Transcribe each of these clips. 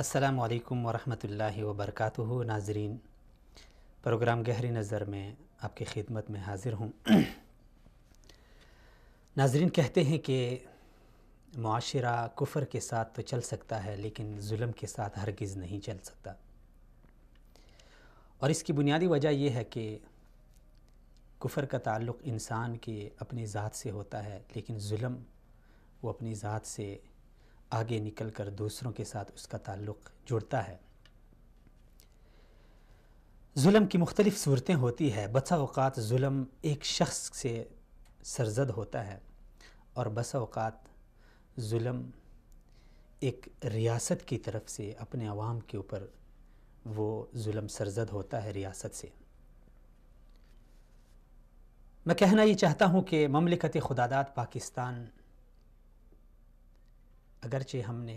السلام علیکم ورحمۃ اللہ وبرکاتہ۔ ناظرین، پروگرام گہری نظر میں آپ کی خدمت میں حاضر ہوں۔ ناظرین، کہتے ہیں کہ معاشرہ کفر کے ساتھ تو چل سکتا ہے لیکن ظلم کے ساتھ ہرگز نہیں چل سکتا، اور اس کی بنیادی وجہ یہ ہے کہ کفر کا تعلق انسان کے اپنی ذات سے ہوتا ہے، لیکن ظلم وہ اپنی ذات سے آگے نکل کر دوسروں کے ساتھ اس کا تعلق جڑتا ہے۔ ظلم کی مختلف صورتیں ہوتی ہے۔ بسا اوقات ظلم ایک شخص سے سرزد ہوتا ہے، اور بسا اوقات ظلم ایک ریاست کی طرف سے اپنے عوام کے اوپر وہ ظلم سرزد ہوتا ہے ریاست سے۔ میں کہنا یہ چاہتا ہوں کہ مملکت خداداد پاکستان، اگرچہ ہم نے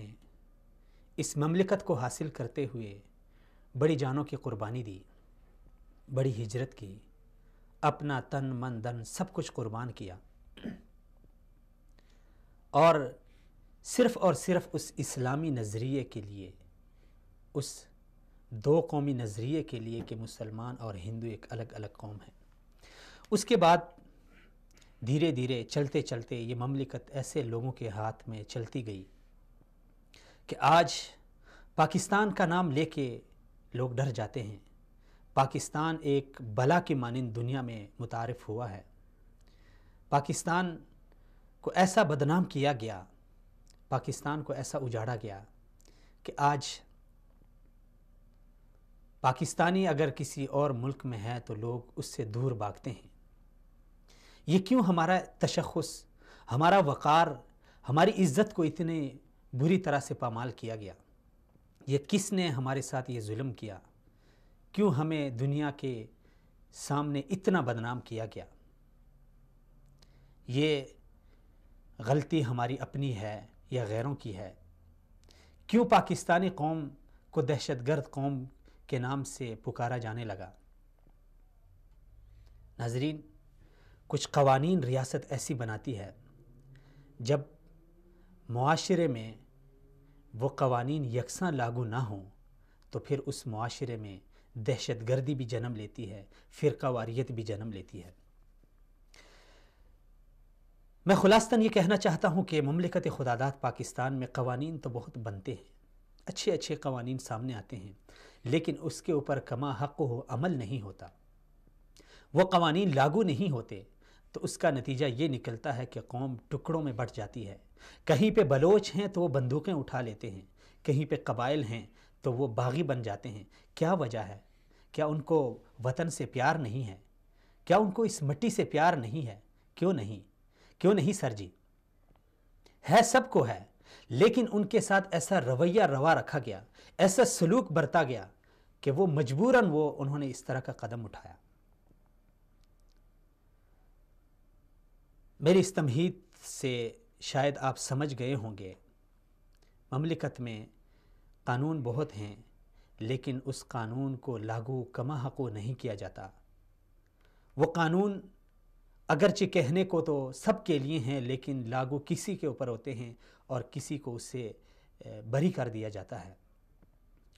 اس مملکت کو حاصل کرتے ہوئے بڑی جانوں کی قربانی دی، بڑی ہجرت کی، اپنا تن من دن سب کچھ قربان کیا، اور صرف اس اسلامی نظریے کے لیے، اس دو قومی نظریے کے لیے کہ مسلمان اور ہندو ایک الگ الگ قوم ہے۔ اس کے بعد دھیرے دھیرے چلتے چلتے یہ مملکت ایسے لوگوں کے ہاتھ میں چلتی گئی کہ آج پاکستان کا نام لے کے لوگ ڈر جاتے ہیں۔ پاکستان ایک بلا کی مانند دنیا میں متعارف ہوا ہے۔ پاکستان کو ایسا بدنام کیا گیا، پاکستان کو ایسا اجاڑا گیا کہ آج پاکستانی اگر کسی اور ملک میں ہے تو لوگ اس سے دور بھاگتے ہیں۔ یہ کیوں ہمارا تشخص، ہمارا وقار، ہماری عزت کو اتنے بری طرح سے پامال کیا گیا؟ یہ کس نے ہمارے ساتھ یہ ظلم کیا؟ کیوں ہمیں دنیا کے سامنے اتنا بدنام کیا گیا؟ یہ غلطی ہماری اپنی ہے یا غیروں کی ہے؟ کیوں پاکستانی قوم کو دہشت گرد قوم کے نام سے پکارا جانے لگا؟ ناظرین، کچھ قوانین ریاست ایسی بناتی ہے، جب معاشرے میں وہ قوانین یکساں لاگو نہ ہوں تو پھر اس معاشرے میں دہشت گردی بھی جنم لیتی ہے، فرقہ واریت بھی جنم لیتی ہے۔ میں خلاصتاً یہ کہنا چاہتا ہوں کہ مملکت خداداد پاکستان میں قوانین تو بہت بنتے ہیں، اچھے قوانین سامنے آتے ہیں، لیکن اس کے اوپر کما حق و عمل نہیں ہوتا، وہ قوانین لاگو نہیں ہوتے، تو اس کا نتیجہ یہ نکلتا ہے کہ قوم ٹکڑوں میں بٹ جاتی ہے۔ کہیں پہ بلوچ ہیں تو وہ بندوقیں اٹھا لیتے ہیں، کہیں پہ قبائل ہیں تو وہ باغی بن جاتے ہیں۔ کیا وجہ ہے؟ کیا ان کو وطن سے پیار نہیں ہے؟ کیا ان کو اس مٹی سے پیار نہیں ہے؟ کیوں نہیں سر جی؟ ہے، سب کو ہے، لیکن ان کے ساتھ ایسا رویہ روا رکھا گیا، ایسا سلوک برتا گیا کہ وہ مجبوراً انہوں نے اس طرح کا قدم اٹھایا۔ میری اس تمہید سے شاید آپ سمجھ گئے ہوں گے، مملکت میں قانون بہت ہیں، لیکن اس قانون کو لاگو کما حق نہیں کیا جاتا۔ وہ قانون اگرچہ کہنے کو تو سب کے لیے ہیں، لیکن لاگو کسی کے اوپر ہوتے ہیں اور کسی کو اس سے بری کر دیا جاتا ہے۔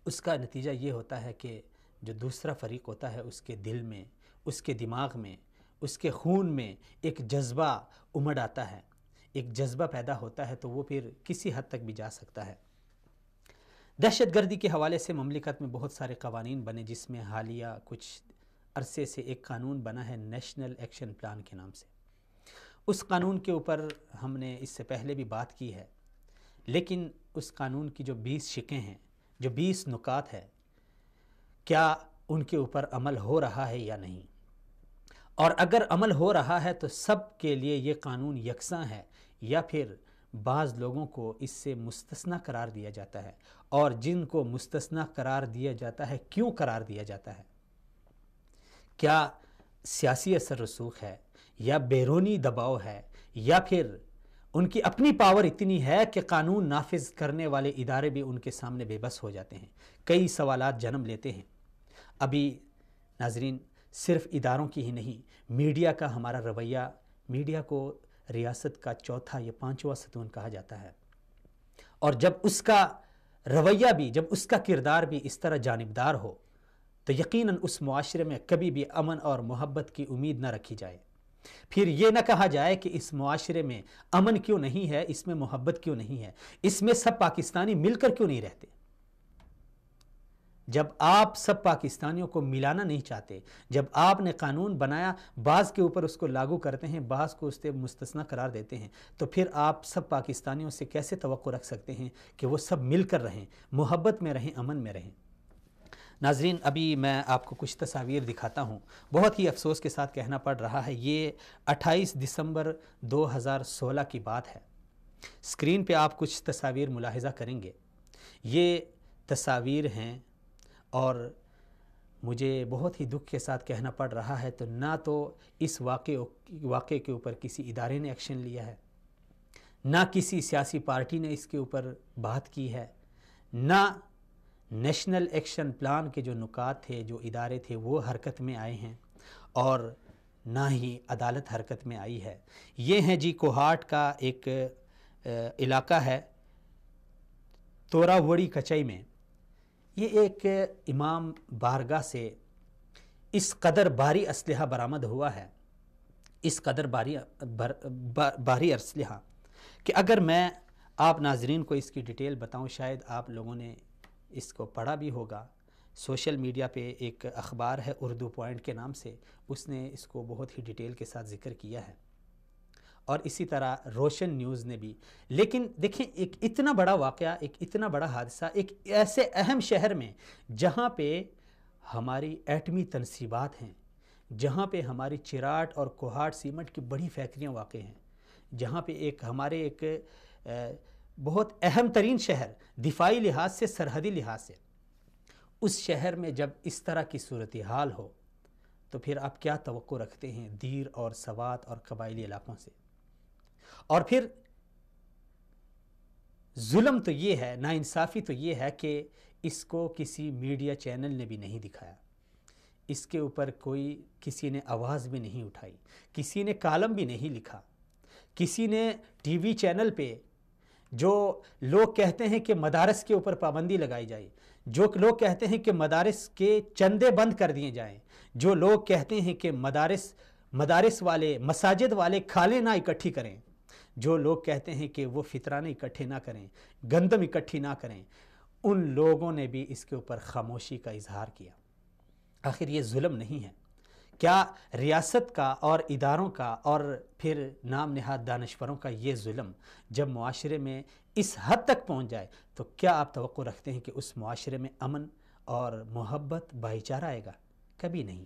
اس کا نتیجہ یہ ہوتا ہے کہ جو دوسرا فریق ہوتا ہے، اس کے دل میں، اس کے دماغ میں، اس کے خون میں ایک جذبہ امڑ آتا ہے، ایک جذبہ پیدا ہوتا ہے، تو وہ پھر کسی حد تک بھی جا سکتا ہے۔ دہشت گردی کے حوالے سے مملکت میں بہت سارے قوانین بنے، جس میں حالیہ کچھ عرصے سے ایک قانون بنا ہے نیشنل ایکشن پلان کے نام سے۔ اس قانون کے اوپر ہم نے اس سے پہلے بھی بات کی ہے، لیکن اس قانون کی جو 20 شقیں ہیں، جو 20 نکات ہیں، کیا ان کے اوپر عمل ہو رہا ہے یا نہیں؟ اور اگر عمل ہو رہا ہے تو سب کے لیے یہ قانون یکساں ہے، یا پھر بعض لوگوں کو اس سے مستثنی قرار دیا جاتا ہے؟ اور جن کو مستثنی قرار دیا جاتا ہے، کیوں قرار دیا جاتا ہے؟ کیا سیاسی اثر رسوخ ہے، یا بیرونی دباؤ ہے، یا پھر ان کی اپنی پاور اتنی ہے کہ قانون نافذ کرنے والے ادارے بھی ان کے سامنے بے بس ہو جاتے ہیں؟ کئی سوالات جنم لیتے ہیں۔ ابھی ناظرین، صرف اداروں کی ہی نہیں، میڈیا کا ہمارا رویہ، میڈیا کو ریاست کا چوتھا یا پانچواں ستون کہا جاتا ہے، اور جب اس کا رویہ بھی، جب اس کا کردار بھی اس طرح جانبدار ہو تو یقیناً اس معاشرے میں کبھی بھی امن اور محبت کی امید نہ رکھی جائے۔ پھر یہ نہ کہا جائے کہ اس معاشرے میں امن کیوں نہیں ہے، اس میں محبت کیوں نہیں ہے، اس میں سب پاکستانی مل کر کیوں نہیں رہتے۔ جب آپ سب پاکستانیوں کو ملانا نہیں چاہتے، جب آپ نے قانون بنایا، بعض کے اوپر اس کو لاگو کرتے ہیں، بعض کو اس سے مستثنی قرار دیتے ہیں، تو پھر آپ سب پاکستانیوں سے کیسے توقع رکھ سکتے ہیں کہ وہ سب مل کر رہیں، محبت میں رہیں، امن میں رہیں۔ ناظرین، ابھی میں آپ کو کچھ تصاویر دکھاتا ہوں، بہت ہی افسوس کے ساتھ کہنا پڑ رہا ہے، یہ 28 دسمبر 2016 کی بات ہے۔ اسکرین پہ آپ کچھ تصاویر ملاحظہ کریں گے، یہ تصاویر ہیں اور مجھے بہت ہی دکھ کے ساتھ کہنا پڑ رہا ہے، تو نہ تو اس واقعے کے اوپر کسی ادارے نے ایکشن لیا ہے، نہ کسی سیاسی پارٹی نے اس کے اوپر بات کی ہے، نہ نیشنل ایکشن پلان کے جو نکات تھے، جو ادارے تھے، وہ حرکت میں آئے ہیں، اور نہ ہی عدالت حرکت میں آئی ہے۔ یہ ہیں جی کوہاٹ کا ایک علاقہ ہے، تورا وڑی کچئی میں۔ یہ ایک امام بارگاہ سے اس قدر بھاری اسلحہ برآمد ہوا ہے، اس قدر بھاری اسلحہ کہ اگر میں آپ ناظرین کو اس کی ڈیٹیل بتاؤں، شاید آپ لوگوں نے اس کو پڑھا بھی ہوگا۔ سوشل میڈیا پہ ایک اخبار ہے اردو پوائنٹ کے نام سے، اس نے اس کو بہت ہی ڈیٹیل کے ساتھ ذکر کیا ہے، اور اسی طرح روشن نیوز نے بھی۔ لیکن دیکھیں، ایک اتنا بڑا واقعہ، ایک اتنا بڑا حادثہ ایک ایسے اہم شہر میں، جہاں پہ ہماری ایٹمی تنصیبات ہیں، جہاں پہ ہماری چراٹ اور کوہاٹ سیمنٹ کی بڑی فیکٹریاں واقع ہیں، جہاں پہ ہمارے ایک بہت اہم ترین شہر، دفاعی لحاظ سے، سرحدی لحاظ سے، اس شہر میں جب اس طرح کی صورتحال ہو تو پھر آپ کیا توقع رکھتے ہیں دیر اور سوات اور قبائلی علاقوں سے؟ اور پھر ظلم تو یہ ہے، ناانصافی تو یہ ہے کہ اس کو کسی میڈیا چینل نے بھی نہیں دکھایا، اس کے اوپر کسی نے آواز بھی نہیں اٹھائی، کسی نے کالم بھی نہیں لکھا، کسی نے ٹی وی چینل پہ جو لوگ کہتے ہیں کہ مدارس کے اوپر پابندی لگائی جائے، جو لوگ کہتے ہیں کہ مدارس کے چندے بند کر دیے جائیں، جو لوگ کہتے ہیں کہ مدارس والے، مساجد والے کھالیں نہ اکٹھی کریں، جو لوگ کہتے ہیں کہ وہ فطرانے اکٹھے نہ کریں، گندم اکٹھی نہ کریں، ان لوگوں نے بھی اس کے اوپر خاموشی کا اظہار کیا۔ آخر یہ ظلم نہیں ہے کیا؟ ریاست کا اور اداروں کا اور پھر نام نہاد دانشوروں کا یہ ظلم جب معاشرے میں اس حد تک پہنچ جائے تو کیا آپ توقع رکھتے ہیں کہ اس معاشرے میں امن اور محبت، بھائی چارہ آئے گا؟ کبھی نہیں۔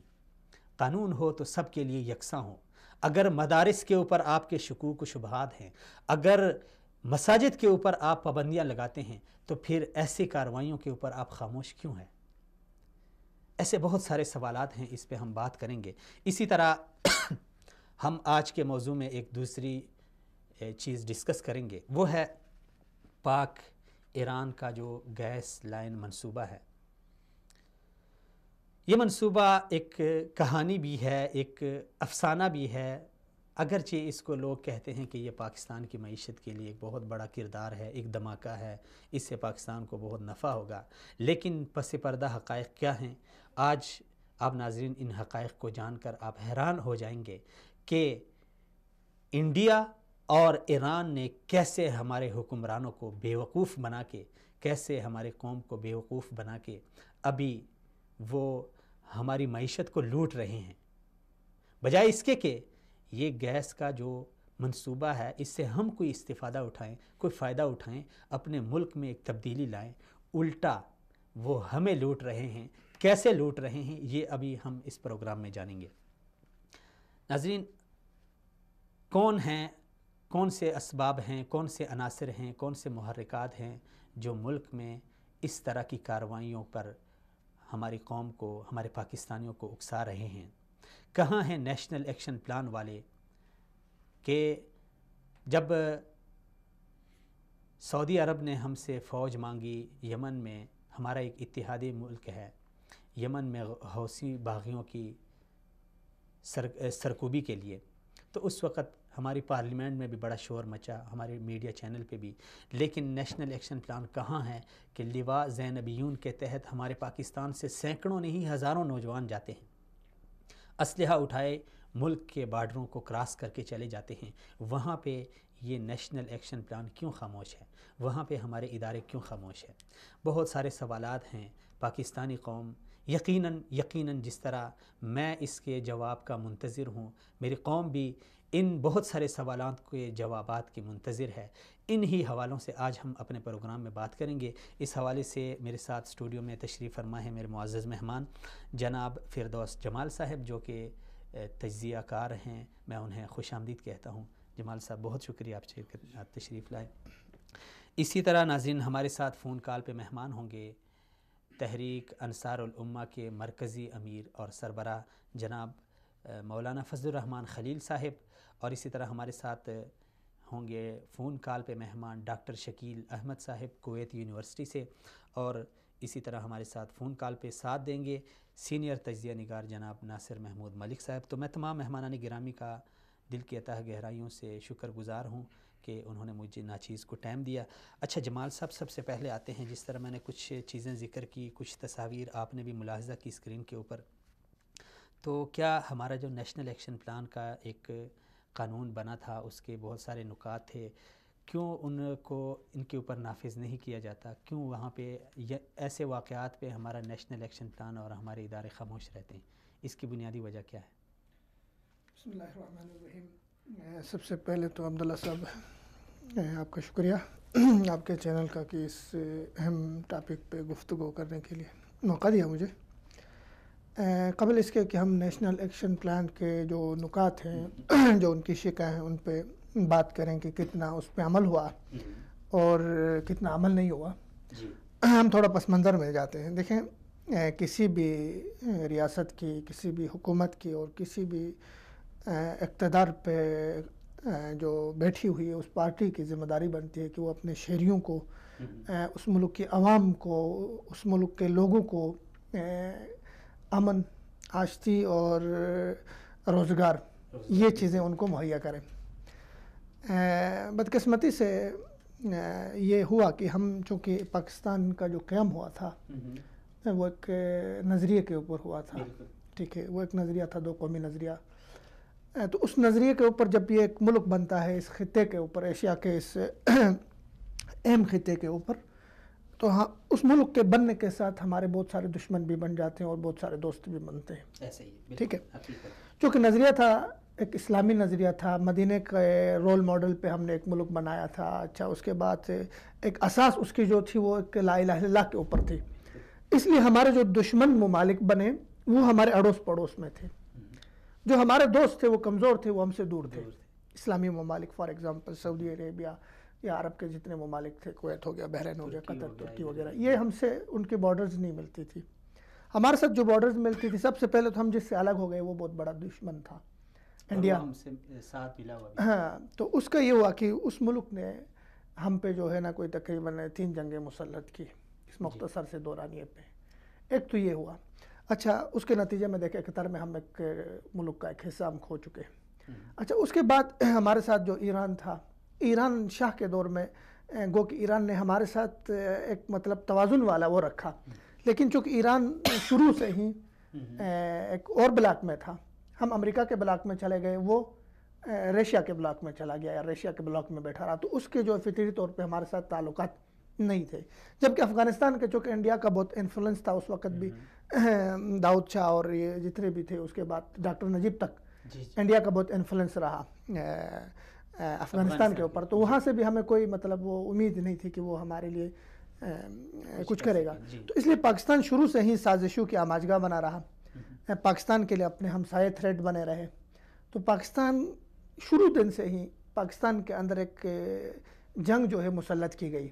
قانون ہو تو سب کے لیے یکساں ہو۔ اگر مدارس کے اوپر آپ کے شکوک و شبہات ہیں، اگر مساجد کے اوپر آپ پابندیاں لگاتے ہیں، تو پھر ایسی کارروائیوں کے اوپر آپ خاموش کیوں ہیں؟ ایسے بہت سارے سوالات ہیں، اس پہ ہم بات کریں گے۔ اسی طرح ہم آج کے موضوع میں ایک دوسری چیز ڈسکس کریں گے، وہ ہے پاک ایران کا جو گیس لائن منصوبہ ہے۔ یہ منصوبہ ایک کہانی بھی ہے، ایک افسانہ بھی ہے، اگرچہ اس کو لوگ کہتے ہیں کہ یہ پاکستان کی معیشت کے لیے ایک بہت بڑا کردار ہے، ایک دھماکہ ہے، اس سے پاکستان کو بہت نفع ہوگا، لیکن پس پردہ حقائق کیا ہیں؟ آج آپ ناظرین ان حقائق کو جان کر آپ حیران ہو جائیں گے کہ انڈیا اور ایران نے کیسے ہمارے حکمرانوں کو بیوقوف بنا کے، کیسے ہمارے قوم کو بیوقوف بنا کے ابھی وہ ہماری معیشت کو لوٹ رہے ہیں، بجائے اس کے کہ یہ گیس کا جو منصوبہ ہے اس سے ہم کوئی استفادہ اٹھائیں، کوئی فائدہ اٹھائیں، اپنے ملک میں ایک تبدیلی لائیں، الٹا وہ ہمیں لوٹ رہے ہیں۔ کیسے لوٹ رہے ہیں یہ ابھی ہم اس پروگرام میں جانیں گے۔ ناظرین، کون ہیں، کون سے اسباب ہیں، کون سے عناصر ہیں، کون سے محرکات ہیں جو ملک میں اس طرح کی کارروائیوں پر ہماری قوم کو، ہمارے پاکستانیوں کو اکسا رہے ہیں؟ کہاں ہیں نیشنل ایکشن پلان والے کہ جب سعودی عرب نے ہم سے فوج مانگی یمن میں، ہمارا ایک اتحادی ملک ہے، یمن میں حوثی باغیوں کی سرکوبی کے لیے، تو اس وقت ہماری پارلیمنٹ میں بھی بڑا شور مچا، ہمارے میڈیا چینل پہ بھی، لیکن نیشنل ایکشن پلان کہاں ہے کہ لواء زینبیون کے تحت ہمارے پاکستان سے سینکڑوں نہیں ہزاروں نوجوان جاتے ہیں، اسلحہ اٹھائے ملک کے بارڈروں کو کراس کر کے چلے جاتے ہیں، وہاں پہ یہ نیشنل ایکشن پلان کیوں خاموش ہے؟ وہاں پہ ہمارے ادارے کیوں خاموش ہے؟ بہت سارے سوالات ہیں پاکستانی قوم یقیناً جس طرح میں اس کے جواب کا منتظر ہوں، میری قوم بھی ان بہت سارے سوالات کے جوابات کی منتظر ہے۔ انہی حوالوں سے آج ہم اپنے پروگرام میں بات کریں گے۔ اس حوالے سے میرے ساتھ اسٹوڈیو میں تشریف فرما ہے میرے معزز مہمان جناب فردوس جمال صاحب، جو کہ تجزیہ کار ہیں، میں انہیں خوش آمدید کہتا ہوں۔ جمال صاحب بہت شکریہ آپ تشریف لائے۔ اسی طرح ناظرین ہمارے ساتھ فون کال پہ مہمان ہوں گے تحریک انصار الامہ کے مرکزی امیر اور سربراہ جناب مولانا فضل الرحمن خلیل صاحب، اور اسی طرح ہمارے ساتھ ہوں گے فون کال پہ مہمان ڈاکٹر شکیل احمد صاحب کویت یونیورسٹی سے، اور اسی طرح ہمارے ساتھ فون کال پہ ساتھ دیں گے سینئر تجزیہ نگار جناب ناصر محمود ملک صاحب۔ تو میں تمام مہمانان گرامی کا دل کی اتہ گہرائیوں سے شکر گزار ہوں کہ انہوں نے مجھے ناچیز کو ٹائم دیا۔ اچھا جمال صاحب، سب سے پہلے آتے ہیں، جس طرح میں نے کچھ چیزیں ذکر کی، کچھ تصاویر آپ نے بھی ملاحظہ کی اسکرین کے اوپر، تو کیا ہمارا جو نیشنل ایکشن پلان کا ایک قانون بنا تھا اس کے بہت سارے نکات تھے، کیوں ان کو ان کے اوپر نافذ نہیں کیا جاتا؟ کیوں وہاں پہ ایسے واقعات پہ ہمارا نیشنل ایکشن پلان اور ہمارے ادارے خاموش رہتے ہیں؟ اس کی بنیادی وجہ کیا ہے؟ بسم اللہ الرحمن الرحیم۔ سب سے پہلے تو عبداللہ صاحب آپ کا شکریہ آپ کے چینل کا کہ اس اہم ٹاپک پہ گفتگو کرنے کے لیے موقع دیا مجھے۔ قبل اس کے کہ ہم نیشنل ایکشن پلان کے جو نکات ہیں جو ان کی شکیں ہیں ان پہ بات کریں کہ کتنا اس پہ عمل ہوا اور کتنا عمل نہیں ہوا، ہم تھوڑا پس منظر میں جاتے ہیں۔ دیکھیں، کسی بھی ریاست کی، کسی بھی حکومت کی اور کسی بھی اقتدار پہ جو بیٹھی ہوئی ہے اس پارٹی کی ذمہ داری بنتی ہے کہ وہ اپنے شہریوں کو، اس ملک کی عوام کو، اس ملک کے لوگوں کو امن، آشتی اور روزگار، یہ چیزیں ان کو مہیا کریں۔ بدقسمتی سے یہ ہوا کہ ہم چونکہ پاکستان کا جو قیام ہوا تھا وہ ایک نظریے کے اوپر ہوا تھا، ٹھیک ہے، وہ ایک نظریہ تھا، دو قومی نظریہ۔ تو اس نظریے کے اوپر جب یہ ایک ملک بنتا ہے اس خطے کے اوپر، ایشیا کے اس اہم خطے کے اوپر، تو ہاں اس ملک کے بننے کے ساتھ ہمارے بہت سارے دشمن بھی بن جاتے ہیں اور بہت سارے دوست بھی بنتے ہیں، ایسے ہی، ٹھیک ہے۔ چونکہ نظریہ تھا ایک اسلامی نظریہ تھا، مدینہ کے رول ماڈل پہ ہم نے ایک ملک بنایا تھا۔ اچھا، اس کے بعد ایک اساس اس کی جو تھی وہ ایک لا الہ الا اللہ کے اوپر تھی، اس لیے ہمارے جو دشمن ممالک بنے وہ ہمارے اڑوس پڑوس میں تھے، جو ہمارے دوست تھے وہ کمزور تھے، وہ ہم سے دور تھے۔ اسلامی ممالک فار ایگزامپل سعودی عربیہ یا عرب کے جتنے ممالک تھے، کویت ہو گیا، بحرین ہو گیا، قطر، ترکی وغیرہ، یہ ہم سے ان کے بارڈرز نہیں ملتی تھی۔ ہمارے ساتھ جو بارڈرز ملتی تھی، سب سے پہلے تو ہم جس سے الگ ہو گئے وہ بہت بڑا دشمن تھا انڈیا۔ ہاں، تو اس کا یہ ہوا کہ اس ملک نے ہم پہ جو ہے نا کوئی تقریباً 3 جنگیں مسلط کی اس مختصر سے دورانیے پہ۔ ایک تو یہ ہوا۔ اچھا، اس کے نتیجے میں دیکھیں قطر میں ہم ایک ملک کا ایک حصہ ہم کھو چکے۔ اچھا، اس کے بعد ہمارے ساتھ جو ایران تھا، ایران شاہ کے دور میں گو کہ ایران نے ہمارے ساتھ ایک مطلب توازن والا وہ رکھا، لیکن چونکہ ایران شروع سے ہی ایک اور بلاک میں تھا، ہم امریکہ کے بلاک میں چلے گئے، وہ رشیا کے بلاک میں چلا گیا یا رشیا کے بلاک میں بیٹھا رہا، تو اس کے جو فطری طور پہ ہمارے ساتھ تعلقات نہیں تھے۔ جبکہ افغانستان کے چونکہ انڈیا کا بہت انفلوئنس تھا اس وقت بھی، داؤد شاہ اور یہ جتنے بھی تھے، اس کے بعد ڈاکٹر نجیب تک انڈیا کا بہت انفلوئنس رہا افغانستان کے اوپر، تو وہاں سے بھی ہمیں کوئی مطلب وہ امید نہیں تھی کہ وہ ہمارے لیے کچھ کرے گا۔ تو اس لیے پاکستان شروع سے ہی سازشوں کی آماجگاہ بنا رہا، پاکستان کے لیے اپنے ہمسائے تھریٹ بنے رہے۔ تو پاکستان شروع دن سے ہی پاکستان کے اندر ایک جنگ جو ہے مسلط کی گئی۔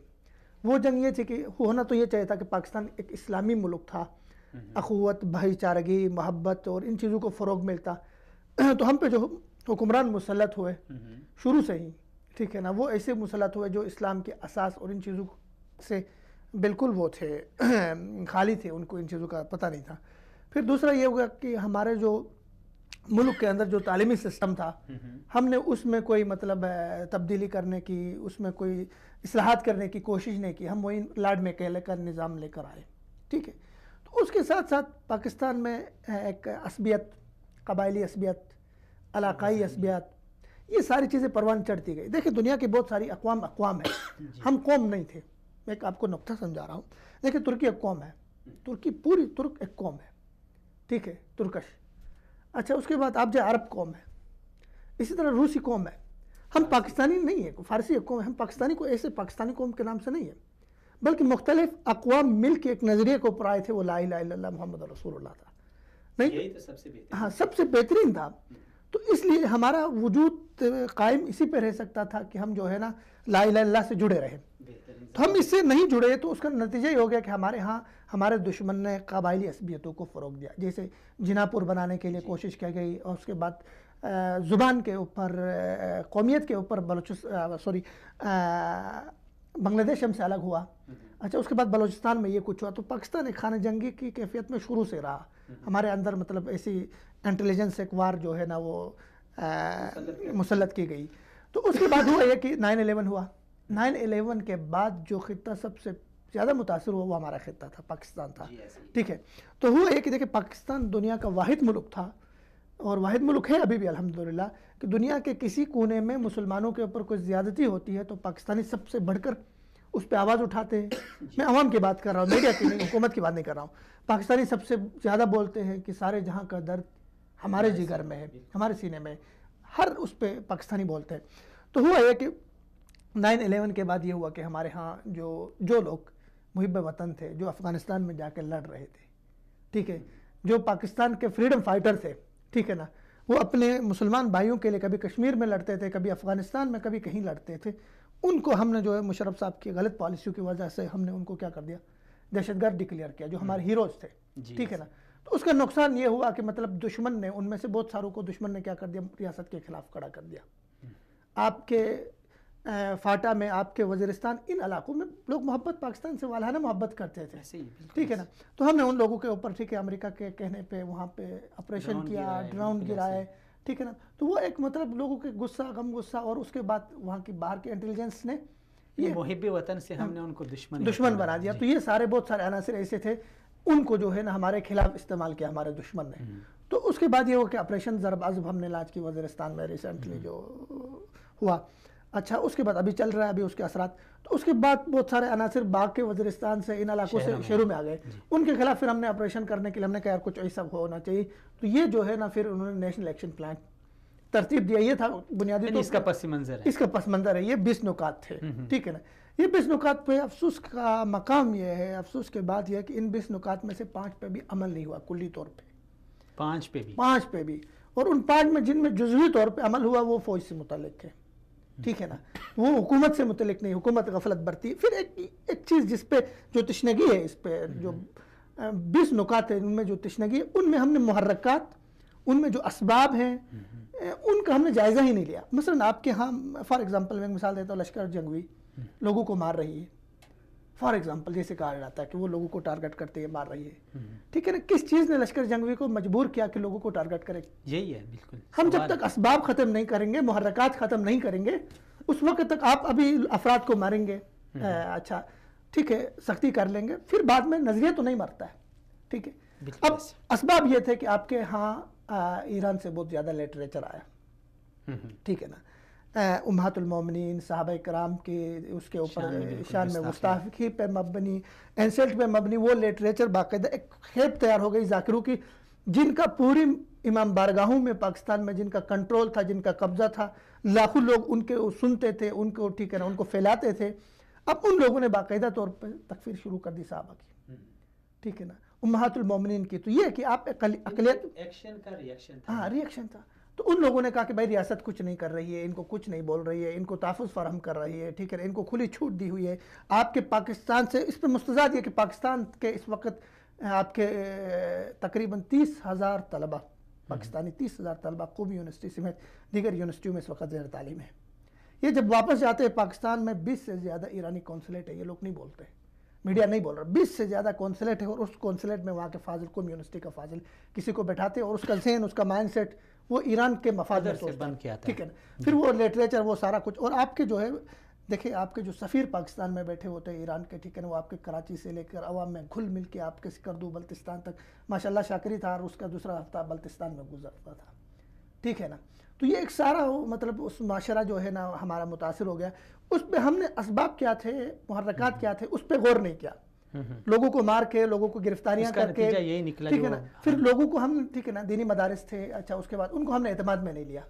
وہ جنگ یہ تھی کہ ہونا تو یہ چاہیے تھا کہ پاکستان ایک اسلامی ملک تھا، اخوت، بھائی چارگی، محبت اور ان چیزوں کو فروغ ملتا، تو ہم پہ جو حکمران مسلط ہوئے شروع سے ہی، ٹھیک ہے نا، وہ ایسے مسلط ہوئے جو اسلام کے اساس اور ان چیزوں سے بالکل وہ تھے، خالی تھے، ان کو ان چیزوں کا پتہ نہیں تھا۔ پھر دوسرا یہ ہوگا کہ ہمارے جو ملک کے اندر جو تعلیمی سسٹم تھا ہم نے اس میں کوئی مطلب تبدیلی کرنے کی، اس میں کوئی اصلاحات کرنے کی کوشش نہیں کی. ہم وہی لاڈ میکیلے کا نظام لے کر آئے. ٹھیک ہے. تو اس کے ساتھ ساتھ پاکستان میں ایک عصبیت، قبائلی عصبیت، علاقائی عصبیت، یہ ساری چیزیں پروان چڑھتی گئی. دیکھیں دنیا کی بہت ساری اقوام ہیں، ہم قوم نہیں تھے. میں ایک آپ کو نقطہ سمجھا رہا ہوں. دیکھیں ترکی ایک قوم ہے، ترکی پوری ترک ایک قوم ہے. ٹھیک ہے، ترکش. اچھا اس کے بعد آپ جو عرب قوم ہے، اسی طرح روسی قوم ہے. ہم پاکستانی نہیں ہیں، فارسی ایک قوم ہے. ہم پاکستانی کو ایسے پاکستانی قوم کے نام سے نہیں ہے، بلکہ مختلف اقوام مل کے ایک نظریے کو اوپر آئے تھے، وہ لا الہ الا اللہ محمد رسول اللہ تھا. نہیں، یہی تو سب سے بہتر. ہاں سب سے بہترین تھا. تو اس لیے ہمارا وجود قائم اسی پہ رہ سکتا تھا کہ ہم جو ہے نا لا الہ الا اللہ سے جڑے رہے. تو ہم اس سے نہیں جڑے تو اس کا نتیجہ یہ ہو گیا کہ ہمارے ہاں ہمارے دشمن نے قبائلی عصبیتوں کو فروغ دیا. جیسے جناپور بنانے کے لیے کوشش کی گئی، اور اس کے بعد زبان کے اوپر، قومیت کے اوپر بنگلہ دیش ہم سے الگ ہوا. اچھا اس کے بعد بلوچستان میں یہ کچھ ہوا. تو پاکستان ایک خانہ جنگی کی کیفیت میں شروع سے رہا. ہمارے اندر مطلب ایسی انٹیلیجنس ایک وار جو ہے نا وہ مسلط کی گئی. تو اس کے بعد ہوا یہ کہ 9/11 ہوا. 9/11 کے بعد جو خطہ سب سے زیادہ متاثر ہوا وہ ہمارا خطہ تھا، پاکستان تھا. ٹھیک ہے. تو ہوا یہ کہ دیکھیں پاکستان دنیا کا واحد ملک تھا، اور واحد ملک ہے ابھی بھی الحمدللہ، کہ دنیا کے کسی کونے میں مسلمانوں کے اوپر کوئی زیادتی ہوتی ہے تو پاکستانی سب سے بڑھ کر اس پہ آواز اٹھاتے ہیں. میں عوام کی بات کر رہا ہوں، میڈیا کی نہیں، حکومت کی بات نہیں کر رہا ہوں. پاکستانی سب سے زیادہ بولتے ہیں کہ سارے جہاں کا درد ہمارے جگر میں ہے، ہمارے سینے میں. ہر اس پہ پاکستانی بولتے ہیں. تو ہوا یہ کہ 9/11 کے بعد یہ ہوا کہ ہمارے ہاں جو لوگ محب وطن تھے، جو افغانستان میں جا کے لڑ رہے تھے، ٹھیک ہے، جو پاکستان کے فریڈم فائٹر تھے، ٹھیک ہے نا، وہ اپنے مسلمان بھائیوں کے لیے کبھی کشمیر میں لڑتے تھے، کبھی افغانستان میں، کبھی کہیں لڑتے تھے. ان کو ہم نے جو ہے مشرف صاحب کی غلط پالیسیوں کی وجہ سے ہم نے ان کو کیا کر دیا، دہشت گرد ڈکلیئر کیا، جو ہمارے ہیروز تھے. ٹھیک ہے نا. تو اس کا نقصان یہ ہوا کہ مطلب دشمن نے ان میں سے بہت ساروں کو دشمن نے کیا کر دیا، ریاست کے خلاف کھڑا کر دیا. آپ کے فاٹا میں، آپ کے وزیرستان، ان علاقوں میں لوگ محبت پاکستان سے والہانہ محبت کرتے تھے. ٹھیک ہے نا. تو ہم نے ان لوگوں کے اوپر، ٹھیک ہے، امریکہ کے کہنے پہ وہاں پہ آپریشن کیا، ڈرون گرائے. ٹھیک ہے نا. تو وہ ایک مطلب لوگوں کے غصہ، غم غصہ، اور اس کے بعد وہاں کی باہر کے انٹیلیجنس نے یہ محب وطن سے ہم نے ان کو دشمن بنا دیا. تو یہ سارے بہت سارے عناصر ایسے تھے، ان کو جو ہے نا ہمارے خلاف استعمال کیا ہمارے دشمن نے. تو اس کے بعد یہ ہوا کہ آپریشن ضرب عضب ہم نے لانچ کی وزیرستان میں ریسنٹلی جو ہوا. اچھا اس کے بعد ابھی چل رہا ہے ابھی اس کے اثرات. تو اس کے بعد بہت سارے عناصر باغ کے وزیرستان سے، ان علاقوں سے شہروں میں آ گئے. ان کے خلاف پھر ہم نے آپریشن کرنے کے لیے ہم نے کہا یار کچھ ایسا ہونا چاہیے. تو یہ جو ہے نا پھر انہوں نے نیشنل ایکشن پلان ترتیب دیا. یہ تھا بنیادی طور اس کا پس منظر ہے، اس کا پس منظر ہے. یہ 20 نکات تھے. ٹھیک ہے نا. یہ 20 نکات پہ افسوس کا مقام یہ ہے، افسوس کے بعد یہ ہے کہ ان 20 نکات میں سے 5 پہ بھی عمل نہیں ہوا کلی طور پہ. 5 پہ بھی. اور ان 5 میں جن میں جزوی طور پہ عمل ہوا وہ فوج سے متعلق ہے. ٹھیک ہے نا. وہ حکومت سے متعلق نہیں، حکومت غفلت برتی. پھر ایک چیز جس پہ جو تشنگی ہے، اس پہ جو 20 نکات ہیں ان میں جو تشنگی ہے، ان میں ہم نے محرکات، ان میں جو اسباب ہیں ان کا ہم نے جائزہ ہی نہیں لیا. مثلا آپ کے ہاں فار ایگزامپل میں مثال دیتا ہوں، لشکر جنگوی لوگوں کو مار رہی ہے. فار ایگزامپل جیسے کہا جاتا ہے کہ وہ لوگوں کو ٹارگٹ کرتے ہیں، مار رہی ہے. ٹھیک ہے نا. کس چیز نے لشکر جنگوی کو مجبور کیا کہ لوگوں کو ٹارگٹ کرے؟ یہی ہے. بالکل. ہم جب تک اسباب ختم نہیں کریں گے، محرکات ختم نہیں کریں گے، اس وقت تک آپ ابھی افراد کو ماریں گے. اچھا ٹھیک ہے، سختی کر لیں گے، پھر بعد میں نظریہ تو نہیں مرتا ہے. ٹھیک ہے. اب اسباب یہ تھے کہ آپ کے ہاں ایران سے بہت زیادہ لٹریچر آیا. ٹھیک ہے نا. امہات المومنین، صحابہ کرام کے اس کے اوپر شان میں گستاخی پہ مبنی، انسلٹ پہ مبنی وہ لٹریچر باقاعدہ ایک خیب تیار ہو گئی ذاکروں کی، جن کا پوری امام بارگاہوں میں پاکستان میں جن کا کنٹرول تھا، جن کا قبضہ تھا. لاکھوں لوگ ان کے سنتے تھے، ان کو ٹھیک ہے نا ان کو پھیلاتے تھے. اب ان لوگوں نے باقاعدہ طور پر تکفیر شروع کر دی صحابہ کی. ٹھیک ہے نا. امہات المومنین کی. تو یہ کہ آپ اقلیت ایکشن کا ریئیکشن تھا. ہاں ریئیکشن تھا. تو ان لوگوں نے کہا کہ بھائی ریاست کچھ نہیں کر رہی ہے، ان کو کچھ نہیں بول رہی ہے، ان کو تحفظ فراہم کر رہی ہے. ٹھیک ہے. ان کو کھلی چھوٹ دی ہوئی ہے. آپ کے پاکستان سے اس پہ مستزاد یہ کہ پاکستان کے اس وقت آپ کے تقریباً 30,000 طلبہ، پاکستانی 30,000 طلبہ قومی یونیورسٹی سمیت دیگر یونیورسٹیوں میں اس وقت زیر تعلیم ہے. یہ جب واپس جاتے ہیں پاکستان میں 20 سے زیادہ ایرانی کونسلیٹ ہے. یہ لوگ نہیں بولتے، میڈیا نہیں بول رہا. 20 سے زیادہ کونسلیٹ ہے، اور اس کونسلیٹ میں وہاں کے فاضل قوم یونیورسٹی کا فاضل کسی کو بیٹھاتے ہیں، اور اس کا ذہن، اس کا مائنڈ سیٹ وہ ایران کے مفاد میں ادھر سے سوچتا بند ہے، کیا تھا۔ ٹھیک ہے نا، پھر وہ لٹریچر وہ سارا کچھ، اور آپ کے جو ہے دیکھیں آپ کے جو سفیر پاکستان میں بیٹھے ہوتے ہیں ایران کے، ٹھیک ہے نا، وہ آپ کے کراچی سے لے کر عوام میں گھل مل کے آپ کے سکردو بلتستان تک ماشاءاللہ شاکری تھا، اور اس کا دوسرا ہفتہ بلتستان میں گزرتا تھا، ٹھیک ہے نا۔ تو یہ ایک سارا مطلب اس معاشرہ جو ہے نا ہمارا متاثر ہو گیا، اس پہ ہم نے اسباب کیا تھے، محرکات کیا تھے، اس پہ غور نہیں کیا، لوگوں کو مار کے، لوگوں کو گرفتاریاں اس کا کر کے، نتیجہ یہی نکلا ٹھیک ہے جو نا، پھر لوگوں کو ہم، ٹھیک ہے نا، دینی مدارس تھے، اچھا اس کے بعد ان کو ہم نے اعتماد میں نہیں لیا،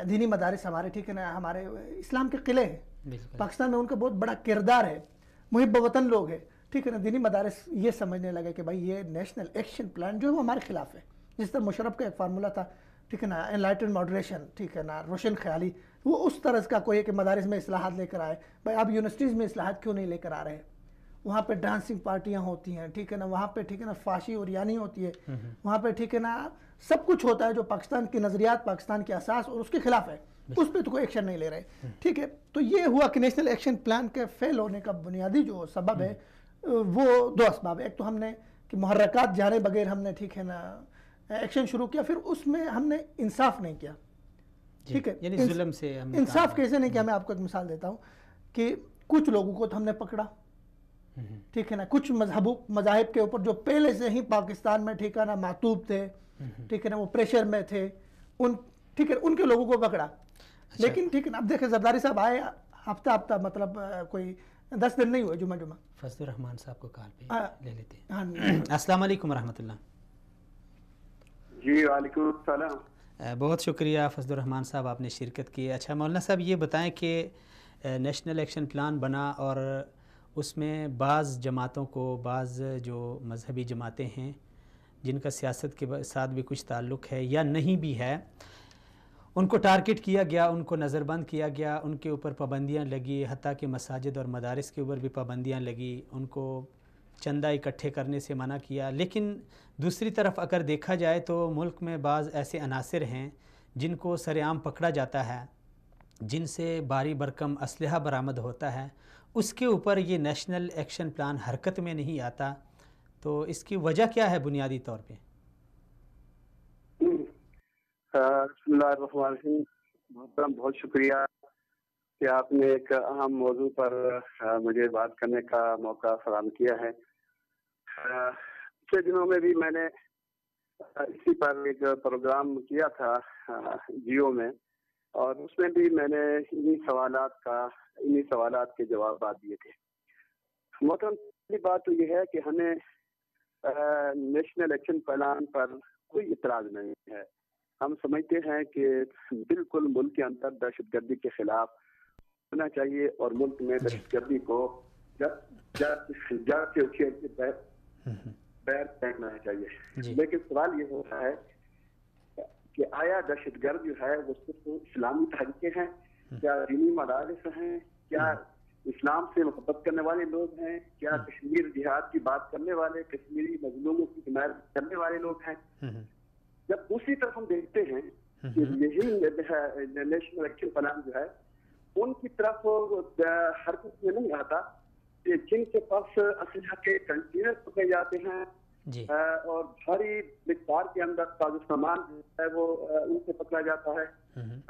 دینی مدارس ہمارے، ٹھیک ہے نا، ہمارے اسلام کے قلعے ہیں پاکستان میں، ان کا بہت بڑا کردار ہے، محب وطن لوگ ہیں، ٹھیک ہے نا، دینی مدارس یہ سمجھنے لگے کہ بھائی یہ نیشنل ایکشن پلان جو ہے وہ ہمارے خلاف ہے، جس طرح مشرف کا ایک فارمولہ تھا، ٹھیک ہے نا، انلائٹن ماڈریشن، ٹھیک ہے نا، روشن خیالی، وہ اس طرح کا کوئی ہے کہ مدارس میں اصلاحات لے کر آئے، بھائی آپ یونیورسٹیز میں اصلاحات کیوں نہیں لے کر آ رہے ہیں، وہاں پہ ڈانسنگ پارٹیاں ہوتی ہیں، ٹھیک ہے نا، وہاں پہ ٹھیک ہے نا فاشی اور یانی ہوتی ہے، وہاں پہ ٹھیک ہے نا سب کچھ ہوتا ہے جو پاکستان کی نظریات، پاکستان کے اساس اور اس کے خلاف ہے، اس پہ تو کوئی ایکشن نہیں لے رہے، ٹھیک ہے۔ تو یہ ہوا کہ نیشنل ایکشن پلان کے فیل ہونے کا بنیادی جو سبب ہے وہ دو اسباب ہے، ایک تو ہم نے کہ محرکات جانے بغیر ہم نے، ٹھیک ہے نا، ایکشن شروع کیا، پھر اس میں ہم نے انصاف نہیں کیا، ٹھیک ہے، یعنی ظلم سے انصاف کیسے نہیں کیا، میں آپ کو ایک مثال دیتا ہوں کہ کچھ لوگوں کو تو ہم نے پکڑا، ٹھیک ہے نا، کچھ مذاہب کے اوپر جو پہلے سے ہی پاکستان میں، ٹھیک ہے نا، معتوب تھے، ٹھیک ہے نا، وہ پریشر میں تھے، ٹھیک ہے، ان کے لوگوں کو پکڑا، لیکن ٹھیک ہے نا، اب دیکھیں زرداری صاحب آئے ہفتہ مطلب کوئی 10 دن نہیں ہوئے، جمعہ فضل الرحمان صاحب کو کال پہ لے لیتے ہیں۔ ہاں، السلام علیکم ورحمۃ اللہ۔ جی وعلیکم السلام۔ بہت شکریہ فضل الرحمان صاحب، آپ نے شرکت کی۔ اچھا مولانا صاحب یہ بتائیں کہ نیشنل ایکشن پلان بنا اور اس میں بعض جماعتوں کو، بعض جو مذہبی جماعتیں ہیں جن کا سیاست کے ساتھ بھی کچھ تعلق ہے یا نہیں بھی ہے، ان کو ٹارگٹ کیا گیا، ان کو نظر بند کیا گیا، ان کے اوپر پابندیاں لگی، حتیٰ کہ مساجد اور مدارس کے اوپر بھی پابندیاں لگی، ان کو چندہ اکٹھے کرنے سے منع کیا۔ لیکن دوسری طرف اگر دیکھا جائے تو ملک میں بعض ایسے عناصر ہیں جن کو سر عام پکڑا جاتا ہے، جن سے بھاری بھرکم اسلحہ برآمد ہوتا ہے، اس کے اوپر یہ نیشنل ایکشن پلان حرکت میں نہیں آتا، تو اس کی وجہ کیا ہے بنیادی طور پہ؟ بسم اللہ الرحمن الرحیم، محترم بہت شکریہ کہ آپ نے ایک اہم موضوع پر مجھے بات کرنے کا موقع فراہم کیا ہے۔ پچھلے دنوں میں بھی میں نے اسی پر ایک پروگرام کیا تھا جیو میں، اور اس میں بھی میں نے انہی سوالات کے جوابات دیے تھے۔ محترم پہلی بات تو یہ ہے کہ ہمیں نیشنل ایکشن پلان پر کوئی اعتراض نہیں ہے۔ ہم سمجھتے ہیں کہ بالکل ملک کے اندر دہشت گردی کے خلاف ہونا چاہیے، اور ملک میں دہشت گردی کو جڑ سے اکھیڑ کے پیر پھینکنا چاہیے۔ لیکن سوال یہ ہوتا ہے کہ آیا دہشت گرد جو ہے وہ صرف اسلامی تحریکیں ہیں، کیا دینی مدارس ہیں، کیا اسلام سے محبت کرنے والے لوگ ہیں، کیا کشمیر جہاد کی بات کرنے والے، کشمیری مظلوموں کی حمایت کرنے والے لوگ ہیں؟ جب دوسری طرف ہم دیکھتے ہیں کہ یہی نیشنل ایکشن پلان جو ہے ان کی طرف حرکت میں نہیں آتا کہ جن کے پاس اسلحہ کے کنٹینر پکڑے جاتے ہیں اور بھاری مقدار کے اندر ساز و سامان ہے وہ ان سے پکڑا جاتا ہے،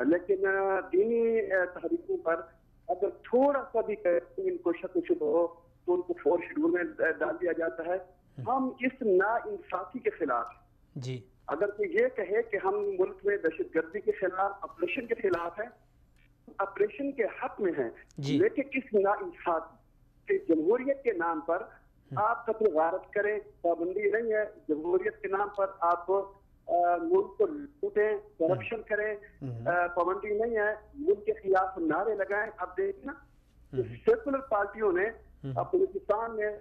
لیکن دینی تحریکوں پر اگر تھوڑا سا بھی ان کو شک و شبہ ہو تو ان کو 4 شیڈول میں ڈال دیا جاتا ہے۔ ہم اس نا انصافی کے خلاف جی، اگر کوئی یہ کہے کہ ہم ملک میں دہشت گردی کے خلاف، آپریشن کے خلاف ہیں، آپریشن کے حق میں ہیں، لیکن اس نا انصافی کہ جمہوریت کے نام پر آپ قتل غارت کریں، پابندی نہیں ہے، جمہوریت کے نام پر آپ ملک کو لوٹیں، کرپشن کریں، پابندی نہیں ہے، ملک کے خلاف نعرے لگائیں۔ اب دیکھنا سیکولر پارٹیوں نے پاکستان میں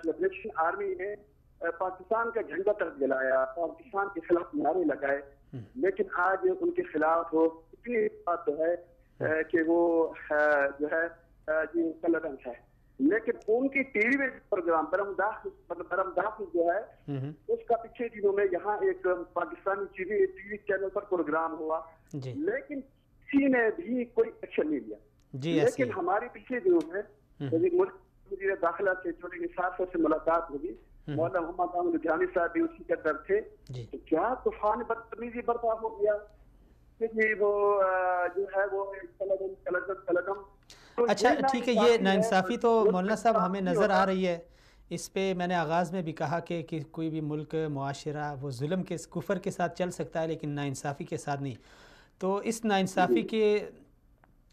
لبریشن آرمی نے پاکستان کا جھنڈا تک جلایا، پاکستان کے خلاف نعرے لگائے، لیکن آج ان کے خلاف اتنی بات تو ہے کہ وہ جو ہے کلرن ہے، لیکن ان کی ٹی وی میں پروگرام برمداخ جو ہے اس کا پچھلے دنوں میں یہاں ایک پاکستانی ٹی وی چینل پر پروگرام ہوا، لیکن کسی نے بھی کوئی ایکشن نہیں لیا۔ لیکن ہماری پچھلے دنوں میں وزیر داخلہ سے جو نثار صاحب سے ملاقات ہوگی مولانا محمد عامر لدھیانی صاحب بھی اسی کے در تھے. تو کیا طوفان بدتمیزی برپا ہو گیا کہ وہ جو ہے وہ قلم. اچھا ٹھیک ہے، یہ ناانصافی تو مولانا صاحب ہمیں نظر آ رہی ہے. اس پہ میں نے آغاز میں بھی کہا کہ کوئی بھی ملک معاشرہ وہ ظلم کے کفر کے ساتھ چل سکتا ہے لیکن ناانصافی کے ساتھ نہیں. تو اس ناانصافی کے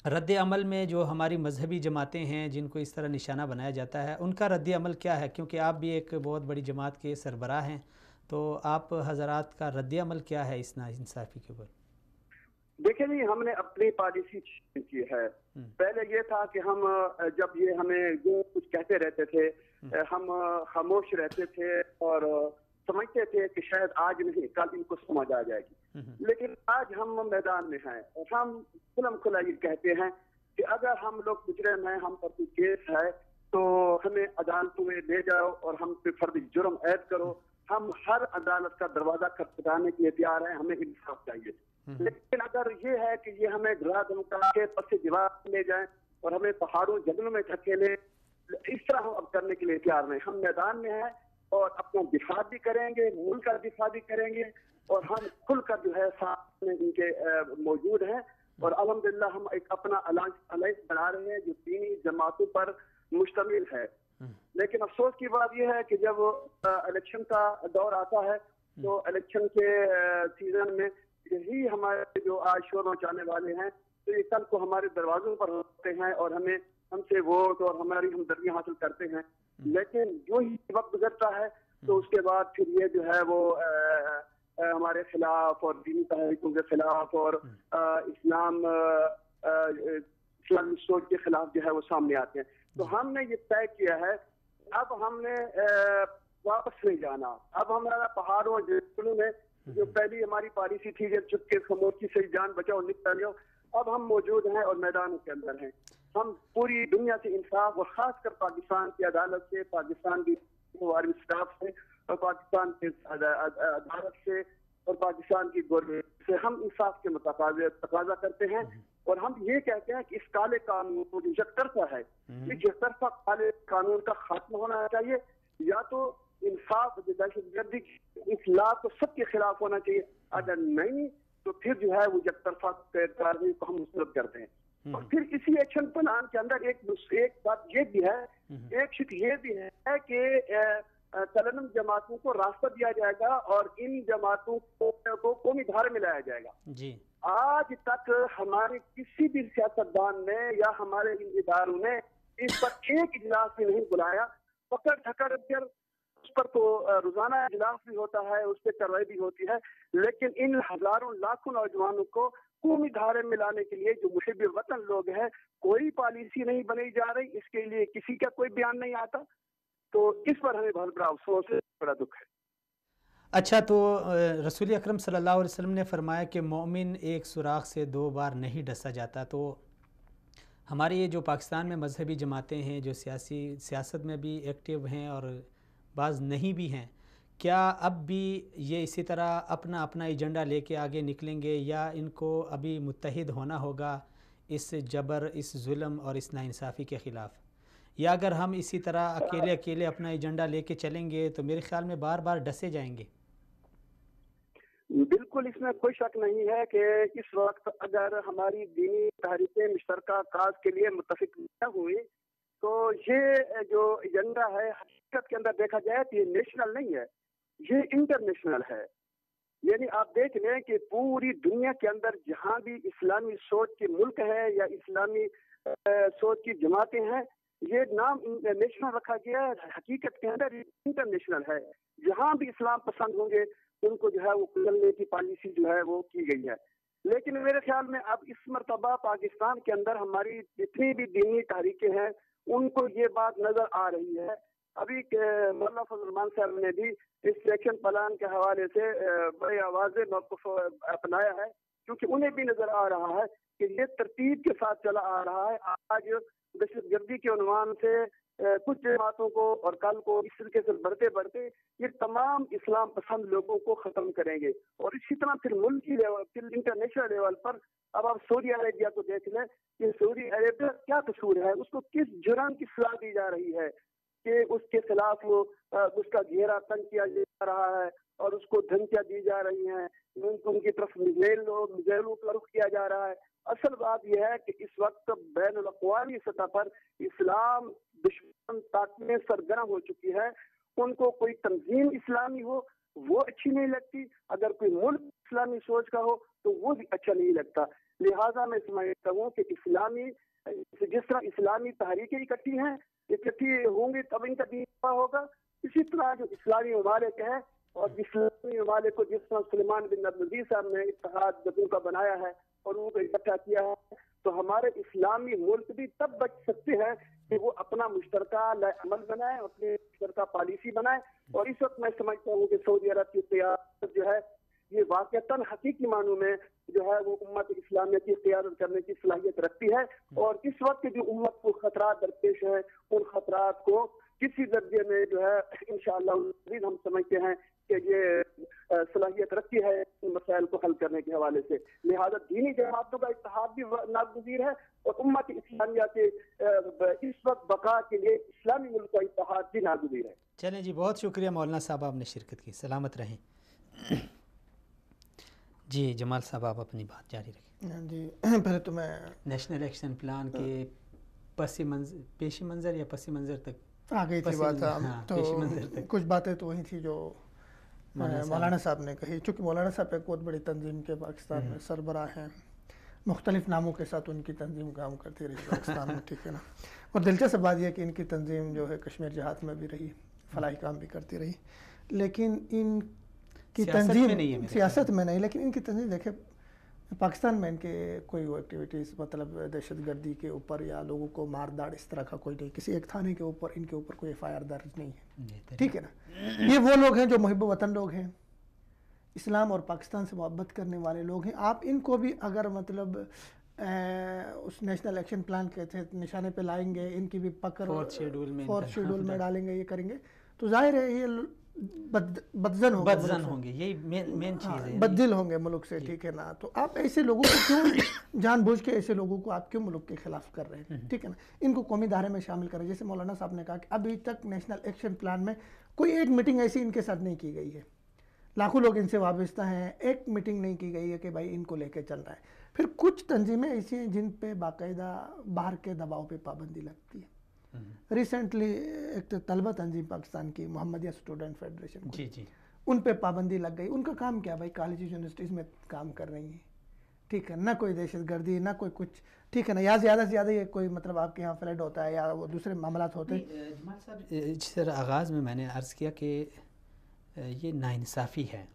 رد عمل میں جو ہماری مذہبی جماعتیں ہیں جن کو اس طرح نشانہ بنایا جاتا ہے، ان کا رد عمل کیا ہے؟ کیونکہ آپ بھی ایک بہت بڑی جماعت کے سربراہ ہیں، تو آپ حضرات کا رد عمل کیا ہے اس ناانصافی کے اوپر؟ دیکھیں جی، ہم نے اپنی پالیسی چینج کی ہے. پہلے یہ تھا کہ ہم جب یہ ہمیں جو کچھ کہتے رہتے تھے ہم خاموش رہتے تھے اور سمجھتے تھے کہ شاید آج نہیں کل ان کو سمجھ آ جائے گی. لیکن آج ہم میدان میں ہیں اور ہم کھلم کھلا یہ کہتے ہیں کہ اگر ہم لوگ مجرم ہیں، ہم پر کوئی کیس ہے تو ہمیں عدالتوں میں لے جاؤ اور ہم پہ فرد جرم عائد کرو. ہم ہر عدالت کا دروازہ کھٹکھٹانے کے لیے تیار ہیں، ہمیں انصاف چاہیے. لیکن اگر یہ ہے کہ یہ ہمیں ڈرا دھمکا کے پس سے دیوار لے جائیں اور ہمیں پہاڑوں جنگلوں میں دھکیلیں، اس طرح ہم اب کرنے کے لیے تیار نہیں. ہم میدان میں ہیں اور اپنا دفاع بھی کریں گے، ملک کا دفاع بھی کریں گے اور ہم کھل کر جو ہے سامنے ان کے موجود ہیں. اور الحمدللہ ہم ایک اپنا الائنس بنا رہے ہیں جو دینی جماعتوں پر مشتمل ہے. لیکن افسوس کی بات یہ ہے کہ جب الیکشن کا دور آتا ہے تو الیکشن کے سیزن میں یہی ہمارے جو آج شور مچانے والے ہیں تو یہ کل کو ہمارے دروازوں پر ہوتے ہیں اور ہم سے ووٹ اور ہماری ہمدردی حاصل کرتے ہیں. لیکن جو ہی وقت گزرتا ہے تو اس کے بعد پھر یہ جو ہے وہ ہمارے خلاف اور دینی تحریکوں کے خلاف اور اسلامی سوچ کے خلاف جو ہے وہ سامنے آتے ہیں. تو ہم نے یہ طے کیا ہے اب ہم نے واپس نہیں جانا. اب ہمارا پہاڑوں جنگلوں میں جو پہلی ہماری پالیسی تھی جب چپ کے خاموشی سے جان بچاؤ نکل جاؤ، اب ہم موجود ہیں اور میدانوں کے اندر ہیں. ہم پوری دنیا سے انصاف اور خاص کر پاکستان کی عدالت سے، پاکستان کی آرمی اسٹاف سے اور پاکستان کی عدالت سے اور پاکستان کی گورنمنٹ سے ہم انصاف کے تقاضا کرتے ہیں. اور ہم یہ کہتے ہیں کہ اس کالے قانون جو یک طرفہ ہے، اس یک طرفہ کالے قانون کا خاتمہ ہونا چاہیے. یا تو انصاف دہشت گردی کی اصلاح تو سب کے خلاف ہونا چاہیے، اگر نہیں تو پھر جو ہے وہ یک طرفہ کارروائی کو ہم مسترد کرتے ہیں. اور پھر اسی ایکشن پلان کے اندر ایک بات یہ بھی ہے، ایک شک یہ بھی ہے کہ تلنم جماعتوں کو راستہ دیا جائے گا اور ان جماعتوں کو قومی دھارے میں لایا جائے گا. آج تک ہمارے کسی بھی سیاستدان نے یا ہمارے اداروں نے اس پر ایک اجلاس بھی نہیں بلایا. پکڑ دھکڑ کر اس پر تو روزانہ اجلاس بھی ہوتا ہے، اس پہ کارروائی بھی ہوتی ہے، لیکن ان ہزاروں لاکھوں نوجوانوں کو قومی دھارے میں لانے کے لیے جو محب وطن لوگ ہیں کوئی پالیسی نہیں بنائی جا رہی. اس کے لیے کسی کا کوئی بیان نہیں آتا. تو اس پر ہمیں بہت بڑا افسوس ہے، بڑا دکھ ہے. اچھا، تو رسول اکرم صلی اللہ علیہ وسلم نے فرمایا کہ مومن ایک سوراخ سے 2 بار نہیں ڈسا جاتا. تو ہمارے یہ جو پاکستان میں مذہبی جماعتیں ہیں جو سیاست میں بھی ایکٹیو ہیں اور بعض نہیں بھی ہیں، کیا اب بھی یہ اسی طرح اپنا ایجنڈا لے کے آگے نکلیں گے یا ان کو ابھی متحد ہونا ہوگا اس جبر، اس ظلم اور اس ناانصافی کے خلاف؟ یا اگر ہم اسی طرح اکیلے اپنا ایجنڈا لے کے چلیں گے تو میرے خیال میں بار بار ڈسے جائیں گے. بالکل اس میں کوئی شک نہیں ہے کہ اس وقت اگر ہماری دینی تحریکیں مشترکہ کاز کے لیے متفق نہ ہوئی تو یہ جو ایجنڈا ہے حقیقت کے اندر دیکھا جائے تو یہ نیشنل نہیں ہے، یہ انٹرنیشنل ہے. یعنی آپ دیکھ لیں کہ پوری دنیا کے اندر جہاں بھی اسلامی سوچ کے ملک ہے یا اسلامی سوچ کی جماعتیں ہیں، یہ نام نیشنل رکھا گیا ہے، حقیقت کے اندر انٹرنیشنل ہے. جہاں بھی اسلام پسند ہوں گے ان کو جو ہے وہ کھلنے کی پالیسی جو ہے وہ کی گئی ہے. لیکن میرے خیال میں اب اس مرتبہ پاکستان کے اندر ہماری جتنی بھی دینی تحریکیں ہیں ان کو یہ بات نظر آ رہی ہے. ابھی مولانا فضل الرحمان صاحب نے بھی اس ایکشن پلان کے حوالے سے بڑے واضح موقف اپنایا ہے، کیونکہ انہیں بھی نظر آ رہا ہے کہ یہ ترتیب کے ساتھ چلا آ رہا ہے. آج دہشت گردی کے عنوان سے کچھ جماعتوں کو اور کل کو اس طریقے سے بڑھتے یہ تمام اسلام پسند لوگوں کو ختم کریں گے. اور اسی طرح پھر ملکی لیول، پھر انٹرنیشنل لیول پر اب آپ سعودی عربیہ کو دیکھ لیں کہ سعودی عربیہ کیا قصور ہے، اس کو کس جرم کی سزا دی جا رہی ہے. کہ اس کے خلاف اس کا گھیرا تنگ کیا جا رہا ہے اور اس کو دھمکیاں دی جا رہی ہیں، ان کی طرف میزائلوں کا رخ کیا جا رہا ہے. اصل بات یہ ہے کہ اس وقت بین الاقوامی سطح پر اسلام دشمن طاقتیں سرگرم ہو چکی ہے. ان کو کوئی تنظیم اسلامی ہو وہ اچھی نہیں لگتی، اگر کوئی ملک اسلامی سوچ کا ہو تو وہ بھی اچھا نہیں لگتا. لہٰذا میں سمجھتا ہوں کہ جس طرح اسلامی تحریکیں اکٹھی ہوں گی تب ان کا دین ہوگا، اسی طرح جو اسلامی ممالک ہیں اور اسلامی ممالک کو جس طرح سلیمان بن عبدالعزیز صاحب نے اتحاد جدوں کا بنایا ہے اور ان کو اکٹھا کیا ہے، تو ہمارے اسلامی ملک بھی تب بچ سکتے ہیں کہ وہ اپنا مشترکہ عمل بنائے، اپنی مشترکہ پالیسی بنائے. اور اس وقت میں سمجھتا ہوں کہ سعودی عرب کی قیادت جو ہے یہ واقعتاً حقیقی معنوں میں جو ہے وہ امت اسلامیہ کی قیادت کرنے کی صلاحیت رکھتی ہے. اور اس وقت جو امت کو خطرات درپیش ہیں ان خطرات کو کسی درجے میں جو ہے انشاءاللہ ہم سمجھتے ہیں کہ یہ صلاحیت رکھتی ہے ان مسائل کو حل کرنے کے حوالے سے. لہذا دینی جماعتوں کا اتحاد بھی ناگزیر ہے اور امت اسلامیہ کے اس وقت بقا کے لیے اسلامی ملک کا اتحاد بھی ناگزیر ہے. چلیں جی، بہت شکریہ مولانا صاحب، آپ نے شرکت کی. سلامت رہیں. جی جمال صاحب آپ اپنی بات جاری رکھیں. جی پہلے تو میں نیشنل ایکشن پلان کے پیشی منظر یا پسی منظر تک آ گئی تھی بات. تو کچھ باتیں تو وہی تھی جو مولانا صاحب نے کہی. چونکہ مولانا صاحب ایک بہت بڑی تنظیم کے پاکستان میں سربراہ ہیں، مختلف ناموں کے ساتھ ان کی تنظیم کام کرتی رہی پاکستان میں، ٹھیک ہے نا. اور دلچسپ بات یہ ہے کہ ان کی تنظیم جو ہے کشمیر جہاد میں بھی رہی، فلاحی کام بھی کرتی رہی، لیکن ان کی تنظیم سیاست میں نہیں، لیکن ان کی تنظیم دیکھیں پاکستان میں ان کے کوئی ایکٹیویٹیز مطلب دہشت گردی کے اوپر یا لوگوں کو مار داڑ اس طرح کا کوئی نہیں. کسی ایک تھانے کے اوپر ان کے اوپر کوئی ایف آئی آر درج نہیں ہے، ٹھیک ہے نا. یہ وہ لوگ ہیں جو محب وطن لوگ ہیں، اسلام اور پاکستان سے محبت کرنے والے لوگ ہیں. آپ ان کو بھی اگر مطلب اس نیشنل ایکشن پلان کے تحت نشانے پہ لائیں گے، ان کی بھی پکڑ فورتھ شیڈول میں ڈالیں گے، یہ کریں گے تو ظاہر ہے یہ بدزن ہوں گے، یہی مین چیز ہے، بددل ہوں گے ملک سے، ٹھیک ہے نا. تو آپ ایسے لوگوں کو کیوں جان بوجھ کے ایسے لوگوں کو آپ کیوں ملک کے خلاف کر رہے ہیں، ٹھیک ہے نا. ان کو قومی دھارے میں شامل کریں. جیسے مولانا صاحب نے کہا کہ ابھی تک نیشنل ایکشن پلان میں کوئی ایک میٹنگ ایسی ان کے ساتھ نہیں کی گئی ہے. لاکھوں لوگ ان سے وابستہ ہیں، ایک میٹنگ نہیں کی گئی ہے کہ بھائی ان کو لے کے چل رہا ہے. پھر کچھ تنظیمیں ایسی ہیں جن پہ باقاعدہ باہر کے دباؤ پہ پابندی لگتی ہے. ریسنٹلی ایک طلبہ تنظیم پاکستان کی محمدیہ اسٹوڈنٹ فیڈریشن، جی ان پہ پابندی لگ گئی. ان کا کام کیا بھائی، کالجز یونیورسٹیز میں کام کر رہی ہیں، ٹھیک ہے، نہ کوئی دہشت گردی نہ کوئی کچھ، ٹھیک ہے نا. یا زیادہ سے زیادہ یہ کوئی مطلب آپ کے یہاں فلڈ ہوتا ہے یا وہ دوسرے معاملات ہوتے ہیں. جمال صاحب جس طرح آغاز میں نے عرض کیا کہ یہ ناانصافی ہے،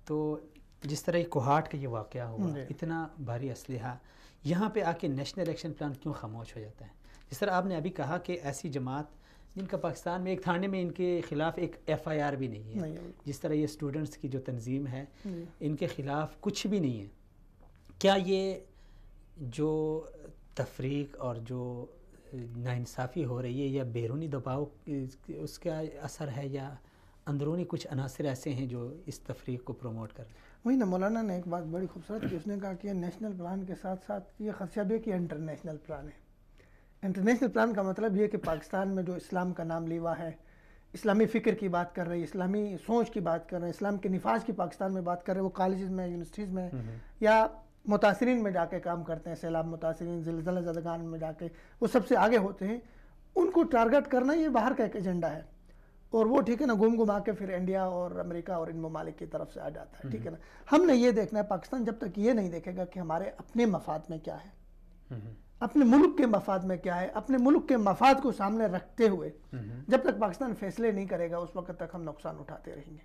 تو جس طرح کوہاٹ کا یہ واقعہ ہوا، اتنا بھاری اسلحہ، یہاں پہ آ کے نیشنل ایکشن پلان کیوں خاموش ہو جاتا ہے؟ جس طرح آپ نے ابھی کہا کہ ایسی جماعت جن کا پاکستان میں ایک تھانے میں ان کے خلاف ایک ایف آئی آر بھی نہیں ہے، جس طرح یہ اسٹوڈنٹس کی جو تنظیم ہے ان کے خلاف کچھ بھی نہیں ہے، کیا یہ جو تفریق اور جو ناانصافی ہو رہی ہے یا بیرونی دباؤ اس کا اثر ہے یا اندرونی کچھ عناصر ایسے ہیں جو اس تفریق کو پروموٹ کر رہے ہیں؟ وہی نا، مولانا نے ایک بات بڑی خوبصورت کی، اس نے کہا کہ نیشنل پلان کے ساتھ ساتھ یہ خدشہ بھی ہے کہ انٹرنیشنل پلان ہے. انٹرنیشنل پلان کا مطلب یہ کہ پاکستان میں جو اسلام کا نام لیوا ہے، اسلامی فکر کی بات کر رہے ہیں، اسلامی سوچ کی بات کر رہے ہیں، اسلام کے نفاذ کی پاکستان میں بات کر رہے ہیں، وہ کالجز میں، یونیورسٹیز میں یا متاثرین میں جا کے کام کرتے ہیں، سیلاب متاثرین، زلزلہ زدگان میں جا کے وہ سب سے آگے ہوتے ہیں. ان کو ٹارگٹ کرنا یہ باہر کا ایک ایجنڈا ہے، اور وہ ٹھیک ہے نا گھوم گھما کے پھر انڈیا اور امریکہ اور ان ممالک کی طرف سے آ جاتا ہے، ٹھیک ہے نا. ہم نے یہ دیکھنا ہے، پاکستان جب تک یہ نہیں دیکھے گا کہ ہمارے اپنے مفاد میں کیا ہے، اپنے ملک کے مفاد میں کیا ہے، اپنے ملک کے مفاد کو سامنے رکھتے ہوئے جب تک پاکستان فیصلے نہیں کرے گا اس وقت تک ہم نقصان اٹھاتے رہیں گے.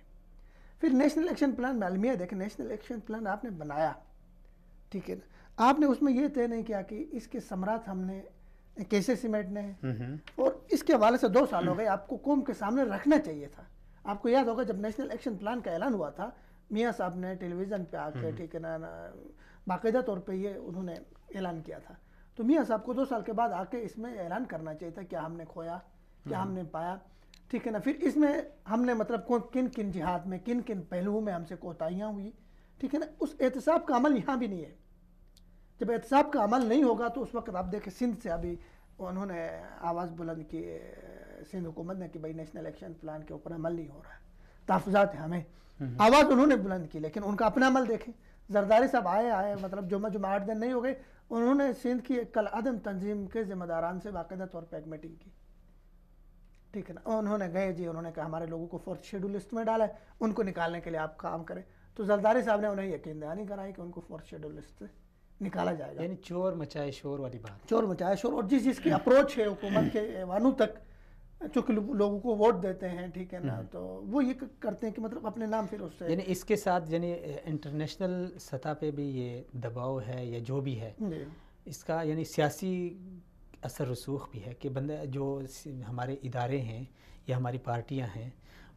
پھر نیشنل ایکشن پلان میں المیہ دیکھیں، نیشنل ایکشن پلان آپ نے بنایا، ٹھیک ہے نا، آپ نے اس میں یہ طے نہیں کیا کہ اس کے ثمرات ہم نے کیسے سمیٹنے ہیں، اور اس کے حوالے سے 2 سال ہو گئے، آپ کو قوم کے سامنے رکھنا چاہیے تھا. آپ کو یاد ہوگا جب نیشنل ایکشن پلان کا اعلان ہوا تھا، میاں صاحب نے ٹیلی ویژن پہ آ کے، ٹھیک ہے نا، باقاعدہ طور پہ یہ انہوں نے اعلان کیا تھا. تو میاں صاحب کو 2 سال کے بعد آ کے اس میں اعلان کرنا چاہیے تھا کیا ہم نے کھویا، کیا ہم نے پایا، ٹھیک ہے نا. پھر اس میں ہم نے مطلب کن کن جہاد میں، کن کن پہلوؤں میں ہم سے کوتاہیاں ہوئی، ٹھیک ہے نا. اس احتساب کا عمل یہاں بھی نہیں ہے. جب احتساب کا عمل نہیں ہوگا تو اس وقت آپ دیکھیں سندھ سے ابھی انہوں نے آواز بلند کی سندھ حکومت نے کہ بھائی نیشنل ایکشن پلان کے اوپر عمل نہیں ہو رہا ہے، تحفظات ہیں ہمیں، آواز انہوں نے بلند کی، لیکن ان کا اپنا عمل دیکھیں. زرداری صاحب آئے مطلب جمعہ 8 دن نہیں ہو گئے، انہوں نے سندھ کی ایک کالعدم تنظیم کے ذمہ داران سے باقاعدہ طور پہ ایک میٹنگ کی، ٹھیک ہے نا. انہوں نے گئے جی، انہوں نے کہا ہمارے لوگوں کو 4th شیڈول لسٹ میں ڈالا ہے، ان کو نکالنے کے لیے آپ کام کریں. تو زرداری صاحب نے انہیں یقین دہانی کرائی کہ ان کو 4th شیڈول لسٹ سے نکالا جائے گا. یعنی چور مچائے شور والی بات، چور مچائے شور. اور جس کی اپروچ ہے حکومت کے ایوانوں تک، چونکہ لوگوں کو ووٹ دیتے ہیں، ٹھیک ہے نا، تو وہ یہ کرتے ہیں کہ مطلب اپنے نام پھر اس سے، یعنی اس کے ساتھ یعنی انٹرنیشنل سطح پہ بھی یہ دباؤ ہے یا جو بھی ہے اس کا، یعنی سیاسی اثر رسوخ بھی ہے کہ بندہ جو ہمارے ادارے ہیں یا ہماری پارٹیاں ہیں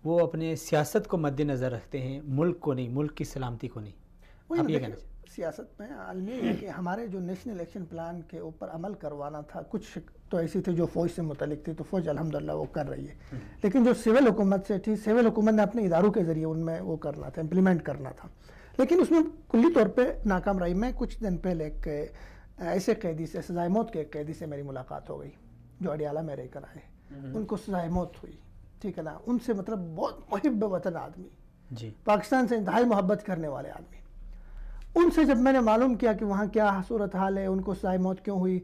وہ اپنے سیاست کو مد نظر رکھتے ہیں، ملک کو نہیں، ملک کی سلامتی کو نہیں. آپ یہ کہنا چاہتے ہیں؟ سیاست میں عالمی ہے کہ ہمارے جو نیشنل ایکشن پلان کے اوپر عمل کروانا تھا، کچھ تو ایسی تھی جو فوج سے متعلق تھی، تو فوج الحمدللہ وہ کر رہی ہے، لیکن جو سول حکومت سے تھی، سول حکومت نے اپنے اداروں کے ذریعے ان میں وہ کرنا تھا، امپلیمنٹ کرنا تھا، لیکن اس میں کلی طور پہ ناکام رہی. میں کچھ دن پہلے ایک ایسے قیدی سے، سزائے موت کے ایک قیدی سے میری ملاقات ہو گئی جو اڈیالہ میں رہ کر آئے، ان کو سزائے موت ہوئی، ٹھیک ہے نا. ان سے مطلب بہت محب وطن آدمی، جی، پاکستان سے انتہائی محبت کرنے والے آدمی. ان سے جب میں نے معلوم کیا کہ وہاں کیا صورتحال ہے، ان کو سزائے موت کیوں ہوئی،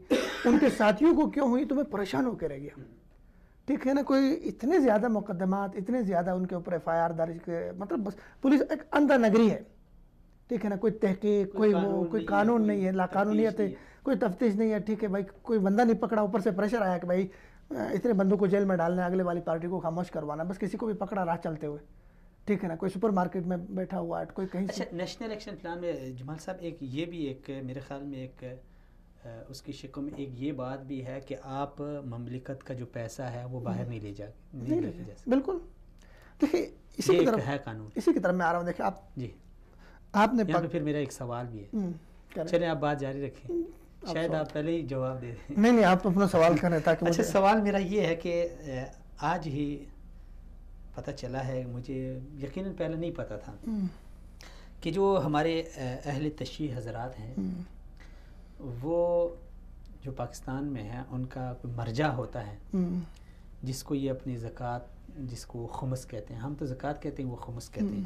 ان کے ساتھیوں کو کیوں ہوئی، تو میں پریشان ہو کے رہ گیا. ٹھیک ہے نا، کوئی اتنے زیادہ مقدمات، اتنے زیادہ ان کے اوپر FIR درج کے، مطلب بس پولیس ایک اندھا نگری ہے، ٹھیک ہے نا، کوئی تحقیق، کوئی قانون نہیں ہے، لا قانونیت ہے، کوئی تفتیش نہیں ہے. ٹھیک ہے بھائی، کوئی بندہ نہیں پکڑا، اوپر سے پریشر آیا کہ بھائی اتنے بندوں کو جیل میں ڈالنا ہے، اگلے والی پارٹی کو خاموش کروانا، بس کسی کو بھی پکڑا راہ چلتے ہوئے، ٹھیک ہے نا، کوئی سپر مارکیٹ میں بیٹھا ہوا ہے، کوئی کہیں. اچھا، نیشنل ایکشن پلان میں جمال صاحب ایک یہ بھی ایک میرے خیال میں ایک اس کی شکل میں ایک یہ بات بھی ہے کہ آپ مملکت کا جو پیسہ ہے وہ باہر نہیں لے جا بالکل. دیکھیے اسی کی طرف ہے قانون، اسی کی طرف میں آ رہا ہوں. دیکھیں آپ، جی آپ نے پھر میرا ایک سوال بھی ہے، چلیں آپ بات جاری رکھیں، شاید آپ پہلے ہی جواب دے دیں. نہیں آپ اپنا سوال کریں تاکہ. اچھا، سوال میرا یہ ہے کہ آج ہی پتہ چلا ہے، مجھے یقیناً پہلے نہیں پتہ تھا، کہ جو ہمارے اہل تشیع حضرات ہیں وہ جو پاکستان میں ہیں، ان کا کوئی مرجع ہوتا ہے جس کو یہ اپنی زکوٰۃ، جس کو خمس کہتے ہیں، ہم تو زکوٰۃ کہتے ہیں، وہ خمس کہتے ہیں.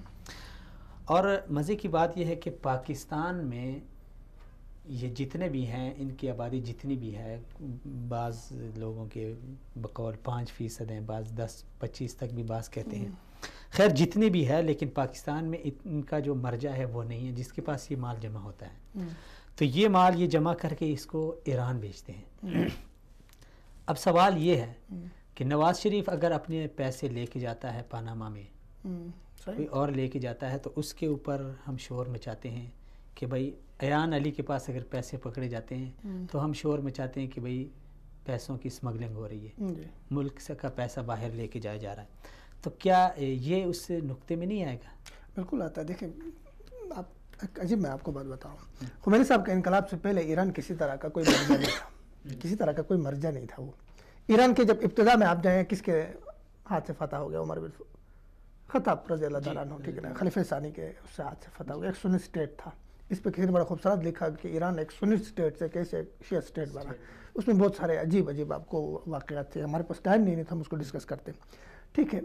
اور مزے کی بات یہ ہے کہ پاکستان میں یہ جتنے بھی ہیں، ان کی آبادی جتنی بھی ہے، بعض لوگوں کے بقول 5% ہیں، بعض 10-25 تک بھی بعض کہتے ہیں. خیر جتنی بھی ہے، لیکن پاکستان میں ان کا جو مرجع ہے وہ نہیں ہے جس کے پاس یہ مال جمع ہوتا ہے. تو یہ مال یہ جمع کر کے اس کو ایران بھیجتے ہیں. اب سوال یہ ہے کہ نواز شریف اگر اپنے پیسے لے کے جاتا ہے پاناما میں، کوئی اور لے کے جاتا ہے، تو اس کے اوپر ہم شور مچاتے ہیں کہ بھائی ایان علی کے پاس اگر پیسے پکڑے جاتے ہیں تو ہم شور مچاتے ہیں کہ بھئی پیسوں کی اسمگلنگ ہو رہی ہے، ملک سے کا پیسہ باہر لے کے جایا جا رہا ہے. تو کیا یہ اس نقطے میں نہیں آئے گا؟ بالکل آتا ہے. دیکھیں آپ، عجیب میں آپ کو بات بتاؤں، خمینی صاحب کے انقلاب سے پہلے ایران کسی طرح کا کوئی مرجع نہیں تھا، کسی طرح کا کوئی مرجع نہیں تھا. وہ ایران کے جب ابتدا میں آپ جائیں، کس کے ہاتھ سے فتح ہو گیا؟ عمر بن خطاب رضی اللہ تعالیٰ عنہ، ٹھیک ہے نا، خلیفہ ثانی کے اس سے ہاتھ سے فتح ہو گیا. ایک سنی اسٹیٹ تھا، اس پہ کسی نے بڑا خوبصورت لکھا کہ ایران ایک سنی اسٹیٹ سے کیسے شیعہ اسٹیٹ بنا. اس میں بہت سارے عجیب آپ کو واقعات تھے، ہمارے پاس ٹائم نہیں تھا ہم اس کو ڈسکس کرتے. ٹھیک ہے،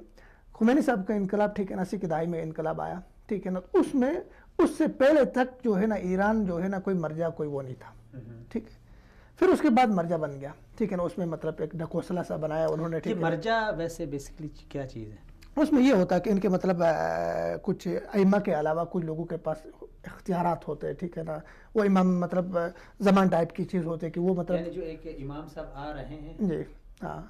خمینی صاحب کا انقلاب، ٹھیک ہے نا، 80 کی دہائی میں انقلاب آیا، ٹھیک ہے نا. اس میں اس سے پہلے تک جو ہے نا ایران جو ہے نا کوئی مرجع، کوئی وہ نہیں تھا. ٹھیک ہے، پھر اس کے بعد مرجع بن گیا، ٹھیک ہے نا. اس میں مطلب ایک ڈھکوسلا سا بنایا انہوں نے. ٹھیک ہے، مرجع ویسے بیسکلی کیا چیز ہے؟ اس میں یہ ہوتا ہے کہ ان کے مطلب کچھ ائمہ کے علاوہ کچھ لوگوں کے پاس اختیارات ہوتے ہیں، ٹھیک ہے نا. وہ امام مطلب زمان ٹائپ کی چیز ہوتی ہے کہ وہ مطلب یعنی جو ایک امام صاحب آ رہے ہیں، جی ہاں،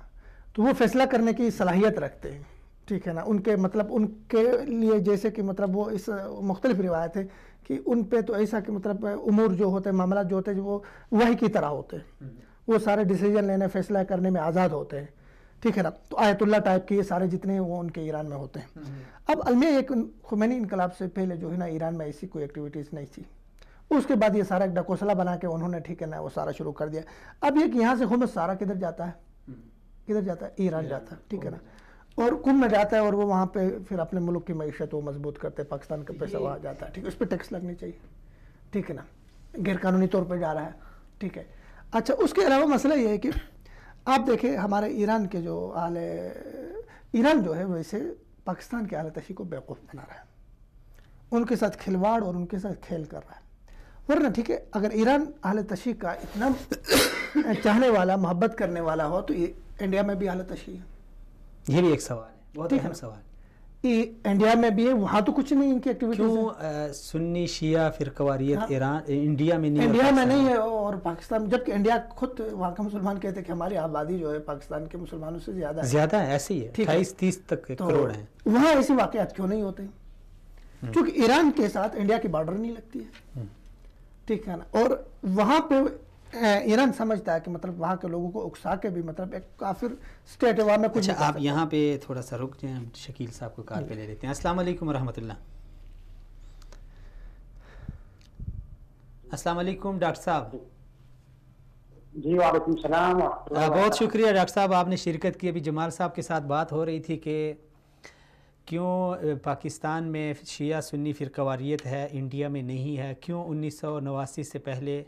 تو وہ فیصلہ کرنے کی صلاحیت رکھتے ہیں، ٹھیک ہے نا. ان کے مطلب ان کے لیے جیسے کہ مطلب وہ اس مختلف روایت ہے کہ ان پہ تو ایسا کہ مطلب امور جو ہوتے ہیں، معاملات جو ہوتے ہیں، وہ وحی کی طرح ہوتے ہیں. وہ سارے ڈیسیجن لینے، فیصلہ کرنے میں آزاد ہوتے ہیں، ٹھیک ہے نا. تو آیت اللہ ٹائپ کے یہ سارے جتنے وہ ان کے ایران میں ہوتے ہیں. اب المیہ ایک خمینی انقلاب سے پہلے جو ہے نا ایران میں ایسی کوئی ایکٹیویٹیز نہیں تھی. اس کے بعد یہ سارا ایک ڈکوسلا بنا کے انہوں نے، ٹھیک ہے نا، وہ سارا شروع کر دیا. اب یہ کہ یہاں سے خمس سارا کدھر جاتا ہے؟ کدھر جاتا ہے؟ ایران جاتا ہے، ٹھیک ہے نا. اور کم میں جاتا ہے، اور وہ وہاں پہ پھر اپنے ملک کی معیشت وہ مضبوط کرتے ہیں. پاکستان کا پیسہ وہاں جاتا ہے، ٹھیک ہے، اس پہ ٹیکس لگنی چاہیے، ٹھیک ہے نا. غیر قانونی طور پہ جا رہا ہے، ٹھیک ہے. اچھا، اس کے علاوہ مسئلہ یہ ہے کہ آپ دیکھیں ہمارے ایران کے جو ایران جو ہے ویسے پاکستان کے اعلیٰ تشیع کو بیوقوف بنا رہا ہے، ان کے ساتھ کھلواڑ اور ان کے ساتھ کھیل کر رہا ہے. ورنہ ٹھیک ہے اگر ایران اہل تشیع کا اتنا چاہنے والا محبت کرنے والا ہو تو انڈیا میں بھی اہل تشیع ہے. یہ بھی ایک سوال ہے، بہت اہم سوال. انڈیا میں بھی ہے، وہاں تو کچھ نہیں ان کی ایکٹیویٹیز. کیوں سنی شیعہ فرقواریت ایران انڈیا میں نہیں؟ انڈیا میں نہیں ہے اور پاکستان، جبکہ انڈیا خود وہاں کا مسلمان کہتے ہیں کہ ہماری آبادی جو ہے پاکستان کے مسلمانوں سے زیادہ ہے. ایسے ہی ہے، 28-30 تک کروڑ ہیں. وہاں ایسی واقعات کیوں نہیں ہوتے؟ کیونکہ ایران کے ساتھ انڈیا کی بارڈر نہیں لگتی ہے، ٹھیک ہے نا. اور وہاں پہ ایران سمجھتا ہے کہ مطلب وہاں کے لوگوں کو اکسا کے بھی مطلب ایک کافر اسٹیٹ ہے وہاں میں کچھ. اچھا آپ یہاں پہ تھوڑا سا رک جائیں، شکیل صاحب کو کال پہ لے لیتے ہیں. السلام علیکم ورحمۃ اللہ. السلام علیکم ڈاکٹر صاحب. جی وعلیکم السلام. بہت شکریہ ڈاکٹر صاحب، آپ نے شرکت کی. ابھی جمال صاحب کے ساتھ بات ہو رہی تھی کہ کیوں پاکستان میں شیعہ سنی فرقواریت ہے، انڈیا میں نہیں ہے. کیوں 1989 سے پہلے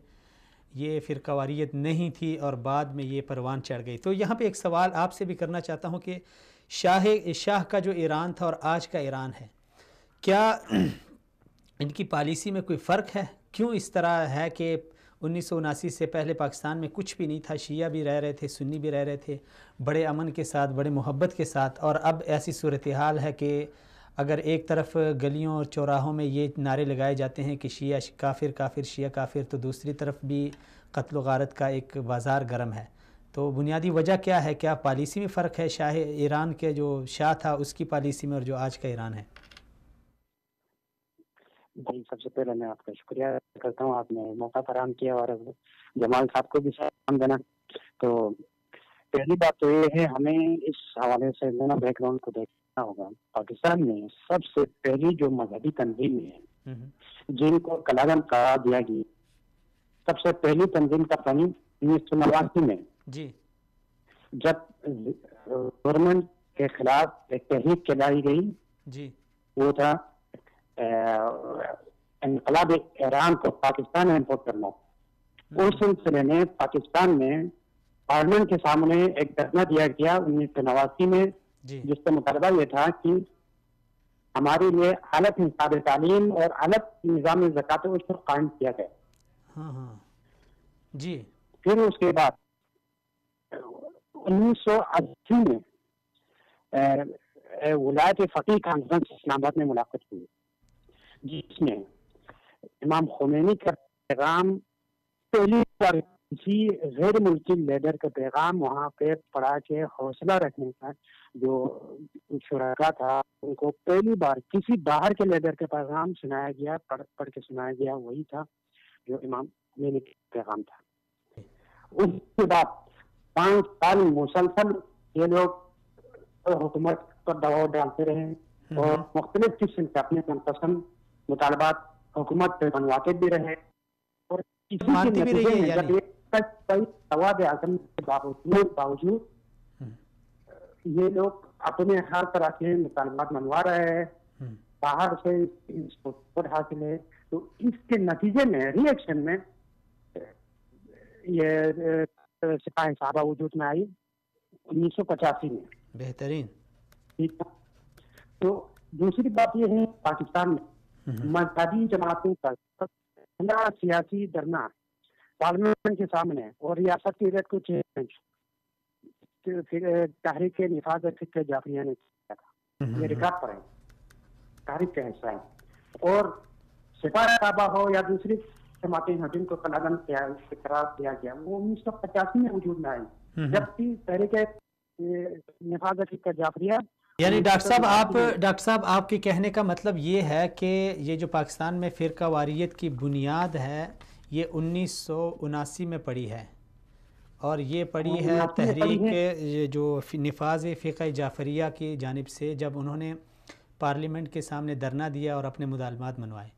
یہ فرقواریت نہیں تھی اور بعد میں یہ پروان چڑھ گئی. تو یہاں پہ ایک سوال آپ سے بھی کرنا چاہتا ہوں کہ شاہ کا جو ایران تھا اور آج کا ایران ہے، کیا ان کی پالیسی میں کوئی فرق ہے؟ کیوں اس طرح ہے کہ 1979 سے پہلے پاکستان میں کچھ بھی نہیں تھا، شیعہ بھی رہ رہے تھے، سنی بھی رہ رہے تھے بڑے امن کے ساتھ، بڑے محبت کے ساتھ، اور اب ایسی صورتحال ہے کہ اگر ایک طرف گلیوں اور چوراہوں میں یہ نعرے لگائے جاتے ہیں کہ شیعہ کافر کافر شیعہ کافر، تو دوسری طرف بھی قتل و غارت کا ایک بازار گرم ہے. تو بنیادی وجہ کیا ہے؟ کیا پالیسی میں فرق ہے؟ شاہ ایران کے جو شاہ تھا اس کی پالیسی میں اور جو آج کا ایران ہے؟ جی سب سے پہلے میں آپ کا شکریہ کرتا ہوں، آپ نے موقع فراہم کیا اور جمال صاحب کو بھی سلام دینا. تو پہلی بات تو یہ ہے ہمیں اس حوالے سے بیک گراؤنڈ کو دیکھنا ہوگا. پاکستان میں سب سے پہلی جو مذہبی تنظیم ہے جن کو قلعہ قرار دیا گیا، سب سے پہلی تنظیم کا پانی 1989 میں جی جب گورنمنٹ کے خلاف ایک تحریک چلائی گئی، جی وہ تھا انقلاب ایران کو پاکستان میں امپورٹ کرنا. اس سلسلے میں پاکستان میں پارلیمنٹ کے سامنے ایک دھرنا دیا گیا 1989 میں، جس کا مطالبہ یہ تھا کہ ہمارے لیے الگ نصاب تعلیم اور الگ نظام زکوٰۃ اس پر قائم کیا گیا. جی پھر اس کے بعد 1980 میں ولایت فقیہ کانفرنس اسلام آباد میں ملاقات ہوئی، جس میں امام خمینی کا پیغام پہلی بار کسی غیر ملکی لیڈر کا پیغام وہاں پہ پڑھا کے حوصلہ رکھنے کا جو شرکا تھا ان کو پہلی بار کسی باہر کے لیڈر کا پیغام سنایا گیا، پڑھ کے سنایا گیا، وہی تھا جو امام خمینی کا پیغام تھا. اس کے بعد 5 سال مسلسل یہ لوگ حکومت پر دباؤ ڈالتے رہے اور مختلف قسم کے اپنے من پسند مطالبات حکومت پہ منواتے بھی رہے. اور اسی کے نتیجے میں جب جواب اعظم کے باوجود یہ لوگ اپنے ہر طرح کے مطالبات منوا رہے ہیں، باہر سے سپورٹ حاصل ہے. تو اس کے نتیجے میں ری ایکشن میں یہ سپاہی صحابہ وجود میں آئی 1985 میں. بہترین. ٹھیک ہے. تو دوسری بات یہ ہے پاکستان میں مذہبی جماعتوں کا سیاسی دھرنا پارلیمنٹ کے سامنے اور ریاست کی ریٹ کو چینج تحریک نفاذ فکر جعفریہ نے کیا تھا. یہ ریکارڈ پر ہے، تحریک کا حصہ ہے. اور سپاہی صحابہ ہو یا دوسری جماعتیں ہیں جن کو قلعہ قرار دیا گیا، وہ 1985 میں وجود میں آئی، جبکہ تحریک نفاذ فکر جعفریہ. یعنی ڈاکٹر صاحب آپ کے کہنے کا مطلب یہ ہے کہ یہ جو پاکستان میں فرقہ واریت کی بنیاد ہے یہ 1979 میں پڑی ہے، اور یہ پڑی ہے تحریک جو نفاذ فقہ جعفریہ کی جانب سے، جب انہوں نے پارلیمنٹ کے سامنے دھرنا دیا اور اپنے مطالبات منوائے.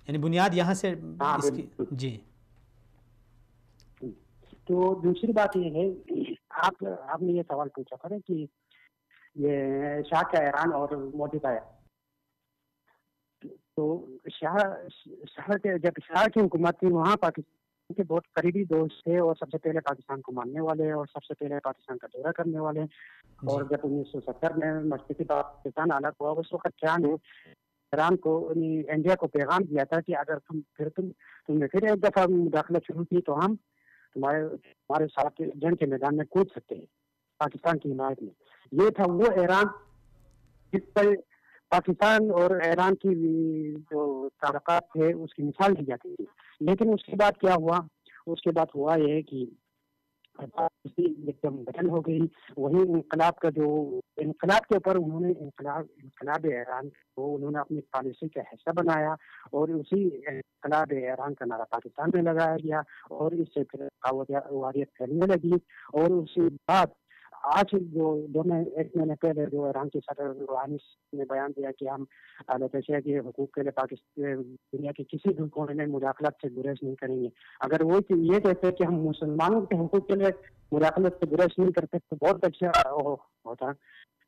یعنی بنیاد یہاں سے اس کی. جی. تو دوسری بات یہ ہے آپ نے یہ سوال پوچھا تھا کہ یہ شاہ کا ایران اور مودی کا ایران. تو شاہ جب شاہ کی حکومت تھی وہاں کے بہت قریبی دوست تھے اور سب سے پہلے پاکستان کو ماننے والے اور سب سے پہلے پاکستان کا دورہ کرنے والے. اور جب 1970 میں مشرقی پاکستان الگ ہوا اس وقت کیا نے ایران کو انڈیا کو پیغام دیا تھا کہ اگر تم نے پھر ایک دفعہ مداخلت شروع کی تو ہم تمہارے ساتھ جنگ کے میدان میں کود سکتے ہیں پاکستان کی حمایت میں. یہ تھا وہ ایران جس پر پاکستان اور ایران کی جو تعلقات تھے اس کی مثال دی جاتی تھی. لیکن اس کے بعد کیا ہوا؟ اس کے بعد ہوا یہ کہ ایک دم بدل ہو گئی. وہی انقلاب کا جو انقلاب کے اوپر انہوں نے انقلاب ایران کو انہوں نے اپنی پالیسی کا حصہ بنایا اور اسی انقلاب ایران کا نعرہ پاکستان میں لگایا گیا اور اس سے پھر واریت پھیلنے لگی. اور اسی بعد آج جو ایک مہینے پہلے جو ایران کے صدر روحانی نے بیان دیا کہ ہم اعلیٰ اشیاء کے حقوق کے لیے پاکستان دنیا کے کسی بھی کونے میں مداخلت سے گریز نہیں کریں گے. اگر وہ یہ کہتے کہ ہم مسلمانوں کے حقوق کے لیے مداخلت سے گریز نہیں کرتے تو بہت اچھا ہوتا.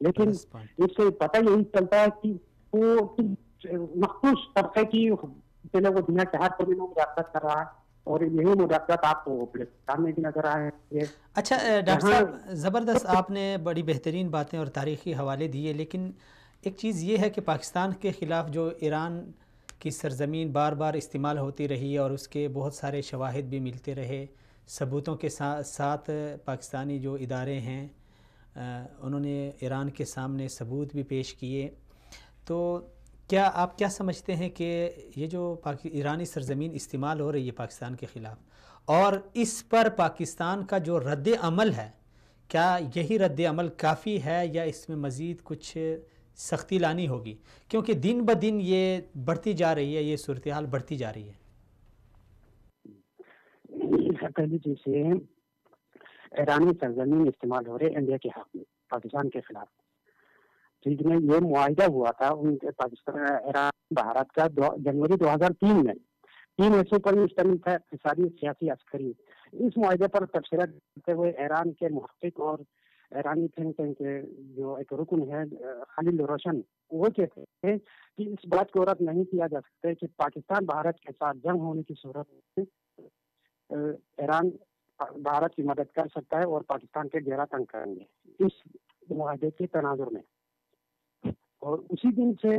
لیکن اس سے پتہ یہی چلتا ہے کہ وہ مخصوص طبقے کی پہلے وہ دنیا کے ہر کونے میں مداخلت کر رہا ہے اور یہی مداخلت آپ کو پاکستان میں بھی نظر آئے. اچھا ڈاکٹر صاحب زبردست، آپ نے بڑی بہترین باتیں اور تاریخی حوالے دیے، لیکن ایک چیز یہ ہے کہ پاکستان کے خلاف جو ایران کی سرزمین بار بار استعمال ہوتی رہی اور اس کے بہت سارے شواہد بھی ملتے رہے، ثبوتوں کے ساتھ پاکستانی جو ادارے ہیں انہوں نے ایران کے سامنے ثبوت بھی پیش کیے. تو کیا آپ کیا سمجھتے ہیں کہ یہ جو ایرانی سرزمین استعمال ہو رہی ہے پاکستان کے خلاف اور اس پر پاکستان کا جو رد عمل ہے، کیا یہی رد عمل کافی ہے یا اس میں مزید کچھ سختی لانی ہوگی؟ کیونکہ دن بدن یہ بڑھتی جا رہی ہے، یہ صورتحال بڑھتی جا رہی ہے. پہلی چیز یہ ایرانی سرزمین استعمال ہو رہے انڈیا کے حق میں پاکستان کے خلاف. ٹھیک ہے، یہ معاہدہ ہوا تھا ان کے پاکستان ایران بھارت کا جنوری 2003 میں 3 حصوں پر مشتمل تھا، اقتصادی، سیاسی، عسکری. اس معاہدے پر تبصرہ کرتے ہوئے ایران کے محقق اور ایرانی تھنک ٹینک کے جو ایک رکن ہے خلیل روشن، وہ کہتے ہیں کہ اس بات کو رد نہیں کیا جا سکتا کہ پاکستان بھارت کے ساتھ جنگ ہونے کی صورت میں ایران بھارت کی مدد کر سکتا ہے اور پاکستان کے گھیرا تنگ کریں گے اس معاہدے کے تناظر میں. اور اسی دن سے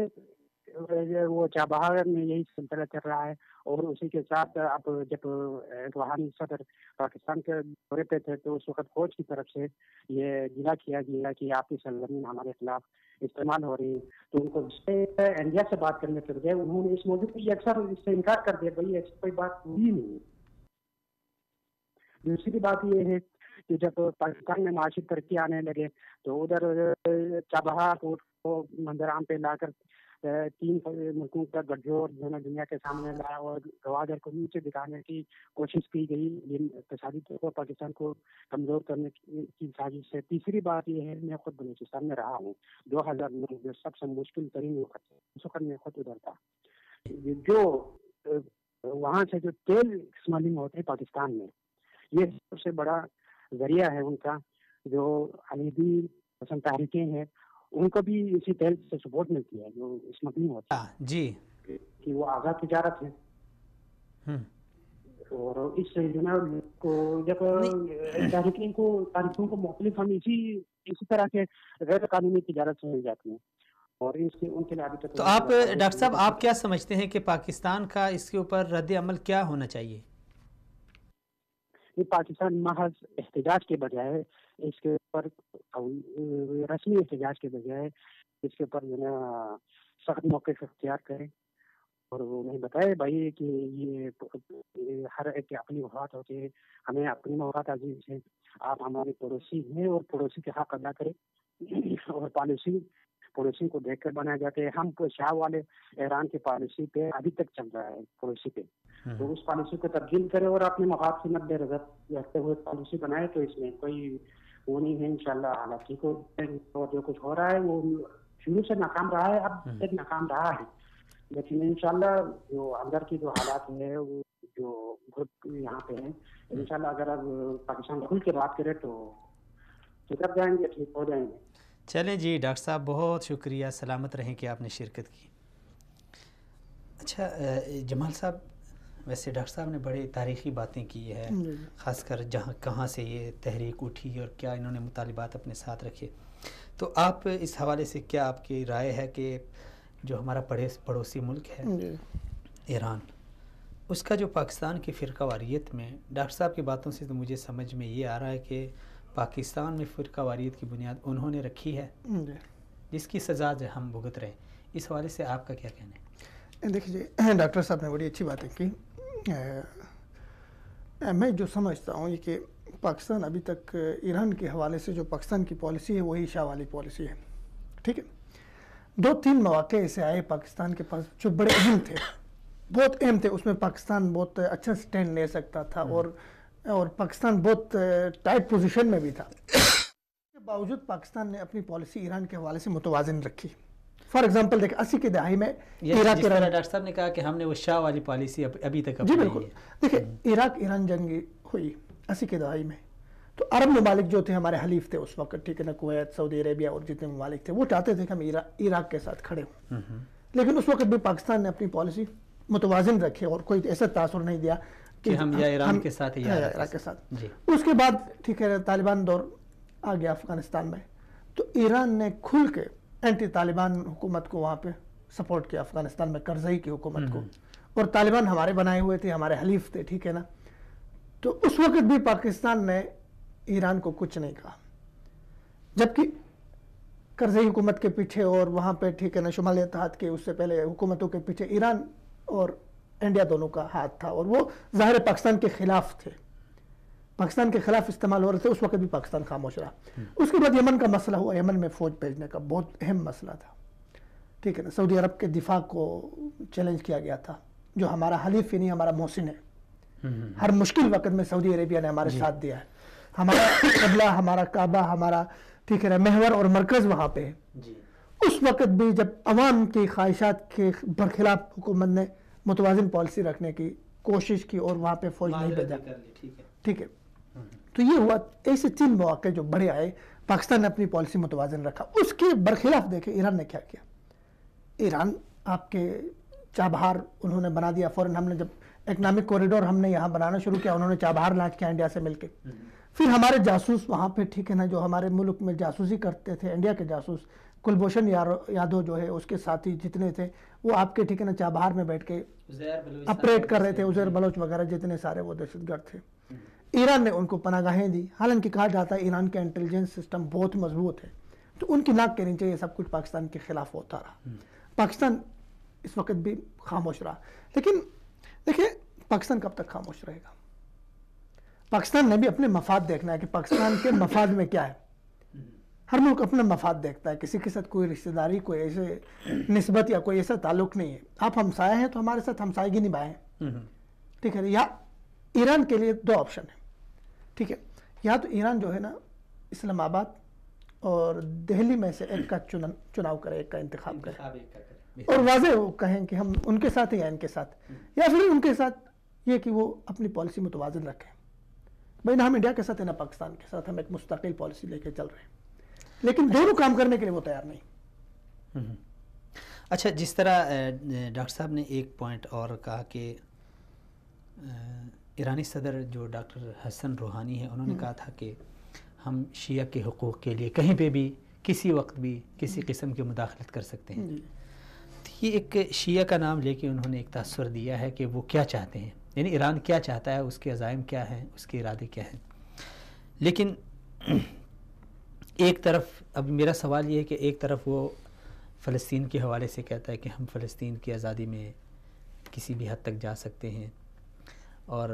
وہ چابہار میں یہی سلسلہ چل رہا ہے. اور اسی کے ساتھ اب جب روحانی صدر پاکستان کے دورے پہ تھے تو اس وقت فوج کی طرف سے یہ گلا کیا گیا کہ آپ کی سرزمین ہمارے خلاف استعمال ہو رہی ہے. تو ان کو انڈیا سے بات کرنے کے بجائے انہوں نے اس موضوع کو اکثر اس سے انکار کر دیا، بھائی ایسی کوئی بات ہوئی نہیں. دوسری بات یہ ہے کہ جب پاکستان میں معاشی ترقی آنے لگے تو ادھر چابہار کو منظر عام پہ لا کر 3 ملکوں کا گٹجوڑ دنیا کے سامنے لایا اور گوادر کو نیچے دکھانے کی کوشش کی گئی، یہ اقتصادی طور پر پاکستان کو کمزور کرنے کی سازش ہے. تیسری بات یہ ہے، میں خود بلوچستان میں رہا ہوں 2009 جو سب سے مشکل ترین وقت ہے، اس وقت میں خود ادھر تھا. جو وہاں سے جو تیل اسمگلنگ ہوتے پاکستان میں، یہ سب سے بڑا ذریعہ ہے ان کا. جو علیحدی پسند تحریکیں ہیں ان کو بھی اسی تیل سے سپورٹ ملتی ہے جو اسمگلنگ ہوتا ہے جی کہ وہ آزاد تجارت ہے. اور اس سے کو جب تحریکوں کو مختلف ہم اسی طرح کے غیر قانونی تجارت سے مل جاتی ہیں اور ان کے لیے ابھی تک. تو آپ ڈاکٹر صاحب آپ کیا سمجھتے ہیں کہ پاکستان کا اس کے اوپر رد عمل کیا ہونا چاہیے؟ یہ پاکستان محض احتجاج کے بجائے اس کے اوپر رسمی احتجاج کے بجائے اس کے اوپر سخت موقف اختیار کرے اور وہ انہیں بتائے بھائی کہ یہ ہر ایک کی اپنی مفاد ہوتی ہے، ہمیں اپنی مفاد عزیز ہے، آپ ہمارے پڑوسی ہیں اور پڑوسی کے حق ادا کریں. اور پڑوسی کو دیکھ کر بنائے جاتے ہیں. ہم شاہ والے ایران کی پالیسی پہ ابھی تک چل رہا ہے پڑوسی پہ، تو اس پالیسی کو تبدیل کرے اور اپنے مفاد سے مد نظر رکھتے ہوئے پالیسی بنائے. تو اس میں کوئی وہ نہیں ہے انشاءاللہ. حالانکہ کو جو کچھ ہو رہا ہے وہ شروع سے ناکام رہا ہے، اب تک ناکام رہا ہے، لیکن انشاءاللہ جو اندر کی جو حالات ہیں وہ جو گروپ یہاں پہ ہیں انشاءاللہ اگر اب پاکستان کھل کے بات کرے تو سدھر جائیں گے، ٹھیک ہو جائیں گے. چلیں جی ڈاکٹر صاحب بہت شکریہ، سلامت رہیں کہ آپ نے شرکت کی. اچھا جمال صاحب، ویسے ڈاکٹر صاحب نے بڑے تاریخی باتیں کی ہے، خاص کر کہاں سے یہ تحریک اٹھی اور کیا انہوں نے مطالبات اپنے ساتھ رکھے. تو آپ اس حوالے سے کیا آپ کی رائے ہے کہ جو ہمارا پڑوسی ملک ہے ایران، اس کا جو پاکستان کی فرقہ واریت میں، ڈاکٹر صاحب کی باتوں سے تو مجھے سمجھ میں یہ آ رہا ہے کہ پاکستان میں فرقہ واریت کی بنیاد انہوں نے رکھی ہے جس کی سزا جو ہم بھگت رہے ہیں. اس حوالے سے آپ کا کیا کہنا ہے؟ دیکھیے ڈاکٹر صاحب نے بڑی اچھی باتیں کی. میں جو سمجھتا ہوں یہ کہ پاکستان ابھی تک ایران کے حوالے سے جو پاکستان کی پالیسی ہے وہی شاہ والی پالیسی ہے. ٹھیک ہے، 2-3 مواقع ایسے آئے پاکستان کے پاس جو بڑے اہم تھے، بہت اہم تھے. اس میں پاکستان بہت اچھا سٹینڈ لے سکتا تھا اور پاکستان بہت ٹائٹ پوزیشن میں بھی تھا. اس کے باوجود پاکستان نے اپنی پالیسی ایران کے حوالے سے متوازن رکھی. فار ایگزامپل دیکھیں 80 کی دہائی میں عراق کے ڈاکٹر صاحب نے کہا کہ ہم نے وہ شاہ والی پالیسی ابھی تک جی بالکل. دیکھیں عراق ایران جنگ ہوئی 80 کی دہائی میں، تو عرب ممالک جو تھے ہمارے حلیف تھے اس وقت، ٹھیک ہے نا، کویت، سعودی عربیہ اور جتنے ممالک تھے وہ چاہتے تھے کہ ہم عراق کے ساتھ کھڑے ہوں. لیکن اس وقت بھی پاکستان نے اپنی پالیسی متوازن رکھی اور کوئی ایسا تاثر نہیں دیا کہ ہم یا ایران کے ساتھ یا عراق کے ساتھ. اس کے بعد ٹھیک ہے طالبان دور آ گیا افغانستان میں، تو ایران نے کھل کے اینٹی طالبان حکومت کو وہاں پہ سپورٹ کیا، افغانستان میں کرزئی کی حکومت کو. اور طالبان ہمارے بنائے ہوئے تھے، ہمارے حلیف تھے، ٹھیک ہے نا. تو اس وقت بھی پاکستان نے ایران کو کچھ نہیں کہا، جبکہ کرزئی حکومت کے پیچھے اور وہاں پہ ٹھیک ہے نا شمالی اتحاد کے اس سے پہلے حکومتوں کے پیچھے ایران اور انڈیا دونوں کا ہاتھ تھا، اور وہ ظاہر پاکستان کے خلاف تھے، پاکستان کے خلاف استعمال ہو رہے تھے. اس وقت بھی پاکستان خاموش رہا. اس کے بعد یمن کا مسئلہ ہوا، یمن میں فوج بھیجنے کا بہت اہم مسئلہ تھا، ٹھیک ہے نا. سعودی عرب کے دفاع کو چیلنج کیا گیا تھا، جو ہمارا حلیف ہی نہیں ہمارا محسن ہے. ہر مشکل وقت میں سعودی عربیہ نے ہمارے ساتھ دیا ہے. ہمارا قبلہ، ہمارا کعبہ، ہمارا ٹھیک ہے نا محور اور مرکز وہاں پہ ہے. اس وقت بھی جب عوام کی خواہشات کے برخلاف حکومت نے متوازن پالیسی رکھنے کی کوشش کی اور وہاں پہ فوج نہیں بھیجا. ٹھیک ہے، تو یہ ہوا. ایسے 3 مواقع جو بڑے آئے، پاکستان نے اپنی پالیسی متوازن رکھا. اس کے برخلاف دیکھیں ایران نے کیا کیا. ایران آپ کے چابہار انہوں نے بنا دیا فوراً. ہم نے جب اکنامک کوریڈور ہم نے یہاں بنانا شروع کیا، انہوں نے چابہار لانچ کیا انڈیا سے مل کے. پھر ہمارے جاسوس وہاں پہ ٹھیک ہے نا جو ہمارے ملک میں جاسوسی کرتے تھے، انڈیا کے جاسوس کلبھوشن یادو جو ہے، اس کے ساتھی جتنے تھے وہ آپ کے ٹھیک ہے نا چابہار میں بیٹھ کے اپریٹ کر رہے تھے. عزیر بلوچ وغیرہ جتنے سارے وہ دہشت گرد تھے. ایران نے ان کو پناہ گاہیں دی. حالانکہ کہا جاتا ہے ایران کا انٹیلیجنس سسٹم بہت مضبوط ہے، تو ان کی ناک کے نیچے یہ سب کچھ پاکستان کے خلاف ہوتا رہا. پاکستان اس وقت بھی خاموش رہا. لیکن دیکھیں پاکستان کب تک خاموش رہے گا؟ پاکستان نے بھی اپنے مفاد دیکھنا ہے کہ پاکستان کے مفاد میں کیا ہے. ہر ملک اپنا مفاد دیکھتا ہے، کسی کے ساتھ کوئی رشتہ داری، کوئی ایسے نسبت یا کوئی ایسا تعلق نہیں ہے. آپ ہمسایہ ہیں تو ہمارے ساتھ ہمسایگی نبھائیں. ٹھیک ہے، یا ایران کے لیے 2 آپشن ہیں. ٹھیک ہے، یا تو ایران جو ہے نا اسلام آباد اور دہلی میں سے ایک کا چناؤ کرے، ایک کا انتخاب کرے اور واضح وہ کہیں کہ ہم ان کے ساتھ ہیں یا ان کے ساتھ، یا پھر ان کے ساتھ یہ کہ وہ اپنی پالیسی متوازن رکھیں. بھائی نہ ہم انڈیا کے ساتھ ہیں نہ پاکستان کے ساتھ، ہم ایک مستقل پالیسی لے کے چل رہے ہیں. لیکن دونوں کام کرنے کے لیے وہ تیار نہیں. اچھا، جس طرح ڈاکٹر صاحب نے ایک پوائنٹ اور کہا کہ ایرانی صدر جو ڈاکٹر حسن روحانی ہے، انہوں نے کہا تھا کہ ہم شیعہ کے حقوق کے لیے کہیں پہ بھی کسی وقت بھی کسی قسم کی مداخلت کر سکتے ہیں. یہ ایک شیعہ کا نام لے کے انہوں نے ایک تاثر دیا ہے کہ وہ کیا چاہتے ہیں، یعنی ایران کیا چاہتا ہے، اس کے عزائم کیا ہیں، اس کے ارادے کیا ہیں. لیکن ایک طرف اب میرا سوال یہ ہے کہ ایک طرف وہ فلسطین کے حوالے سے کہتا ہے کہ ہم فلسطین کی آزادی میں کسی بھی حد تک جا سکتے ہیں، اور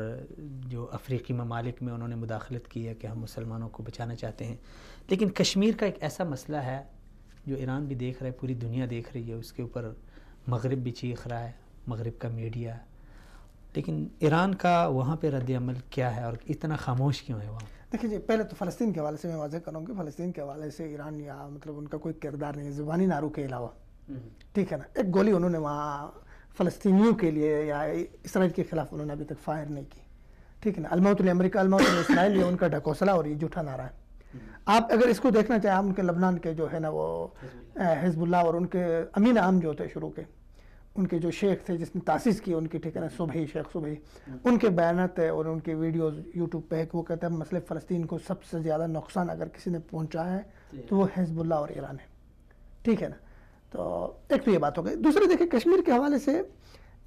جو افریقی ممالک میں انہوں نے مداخلت کی ہے کہ ہم مسلمانوں کو بچانا چاہتے ہیں. لیکن کشمیر کا ایک ایسا مسئلہ ہے جو ایران بھی دیکھ رہا ہے، پوری دنیا دیکھ رہی ہے، اس کے اوپر مغرب بھی چیخ رہا ہے، مغرب کا میڈیا. لیکن ایران کا وہاں پہ رد عمل کیا ہے اور اتنا خاموش کیوں ہے وہاں؟ دیکھیں جی، پہلے تو فلسطین کے حوالے سے میں واضح کروں کہ فلسطین کے حوالے سے ایران یا مطلب ان کا کوئی کردار نہیں ہے زبانی نعروں کے علاوہ. ٹھیک ہے نا، ایک گولی انہوں نے وہاں فلسطینیوں کے لیے یا اسرائیل کے خلاف انہوں نے ابھی تک فائر نہیں کی. ٹھیک ہے نا، الموت لامریکہ الموت لاسرائیل، یہ ان کا ڈھکوسلا اور یہ جھوٹا نعرہ ہے. آپ اگر اس کو دیکھنا چاہیں، ان کے لبنان کے جو ہے نا وہ حزب اللہ اور ان کے امین عام جو تھے شروع کے، ان کے جو شیخ تھے جس نے تاسیس کی ان کی ٹھیک ہے نا صبحی شیخ صبحی ان کے بیانات ہے اور ان کی ویڈیوز یوٹیوب پہ ہے کہ وہ کہتے ہیں مسئلہ فلسطین کو سب سے زیادہ نقصان اگر کسی نے پہنچا ہے تو وہ حزب اللہ اور ایران ہے. ٹھیک ہے نا. تو ایک تو یہ بات ہو گئی. دوسرے دیکھیں کشمیر کے حوالے سے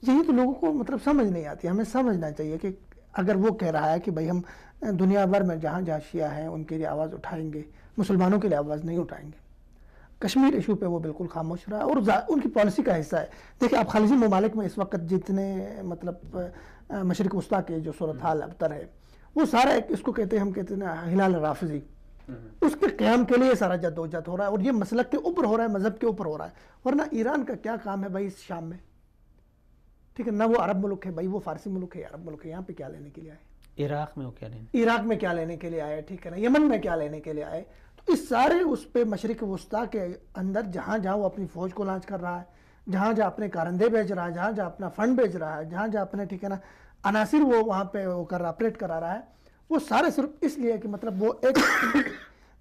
یہی تو لوگوں کو مطلب سمجھ نہیں آتی. ہمیں سمجھنا چاہیے کہ اگر وہ کہہ رہا ہے کہ بھائی ہم دنیا بھر میں جہاں جہاں شیعہ ہیں ان کے لیے آواز اٹھائیں گے, مسلمانوں کے لیے آواز نہیں اٹھائیں گے. کشمیر ایشو پہ وہ بالکل خاموش رہا اور ان کی پالیسی کا حصہ ہے. دیکھیں آپ خلیجی ممالک میں اس وقت جتنے مطلب مشرق وسطیٰ کے جو صورتحال ابتر ہے وہ سارا ایک اس کو کہتے ہیں ہم کہتے ہیں ہلال رافضی, اس کے قیام کے لیے سارا جدوجہد ہو رہا ہے اور یہ مسلک کے اوپر ہو رہا ہے, مذہب کے اوپر ہو رہا ہے. ورنہ ایران کا کیا کام ہے بھائی اس شام میں؟ ٹھیک ہے نہ وہ عرب ملک ہے بھائی, وہ فارسی ملک ہے, عرب ملک ہے. یہاں پہ کیا لینے کے لیے آئے؟ عراق میں وہ کیا لینے, عراق میں کیا لینے کے لیے آئے؟ ٹھیک ہے نا. یمن میں کیا لینے کے لیے آئے؟ تو اس سارے اس پہ مشرق وسطیٰ کے اندر جہاں جہاں وہ اپنی فوج کو لانچ کر رہا ہے, جہاں جہاں اپنے کارندے بھیج رہا ہے, جہاں جہاں اپنا فنڈ بھیج رہا ہے, جہاں جہاں اپنے ٹھیک ہے نا عناصر وہ وہاں پہ وہ کر رہا آپریٹ کرا رہا ہے, وہ سارے صرف اس لیے کہ مطلب وہ ایک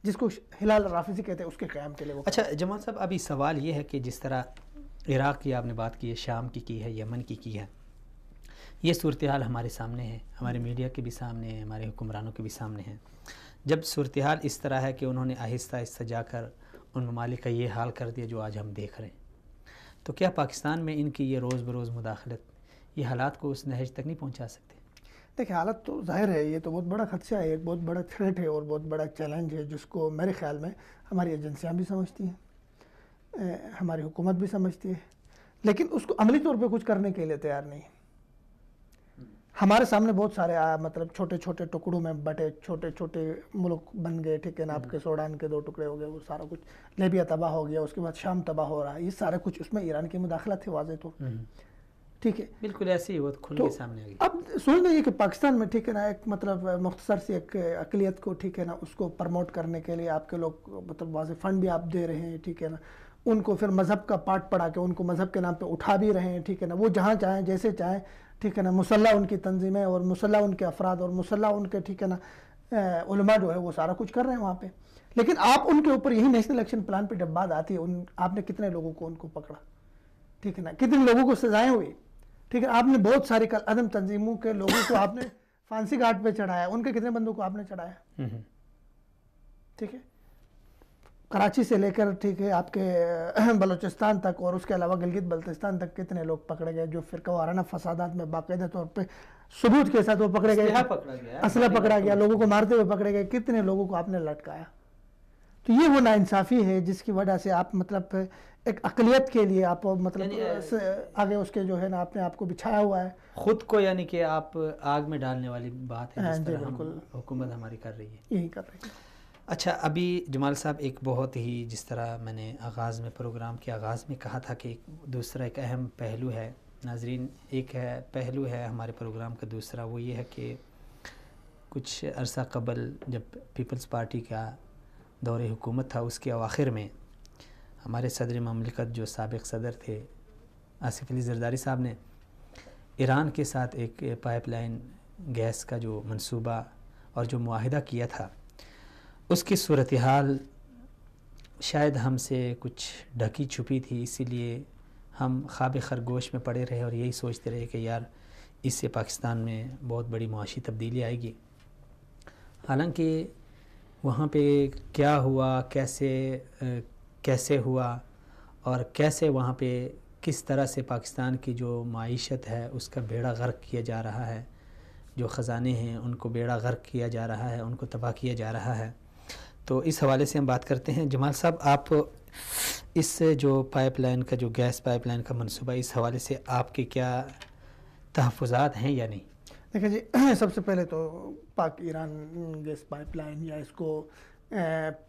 جس کو ہلال رافضی کہتے ہیں اس کے قیام کے لیے. اچھا جمال صاحب, ابھی سوال یہ ہے کہ جس طرح عراق کی آپ نے بات کی ہے, شام کی ہے, یمن کی ہے, یہ صورتحال ہمارے سامنے ہے, ہمارے میڈیا کے بھی سامنے ہے, ہمارے حکمرانوں کے بھی سامنے ہے. جب صورتحال اس طرح ہے کہ انہوں نے آہستہ آہستہ جا کر ان ممالک کا یہ حال کر دیا جو آج ہم دیکھ رہے ہیں, تو کیا پاکستان میں ان کی یہ روز بروز مداخلت یہ حالات کو اس نہج تک نہیں پہنچا سکتے؟ دیکھیں حالت تو ظاہر ہے, یہ تو بہت بڑا خدشہ ہے, ایک بہت بڑا تھریٹ ہے اور بہت بڑا چیلنج ہے جس کو میرے خیال میں ہماری ایجنسیاں بھی سمجھتی ہیں, ہماری حکومت بھی سمجھتی ہے, لیکن اس کو عملی طور پہ کچھ کرنے کے لیے تیار نہیں. ہمارے سامنے بہت سارے مطلب چھوٹے چھوٹے ٹکڑوں میں بٹے چھوٹے چھوٹے ملک بن گئے. ٹھیک ہے نا, آپ کے سوڈان کے 2 ٹکڑے ہو گئے, وہ سارا کچھ لیبیا تباہ ہو گیا, اس کے بعد شام تباہ ہو رہا ہے, یہ سارا کچھ اس میں ایران کی مداخلت ہے واضح تو. ٹھیک ہے بالکل ایسے ہی وہ کھل کے سامنے آ گئی. اب سوچنا یہ کہ پاکستان میں ٹھیک ہے نا ایک مطلب مختصر سی ایک اقلیت کو ٹھیک ہے نا اس کو پرموٹ کرنے کے لیے آپ کے لوگ مطلب واضح فنڈ بھی آپ دے رہے ہیں. ٹھیک ہے نا, ان کو پھر مذہب کا پاٹ پڑھا کے ان کو مذہب کے نام پہ اٹھا بھی رہے ہیں. ٹھیک ہے نا, وہ جہاں چاہیں جیسے چاہیں. ٹھیک ہے نا, مسلح ان کی تنظیمیں اور مسلح ان کے افراد اور مسلح ان کے ٹھیک ہے نا علماء جو ہے وہ سارا کچھ کر رہے ہیں وہاں پہ. لیکن آپ ان کے اوپر یہی نیشنل ایکشن پلان پہ جب بات آتی ہے, آپ نے کتنے لوگوں کو ان کو پکڑا؟ ٹھیک ہے نا, کتنے لوگوں کو سزائیں ہوئی؟ ٹھیک ہے, آپ نے بہت ساری عدم تنظیموں کے لوگوں کو آپ نے پھانسی گھاٹ پہ چڑھایا, ان کے کتنے بندوں کو آپ نے چڑھایا؟ ٹھیک ہے, کراچی سے لے کر ٹھیک ہے آپ کے بلوچستان تک اور اس کے علاوہ گلگت بلتستان تک کتنے لوگ پکڑے گئے جو فرقہ وارانہ فسادات میں باقاعدہ طور پہ ثبوت کے ساتھ وہ پکڑے گئے, اسلحہ پکڑا گیا, لوگوں کو مارتے ہوئے پکڑے گئے, کتنے لوگوں کو آپ نے لٹکایا. تو یہ وہ ناانصافی ہے جس کی وجہ سے آپ مطلب ایک اقلیت کے لیے آپ مطلب آگے اس کے جو ہے نا آپ نے آپ کو بچھایا ہوا ہے خود کو, یعنی کہ آپ آگ میں ڈالنے والی بات ہے جس طرح حکومت ہماری کر رہی ہے, یہی کر رہی ہے. اچھا ابھی جمال صاحب ایک بہت ہی جس طرح میں نے آغاز میں پروگرام کے آغاز میں کہا تھا کہ ایک دوسرا ایک اہم پہلو ہے ناظرین, ایک ہے پہلو ہے ہمارے پروگرام کا دوسرا, وہ یہ ہے کہ کچھ عرصہ قبل جب پیپلز پارٹی کا دور حکومت تھا اس کے اواخر میں ہمارے صدر مملکت جو سابق صدر تھے آصف علی زرداری صاحب نے ایران کے ساتھ ایک پائپ لائن گیس کا جو منصوبہ اور جو معاہدہ کیا تھا, اس کی صورتحال شاید ہم سے کچھ ڈھکی چھپی تھی, اسی لیے ہم خواب خرگوش میں پڑے رہے اور یہی سوچتے رہے کہ یار اس سے پاکستان میں بہت بڑی معاشی تبدیلی آئے گی. حالانکہ وہاں پہ کیا ہوا, کیسے ہوا اور کیسے وہاں پہ کس طرح سے پاکستان کی جو معیشت ہے اس کا بیڑا غرق کیا جا رہا ہے, جو خزانے ہیں ان کو بیڑا غرق کیا جا رہا ہے, ان کو تباہ کیا جا رہا ہے. تو اس حوالے سے ہم بات کرتے ہیں. جمال صاحب, آپ اس جو پائپ لائن کا جو گیس پائپ لائن کا منصوبہ, اس حوالے سے آپ کے کیا تحفظات ہیں یا نہیں؟ دیکھیں جی, سب سے پہلے تو پاک ایران گیس پائپ لائن یا اس کو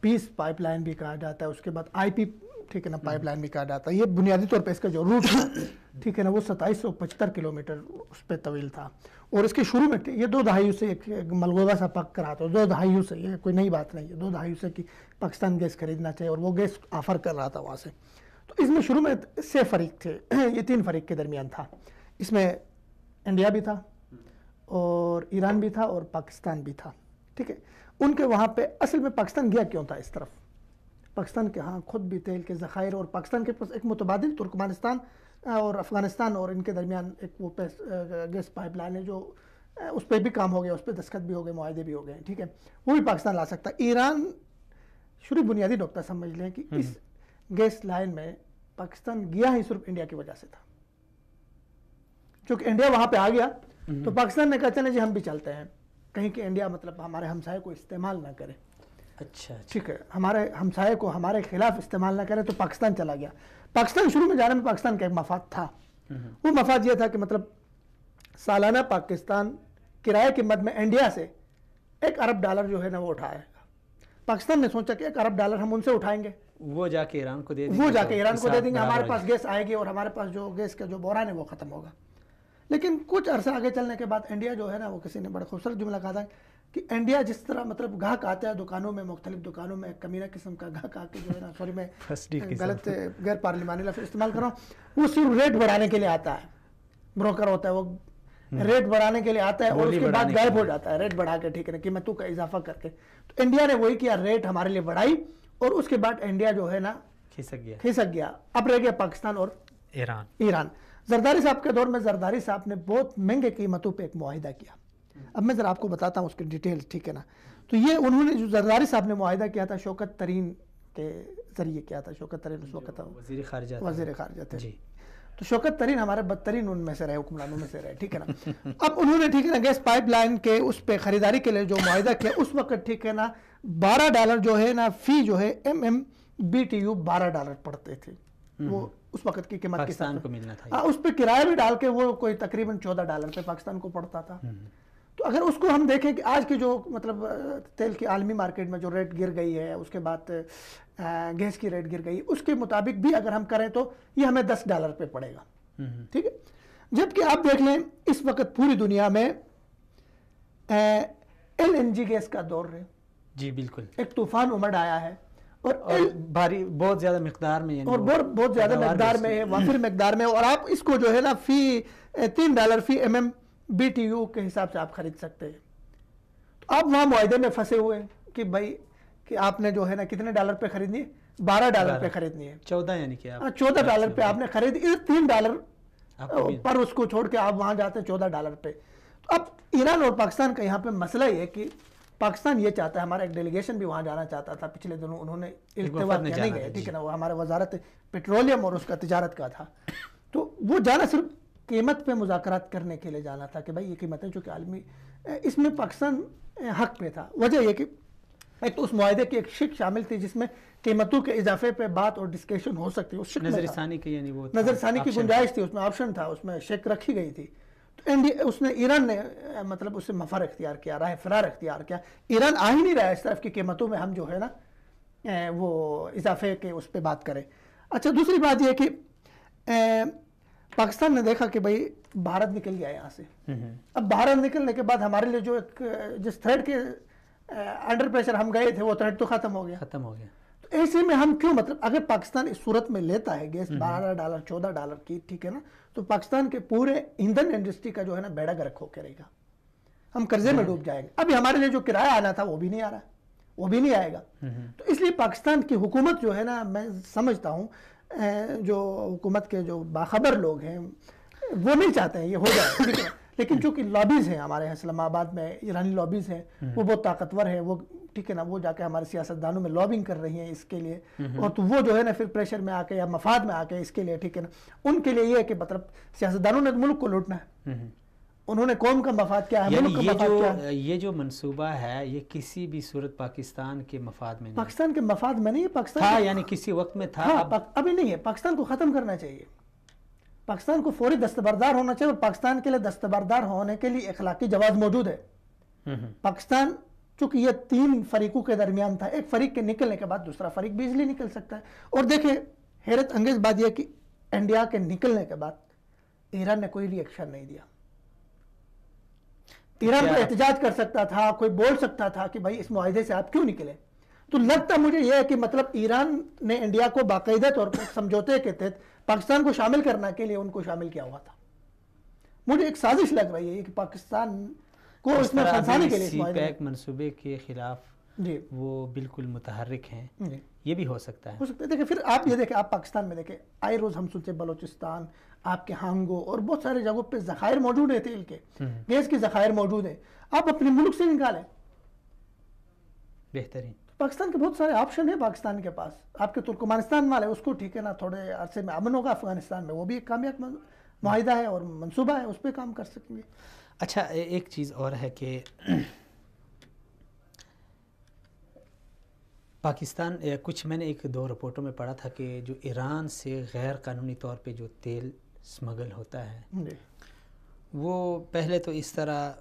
پیس پائپ لائن بھی کہا جاتا ہے, اس کے بعد آئی پی ٹھیک ہے نا پائپ لائن بھی کہا جاتا ہے. یہ بنیادی طور پہ اس کا جو روٹ تھا ٹھیک ہے نا وہ 2775 کلومیٹر اس پہ طویل تھا, اور اس کے شروع میں یہ 2 دہائیوں سے ایک ملغوبہ سا پک رہا تھا. 2 دہائیوں سے, یہ کوئی نئی بات نہیں ہے, 2 دہائیوں سے کہ پاکستان گیس خریدنا چاہیے اور وہ گیس آفر کر رہا تھا وہاں سے. تو اس میں شروع میں 6 فریق تھے, یہ 3 فریق کے درمیان تھا. اس میں انڈیا بھی تھا اور ایران بھی تھا اور پاکستان بھی تھا. ٹھیک ہے, ان کے وہاں پہ اصل میں پاکستان گیا کیوں تھا اس طرف؟ پاکستان کے ہاں خود بھی تیل کے ذخائر اور پاکستان کے پاس ایک متبادل ترکمانستان اور افغانستان اور ان کے درمیان ایک وہ گیس پائپ لائن ہے جو اس پہ بھی کام ہو گیا, اس پہ دستخط بھی ہو گئے, معاہدے بھی ہو گئے, ٹھیک ہے, وہ بھی پاکستان لا سکتا ہے. ایران شروع بنیادی نقطہ سمجھ لیں کہ اس گیس لائن میں پاکستان گیا ہی صرف انڈیا کی وجہ سے تھا. چونکہ انڈیا وہاں پہ آ گیا تو پاکستان نے کہا چلیں جی ہم بھی چلتے ہیں, کہیں کہ انڈیا مطلب ہمارے ہمسائے کو استعمال نہ کرے. اچھا ٹھیک ہے, ہمارے ہمسائے کو ہمارے خلاف استعمال نہ کرے, تو پاکستان چلا گیا. پاکستان شروع میں جانے میں پاکستان کا ایک مفاد تھا. وہ مفاد یہ تھا کہ مطلب سالانہ پاکستان کرائے کی مد میں انڈیا سے $1 ارب جو ہے نا وہ اٹھائے گا. پاکستان نے سوچا کہ $1 ارب ہم ان سے اٹھائیں گے, وہ جا کے ایران کو دے دیں گے, وہ جا کے ایران کو دے دیں گے, ہمارے پاس گیس آئے گی اور ہمارے پاس جو گیس کا جو بحران ہے وہ ختم ہوگا. لیکن کچھ عرصہ آگے چلنے کے بعد انڈیا جو ہے نا وہ کسی نے بڑا خوبصورت جملہ کہا تھا کہ انڈیا جس طرح مطلب گاہک آتا ہے دکانوں میں, مختلف دکانوں میں, کمینہ قسم کا گاہک آ کے جو ہے نا, سوری میں غلط غیر پارلیمانی لفظ استعمال کر رہا ہوں, وہ صرف ریٹ بڑھانے کے لیے آتا ہے. بروکر ہوتا ہے, وہ ریٹ بڑھانے کے لیے آتا ہے اور اس کے بعد غائب ہو جاتا ہے ریٹ بڑھا کے, ٹھیک ہے نا, قیمتوں کا اضافہ کر کے. تو انڈیا نے وہی کیا, ریٹ ہمارے لیے بڑھائی اور اس کے بعد انڈیا جو ہے نا کھسک گیا. اب رہ گیا پاکستان اور ایران. زرداری صاحب کے دور میں زرداری صاحب نے بہت مہنگے قیمتوں پہ ایک معاہدہ کیا. اب میں ذرا آپ کو بتاتا ہوں اس کی ڈیٹیل, ٹھیک ہے نا. تو یہ انہوں نے جو زرداری صاحب نے معاہدہ کیا تھا شوکت ترین کے ذریعے کیا تھا. شوکت ترین اس وقت وزیر خارجہ تھے. تو شوکت ترین ہمارے بدترین ان میں سے رہے, حکمرانوں میں سے رہے, ٹھیک ہے نا. اب انہوں نے ٹھیک ہے نا گیس پائپ لائن کے اس پہ خریداری کے لیے جو معاہدہ کیا اس وقت, ٹھیک ہے نا, $12 جو ہے نا فی جو ہے MMBTU $12 پڑتے تھے. وہ اس وقت کی قیمت پاکستان کو ملنا تھا. اس پہ کرایہ بھی ڈال کے وہ کوئی تقریباً $14 پہ پاکستان کو پڑتا تھا. تو اگر اس کو ہم دیکھیں کہ آج کی جو مطلب تیل کی عالمی مارکیٹ میں جو ریٹ گر گئی ہے, اس کے بعد گیس کی ریٹ گر گئی, اس کے مطابق بھی اگر ہم کریں تو یہ ہمیں $10 پہ پڑے گا, ٹھیک ہے. جبکہ آپ دیکھ لیں اس وقت پوری دنیا میں LNG گیس کا دور ہے. جی بالکل, ایک طوفان امڑ آیا ہے اور بھاری بہت زیادہ مقدار میں, اور بہت زیادہ مقدار میں ہے, وافر مقدار میں, اور آپ اس کو جو ہے نا فی $3 فی MMBTU کے حساب سے آپ خرید سکتے ہیں. تو آپ وہاں معاہدے میں پھنسے ہوئے کہ بھائی کہ آپ نے جو ہے نا کتنے ڈالر پہ خریدنی ہے, $12 پہ خریدنی ہے. 14 یعنی کہ $14 پہ آپ نے خرید, $3 پر اس کو چھوڑ کے آپ وہاں جاتے ہیں $14 پہ. تو اب ایران اور پاکستان کا یہاں پہ مسئلہ یہ ہے کہ پاکستان یہ چاہتا ہے, ہمارا ایک ڈیلیگیشن بھی وہاں جانا چاہتا تھا پچھلے دنوں, انہوں نے التوا کیا, نہیں گئے, ٹھیک ہے نا, وہ ہمارے وزارت پیٹرولیم اور اس کا تجارت کا تھا. تو وہ جانا صرف قیمت پہ مذاکرات کرنے کے لیے جانا تھا کہ بھائی یہ قیمتیں جو کہ عالمی, اس میں پاکستان حق پہ تھا. وجہ یہ کہ ایک تو اس معاہدے کی ایک شک شامل تھی جس میں قیمتوں کے اضافے پہ بات اور ڈسکشن ہو سکتی, اس نظر ثانی کی, یعنی وہ نظر ثانی کی گنجائش تھی, اس میں آپشن تھا, اس میں شک رکھی گئی تھی. تو اس نے ایران نے مطلب اس سے مفر اختیار کیا, راہ فرار اختیار کیا. ایران آ ہی نہیں رہا اس طرف کی قیمتوں میں ہم جو ہے نا وہ اضافے کے اس پہ بات کریں. اچھا, دوسری بات یہ کہ پاکستان نے دیکھا کہ بھائی بھارت نکل گیا یہاں سے. اب بھارت نکلنے کے بعد ہمارے لیے جو ایک جس تھریڈ کے انڈر پریشر ہم گئے تھے وہ تھریڈ تو ختم ہو گیا. تو ایسے میں ہم کیوں, مطلب اگر پاکستان اس صورت میں لیتا ہے گیس $12 $14 کی, ٹھیک ہے نا, تو پاکستان کے پورے ایندھن انڈسٹری کا جو ہے نا بیڑا گرک ہو کے رہے گا, ہم قرضے میں ڈوب جائیں گے. ابھی ہمارے لیے جو کرایہ آنا تھا وہ بھی نہیں آ رہا, وہ بھی نہیں آئے گا. تو اس لیے پاکستان کی حکومت جو ہے نا, میں سمجھتا ہوں جو حکومت کے جو باخبر لوگ ہیں وہ نہیں چاہتے ہیں یہ ہو جائے, ٹھیک ہے. لیکن چونکہ لابیز ہیں ہمارے اسلام آباد میں, ایرانی لابیز ہیں, وہ بہت طاقتور ہیں, وہ ٹھیک ہے نا, وہ جا کے ہمارے سیاستدانوں میں لابنگ کر رہی ہیں اس کے لیے, اور تو وہ جو ہے نا پھر پریشر میں آ کے یا مفاد میں آ کے اس کے لیے, ٹھیک ہے نا, ان کے لیے یہ ہے کہ مطلب سیاستدانوں نے ملک کو لوٹنا ہے, انہوں نے قوم کا مفاد کیا ہے, ملک کا مفاد کیا ہے. یہ جو منصوبہ ہے یہ کسی بھی صورت پاکستان کے مفاد میں نہیں, پاکستان کے مفاد میں نہیں, پاکستان تھا یعنی کسی وقت میں تھا, ابھی نہیں ہے. پاکستان کو ختم کرنا چاہیے, پاکستان کو فوری دستبردار ہونا چاہیے, اور پاکستان کے لیے دستبردار ہونے کے لیے اخلاقی جواز موجود ہے. پاکستان چونکہ یہ 3 فریقوں کے درمیان تھا, ایک فریق کے نکلنے کے بعد دوسرا فریق بھی اجلی نکل سکتا ہے. اور دیکھیں حیرت انگیز بات یہ کہ انڈیا کے نکلنے کے بعد ایران نے کوئی ری ایکشن نہیں دیا. ایران کو احتجاج کر سکتا تھا, کوئی بول سکتا تھا کہ بھائی اس معاہدے سے آپ کیوں نکلے. تو لگتا مجھے یہ ہے کہ مطلب ایران نے انڈیا کو باقاعدہ طور پر سمجھوتے کے تحت پاکستان کو شامل کرنے کے لیے ان کو شامل کیا ہوا تھا. مجھے ایک سازش لگ رہی ہے کہ پاکستان کو اس میں پھنسانے کے لیے سی پیک منصوبے کے خلاف جی وہ بالکل متحرک ہیں، یہ بھی ہو سکتا ہے۔ ہے دیکھیں پھر آپ یہ دیکھیں، آپ پاکستان میں دیکھیں آئے روز ہم سنتے بلوچستان، آپ کے ہانگو اور بہت سارے جگہوں پہ ذخائر موجود ہیں، تیل کے، گیس کے ذخائر موجود ہیں، آپ اپنے ملک سے نکالیں، بہترین۔ پاکستان کے بہت سارے آپشن ہیں پاکستان کے پاس۔ آپ کے ترکمانستان والے اس کو ٹھیک ہے نا، تھوڑے عرصے میں امن ہوگا افغانستان میں، وہ بھی ایک کامیاب معاہدہ ہے اور منصوبہ ہے، اس پہ کام کر سکیں گے۔ اچھا ایک چیز اور ہے کہ پاکستان، کچھ میں نے ایک دو رپورٹوں میں پڑھا تھا کہ جو ایران سے غیر قانونی طور پہ جو تیل سمگل ہوتا ہے وہ پہلے تو اس طرح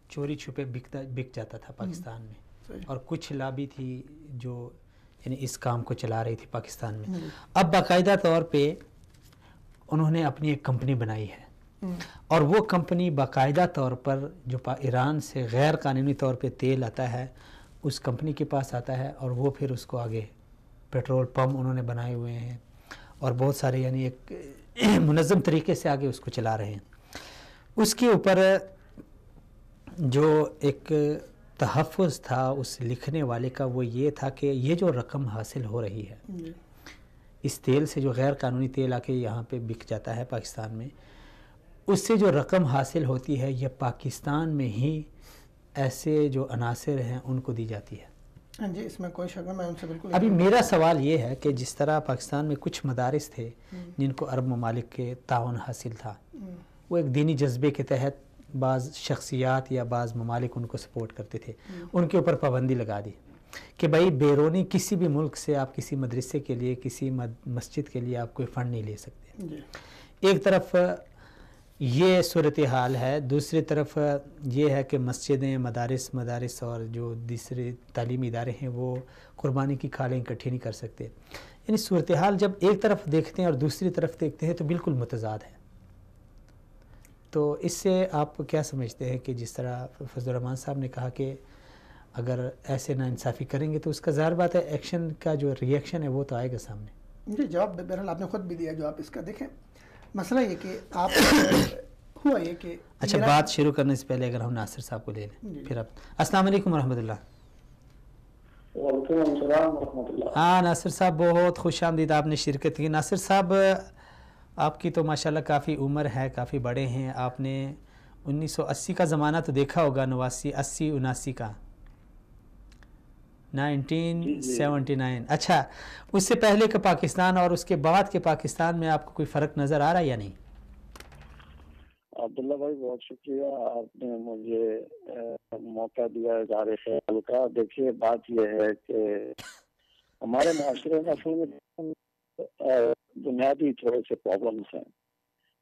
چوری چھپے بک جاتا تھا پاکستان میں، اور کچھ لابی تھی جو یعنی اس کام کو چلا رہی تھی پاکستان میں۔ اب باقاعدہ طور پہ انہوں نے اپنی ایک کمپنی بنائی ہے، اور وہ کمپنی باقاعدہ طور پر جو ایران سے غیر قانونی طور پہ تیل آتا ہے اس کمپنی کے پاس آتا ہے، اور وہ پھر اس کو آگے پیٹرول پمپ انہوں نے بنائے ہوئے ہیں، اور بہت سارے یعنی ایک منظم طریقے سے آگے اس کو چلا رہے ہیں۔ اس کے اوپر جو ایک تحفظ تھا اس لکھنے والے کا وہ یہ تھا کہ یہ جو رقم حاصل ہو رہی ہے اس تیل سے، جو غیر قانونی تیل آ کے یہاں پہ بک جاتا ہے پاکستان میں، اس سے جو رقم حاصل ہوتی ہے یہ پاکستان میں ہی ایسے جو عناصر ہیں ان کو دی جاتی ہے۔ ہاں جی، اس میں کوئی شک نہیں، میں ان سے بالکل۔ ابھی میرا سوال یہ ہے کہ جس طرح پاکستان میں کچھ مدارس تھے جن کو عرب ممالک کے تعاون حاصل تھا، وہ ایک دینی جذبے کے تحت بعض شخصیات یا بعض ممالک ان کو سپورٹ کرتے تھے، ان کے اوپر پابندی لگا دی کہ بھائی بیرونی کسی بھی ملک سے آپ کسی مدرسے کے لیے، کسی مسجد کے لیے آپ کوئی فنڈ نہیں لے سکتے۔ ایک طرف یہ صورتحال ہے، دوسری طرف یہ ہے کہ مسجدیں، مدارس اور جو دوسرے تعلیمی ادارے ہیں وہ قربانی کی کھالیں اکٹھی نہیں کر سکتے۔ یعنی صورتحال جب ایک طرف دیکھتے ہیں اور دوسری طرف دیکھتے ہیں تو بالکل متضاد ہے۔ تو اس سے آپ کیا سمجھتے ہیں کہ جس طرح فضل الرحمان صاحب نے کہا کہ اگر ایسے ناانصافی کریں گے تو اس کا ظاہر بات ہے ایکشن کا جو ری ایکشن ہے وہ تو آئے گا سامنے۔ جی جواب بہرحال آپ نے خود بھی دیا جو آپ اس کا دیکھیں۔ مسئلہ یہ کہ آپ ہوا یہ کہ اچھا بات شروع کرنے سے پہلے اگر ہم ناصر صاحب کو لے لیں پھر آپ۔ السلام علیکم ورحمۃ اللہ۔ وعلیکم السلام ورحمۃ اللہ۔ ہاں ناصر صاحب بہت خوش آمدید، آپ نے شرکت کی۔ ناصر صاحب آپ کی تو ماشاءاللہ کافی عمر ہے، کافی بڑے ہیں، آپ نے 1980 کا زمانہ تو دیکھا ہوگا، 89 کا 1979۔ اچھا اس سے پہلے کا پاکستان اور اس کے بعد کے پاکستان میں آپ کو کوئی فرق نظر آ رہا ہے یا نہیں؟ عبداللہ بھائی بہت شکریہ، آپ نے مجھے موقع دیا اظہار خیال کا۔ دیکھیے بات یہ ہے کہ ہمارے معاشرے میں اصل میں بنیادی تھوڑے سے پرابلمس ہیں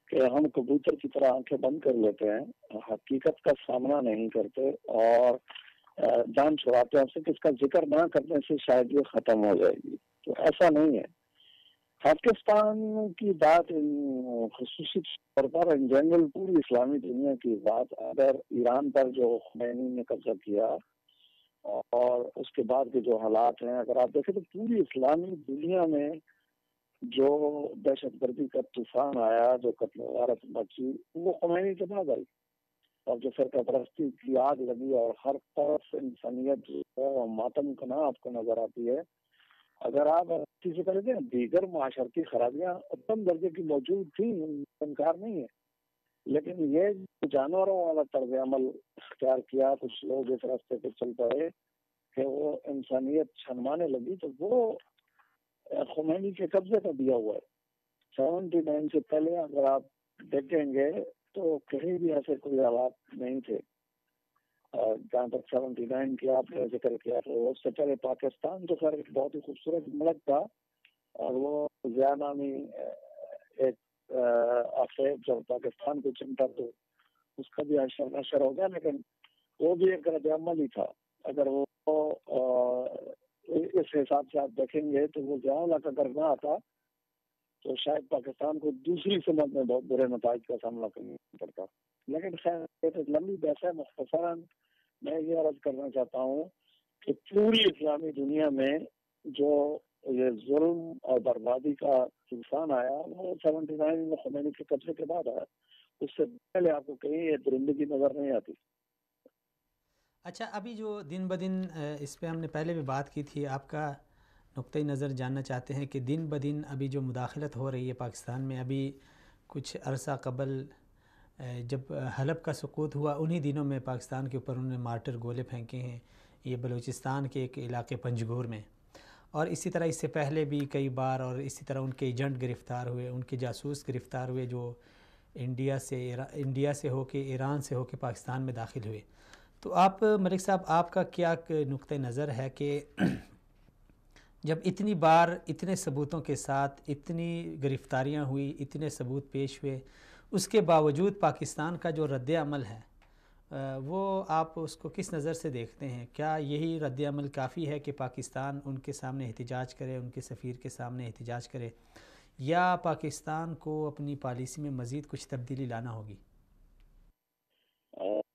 کہ ہم کبوتر کی طرح آنکھیں بند کر لیتے ہیں، حقیقت کا سامنا نہیں کرتے اور جان چھڑاتے ہیں کہ اس کا ذکر نہ کرنے سے شاید یہ ختم ہو جائے گی، تو ایسا نہیں ہے۔ پاکستان کی بات خصوصی طور پر ان جنرل پوری اسلامی دنیا کی بات، اگر ایران پر جو خمینی نے قبضہ کیا اور اس کے بعد کے جو حالات ہیں اگر آپ دیکھیں تو پوری اسلامی دنیا میں جو دہشت گردی کا طوفان آیا، جو قتل و غارت مچی، وہ خمینی کے بعد آئی، اور جو فرقہ پرستی کی آگ لگی اور ہر طرف انسانیت ماتم کنا آپ کو نظر آتی ہے۔ اگر آپ سے کریں گے دیگر معاشرتی خرابیاں اتم درجے کی موجود تھیں، انکار نہیں ہے، لیکن یہ جانوروں والا طرز عمل اختیار کیا کچھ لوگ اس راستے پہ چل پڑے کہ وہ انسانیت چھنمانے لگی، تو وہ خمینی کے قبضے کا دیا ہوا ہے۔ 79 سے پہلے اگر آپ دیکھیں گے تو کہیں بھی ایسے کوئی حالات نہیں تھے۔ جہاں تک 79 کی آپ نے ذکر کیا تو اس سے پہلے پاکستان تو خیر ایک بہت ہی خوبصورت ملک تھا، اور وہ ضیاء نامی ایک آفریب جب پاکستان کو چمٹا تو اس کا بھی نشر ہو گیا، لیکن وہ بھی ایک رد عمل ہی تھا۔ اگر وہ اس حساب سے آپ دیکھیں گے تو وہ ضیاء الحق اگر نہ آتا تو شاید پاکستان کو دوسری سمت میں بہت برے نتائج کا سامنا کرنا پڑتا۔ لیکن خیر لمبی بحث ہے، مختصراً میں یہ عرض کرنا چاہتا ہوں کہ پوری اسلامی دنیا میں جو یہ ظلم اور بربادی کا طوفان آیا وہ 79 میں خمینی کے قبضے کے بعد آیا، اس سے پہلے آپ کو کہیں یہ درندگی نظر نہیں آتی۔ اچھا، ابھی جو دن بدن اس پہ ہم نے پہلے بھی بات کی تھی، آپ کا نقطۂ نظر جاننا چاہتے ہیں کہ دن بدن ابھی جو مداخلت ہو رہی ہے پاکستان میں، ابھی کچھ عرصہ قبل جب حلب کا سقوط ہوا، انہی دنوں میں پاکستان کے اوپر انہوں نے مارٹر گولے پھینکے ہیں، یہ بلوچستان کے ایک علاقے پنجگور میں، اور اسی طرح اس سے پہلے بھی کئی بار، اور اسی طرح ان کے ایجنٹ گرفتار ہوئے، ان کے جاسوس گرفتار ہوئے جو انڈیا سے ہو کے، ایران سے ہو کے پاکستان میں داخل ہوئے۔ تو آپ ملک صاحب، آپ کا کیا نقطۂ نظر ہے کہ جب اتنی بار اتنے ثبوتوں کے ساتھ اتنی گرفتاریاں ہوئی، اتنے ثبوت پیش ہوئے، اس کے باوجود پاکستان کا جو رد عمل ہے وہ آپ اس کو کس نظر سے دیکھتے ہیں؟ کیا یہی رد عمل کافی ہے کہ پاکستان ان کے سامنے احتجاج کرے، ان کے سفیر کے سامنے احتجاج کرے، یا پاکستان کو اپنی پالیسی میں مزید کچھ تبدیلی لانا ہوگی؟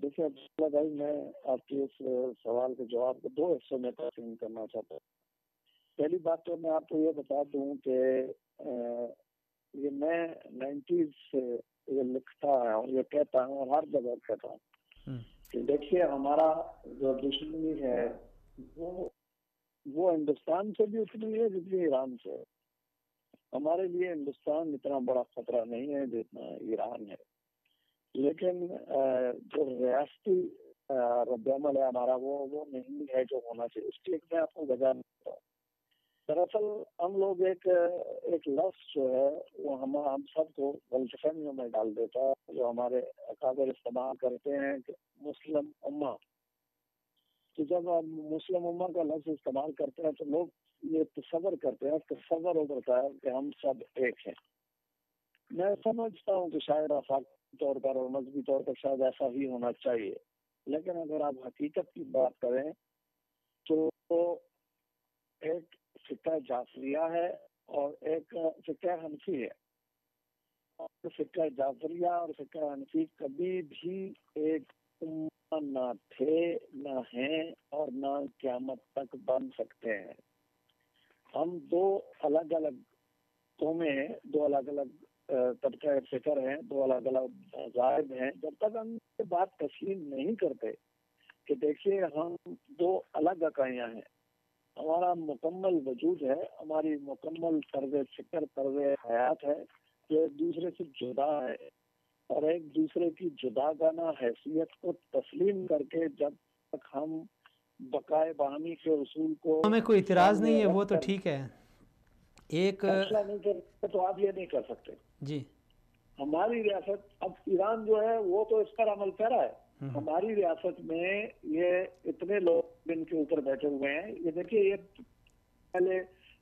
دیکھیے عبداللہ بھائی، میں آپ کے اس سوال کے جواب کو دو حصوں میں تقسیم کرنا چاہتا ہوں۔ پہلی بات تو میں آپ کو یہ بتا دوں کہ یہ میں 90s سے یہ لکھتا ہوں، یہ کہتا ہوں، اور ہر جگہ کہتا ہوں کہ دیکھیے ہمارا جو دشمنی ہے وہ ہندوستان سے بھی اتنی ہے جتنی ایران سے ہے۔ ہمارے لیے ہندوستان اتنا بڑا خطرہ نہیں ہے جتنا ایران ہے، لیکن جو ریاستی رد عمل ہے ہمارا وہ نہیں ہے جو ہونا چاہیے۔ اس کی ایک میں آپ کو وجہ بتاتا ہوں۔ دراصل ہم لوگ ایک لفظ جو ہے وہ ہم سب کو غلط فہمیوں میں ڈال دیتا ہے، جو ہمارے اکابر استعمال کرتے ہیں کہ مسلم امہ۔ تو جب ہم مسلم امہ کا لفظ استعمال کرتے ہیں تو لوگ یہ تصور کرتے ہیں، تصور ہوتا ہے کہ ہم سب ایک ہیں۔ میں سمجھتا ہوں کہ شاید آفاقی طور پر اور مذہبی طور پر شاید ایسا ہی ہونا چاہیے، لیکن اگر آپ حقیقت کی بات کریں تو ایک فقہ جعفریہ ہے اور ایک فقہ حنفی ہے، اور فقہ جعفریہ اور فقہ حنفی کبھی بھی ایک امہ نہ تھے، نہ ہیں، اور نہ قیامت تک بن سکتے ہیں۔ ہم دو الگ الگ قومیں ہیں، دو الگ الگ طبقہ فکر ہیں، دو الگ الگ مذاہب ہیں۔ جب تک ہم یہ بات تسلیم نہیں کرتے کہ دیکھیے ہم دو الگ اکائیاں ہیں، ہمارا مکمل وجود ہے، ہماری مکمل طرز فکر، طرز حیات ہے جو ایک دوسرے سے جدا ہے، اور ایک دوسرے کی جداگانہ حیثیت کو تسلیم کر کے جب تک ہم بقائے باہمی کے اصول کو ہمیں کوئی اعتراض نہیں ہے، وہ تو ٹھیک ہے۔ ایک فیصلہ نہیں کرتے تو آپ یہ نہیں کر سکتے۔ جی، ہماری ریاست، اب ایران جو ہے وہ تو اس پر عمل پیرا ہے۔ ہماری ریاست میں یہ اتنے لوگ ان کے اوپر بیٹھے ہوئے ہیں، یہ دیکھیے یہ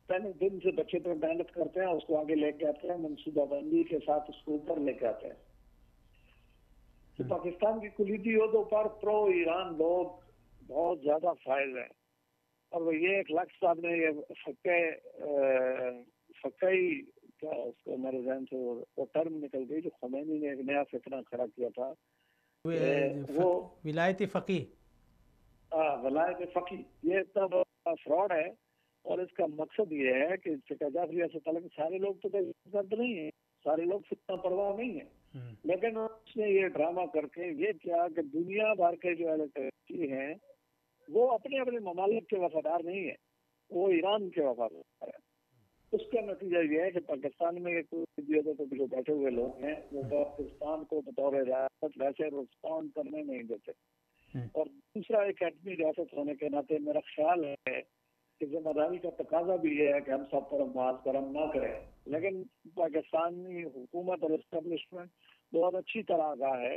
پہلے دن سے بچے پر محنت کرتے ہیں، اس کو آگے لے کے آتے ہیں، منصوبہ بندی کے ساتھ اس کو اوپر لے کے آتے ہیں۔ تو پاکستان کی کلیدی عہدوں پر پرو ایران لوگ بہت زیادہ فائز ہیں، اور وہ یہ ایک لفظ صاحب نے یہ فقہی کیا اس کو میرے ذہن سے وہ ٹرم نکل گئی جو خمینی نے ایک نیا فتنہ کھڑا کیا تھا، وہ ولایت فقی۔ ولایت فقی، یہ اتنا بڑا فراڈ ہے، اور اس کا مقصد یہ ہے کہ فقہ جعفریہ سے تعلق سارے لوگ تو درد نہیں ہیں، سارے لوگ فتنہ پرواہ نہیں ہیں، لیکن اس نے یہ ڈرامہ کر کے یہ کیا کہ دنیا بھر کے جو الیکٹریسٹی ہیں وہ اپنے اپنے ممالک کے وفادار نہیں ہیں، وہ ایران کے وفادار ہیں۔ اس کا نتیجہ یہ ہے کہ پاکستان میں جو بیٹھے ہوئے لوگ ہیں وہ پاکستان کو بطور ریاست ویسے رسپونڈ کرنے نہیں دیتے، اور دوسرا ایک ایٹمی ریاست ہونے کے ناطے میرا خیال ہے کہ ذمہ داری کا تقاضا بھی یہ ہے کہ ہم سب پر معاذ کرم نہ کریں، لیکن پاکستانی حکومت اور اسٹیبلشمنٹ بہت اچھی طرح آگاہ ہے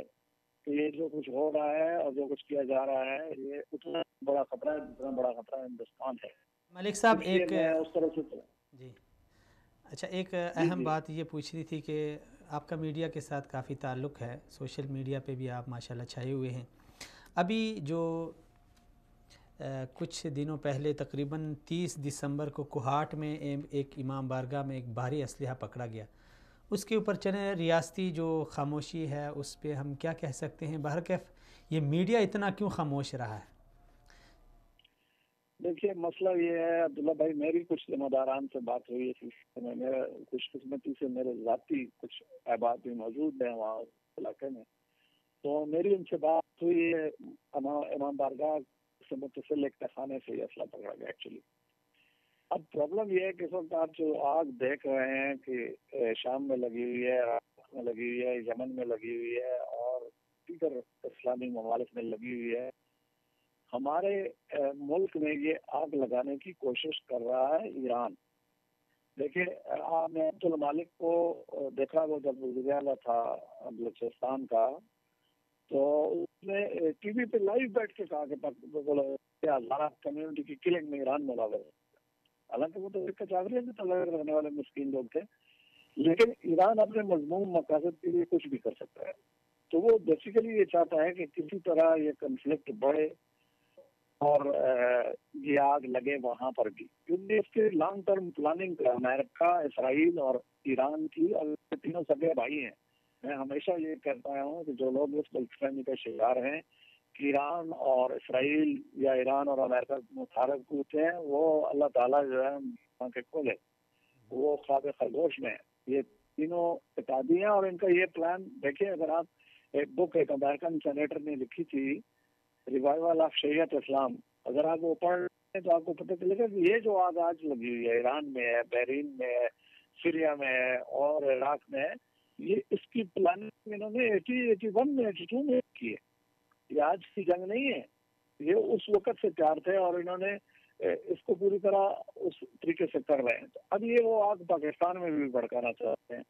کہ یہ جو کچھ ہو رہا ہے اور جو کچھ کیا جا رہا ہے یہ اتنا بڑا خطرہ ہے جتنا بڑا خطرہ ہندوستان ہے۔ ملک صاحب ایک اس طرح سے جی اچھا، ایک اہم بات یہ پوچھنی تھی کہ آپ کا میڈیا کے ساتھ کافی تعلق ہے، سوشل میڈیا پہ بھی آپ ماشاءاللہ چھائے ہوئے ہیں۔ ابھی جو کچھ دنوں پہلے تقریباً 30 دسمبر کو کوہاٹ میں ایک امام بارگاہ میں ایک بھاری اسلحہ پکڑا گیا، اس کے اوپر چلیں ریاستی جو خاموشی ہے اس پہ ہم کیا کہہ سکتے ہیں؟ بہرکیف یہ میڈیا اتنا کیوں خاموش رہا ہے؟ دیکھیے مسئلہ یہ ہے عبداللہ بھائی، میری کچھ ذمہ داران سے بات ہوئی تھی، میرا خوش قسمتی سے میرے ذاتی کچھ احباب بھی موجود ہیں وہاں علاقے میں، تو میری ان سے بات تو یہ امام بارگاہ سے متصل ایک تہخانے سے یہ اسلحہ پکڑا گیا ایکچولی. اب پرابلم یہ ہے کہ اس وقت آپ جو آگ دیکھ رہے ہیں کہ شام میں لگی ہوئی ہے, عراق میں لگی ہوئی ہے, یمن میں لگی ہوئی ہے اور دیگر اسلامی ممالک میں لگی ہوئی ہے. ہمارے ملک میں یہ آگ لگانے کی کوشش کر رہا ہے ایران. دیکھیں آپ نے عبد المالک کو دیکھا, وہ جب وزیر اعلیٰ تھا بلوچستان کا, تو اس نے ٹی وی پہ لائیو بیٹھ کے کہا کہ ہزارہ کمیونٹی کی کلنگ میں ایران ملوث ہے. حالانکہ وہ تو کچاوری سے تعلق رکھنے والے مسکین لوگ تھے, لیکن ایران اپنے مضمون مقاصد کے لیے کچھ بھی کر سکتا ہے. تو وہ بیسیکلی یہ چاہتا ہے کہ کسی طرح یہ کنفلکٹ بڑھے اور یہ آگ لگے وہاں پر بھی, کیونکہ اس کے لانگ ٹرم پلاننگ کا امریکہ, اسرائیل اور ایران کی, اور تینوں سگے بھائی ہیں. میں ہمیشہ یہ کہتا ہوں کہ جو لوگ اس ملک فہمی کا شکار ہیں کہ ایران اور اسرائیل یا ایران اور امریکہ متحرک ہوتے ہیں, وہ اللہ تعالیٰ جو ہے وہاں کے کھولے, وہ خواب خرگوش میں. یہ تینوں اتحادی ہیں اور ان کا یہ پلان دیکھیں. اگر آپ ایک بک ایک امریکن سینیٹر نے لکھی تھی, ریوائول آف شریعت اسلام, اگر آپ وہ پڑھ رہے ہیں تو آپ کو پتہ چلے گا کہ یہ جو آج لگی ہوئی ہے ایران میں ہے, بحرین میں ہے, سیریا میں ہے اور عراق میں ہے, یہ اس کی پلاننگ انہوں نے 81 میں 82 میں کی ہے. یہ آج کی جنگ نہیں ہے, یہ اس وقت سے تیار تھے اور انہوں نے اس کو پوری طرح اس طریقے سے کر رہے ہیں. تو اب یہ وہ آگ پاکستان میں بھی بھڑکانا چاہتے ہیں.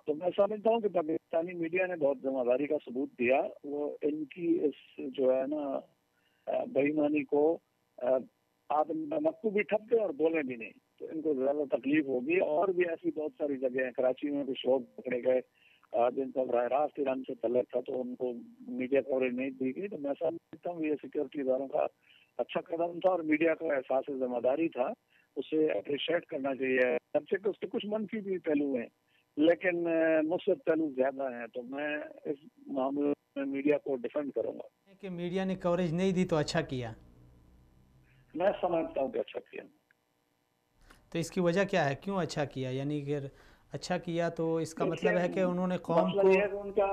تو میں سمجھتا ہوں کہ پاکستانی میڈیا نے بہت ذمہ داری کا ثبوت دیا. وہ ان کی اس جو ہے نا بے ایمانی کو آپ نمک کو بھی ٹھپ دیں اور بولیں بھی نہیں, تو ان کو زیادہ تکلیف ہوگی. اور بھی ایسی بہت ساری جگہ ہیں, کراچی میں کچھ لوگ پکڑے گئے جن کا براہ راست ایران سے تعلق تھا, تو ان کو میڈیا کوریج نہیں دی گئی. تو میں سمجھتا ہوں یہ سیکورٹی اداروں کا اچھا قدم تھا اور میڈیا کا احساس ذمہ داری تھا, اسے اپریشیٹ کرنا چاہیے. سبجیکٹ اس کے کچھ منفی بھی پہلو ہیں لیکن مثبت پہلو زیادہ ہیں, تو میں اس معاملے میں میڈیا کو ڈیفینڈ کروں گا. کہ میڈیا نے کوریج نہیں دی تو اچھا کیا, میں سمجھتا ہوں کہ اچھا کیا. تو اس کی وجہ کیا ہے, کیوں اچھا کیا؟ یعنی کہ اچھا کیا تو اس کا مطلب ہے کہ انہوں نے قوم کو, یہ ہے کہ ان کا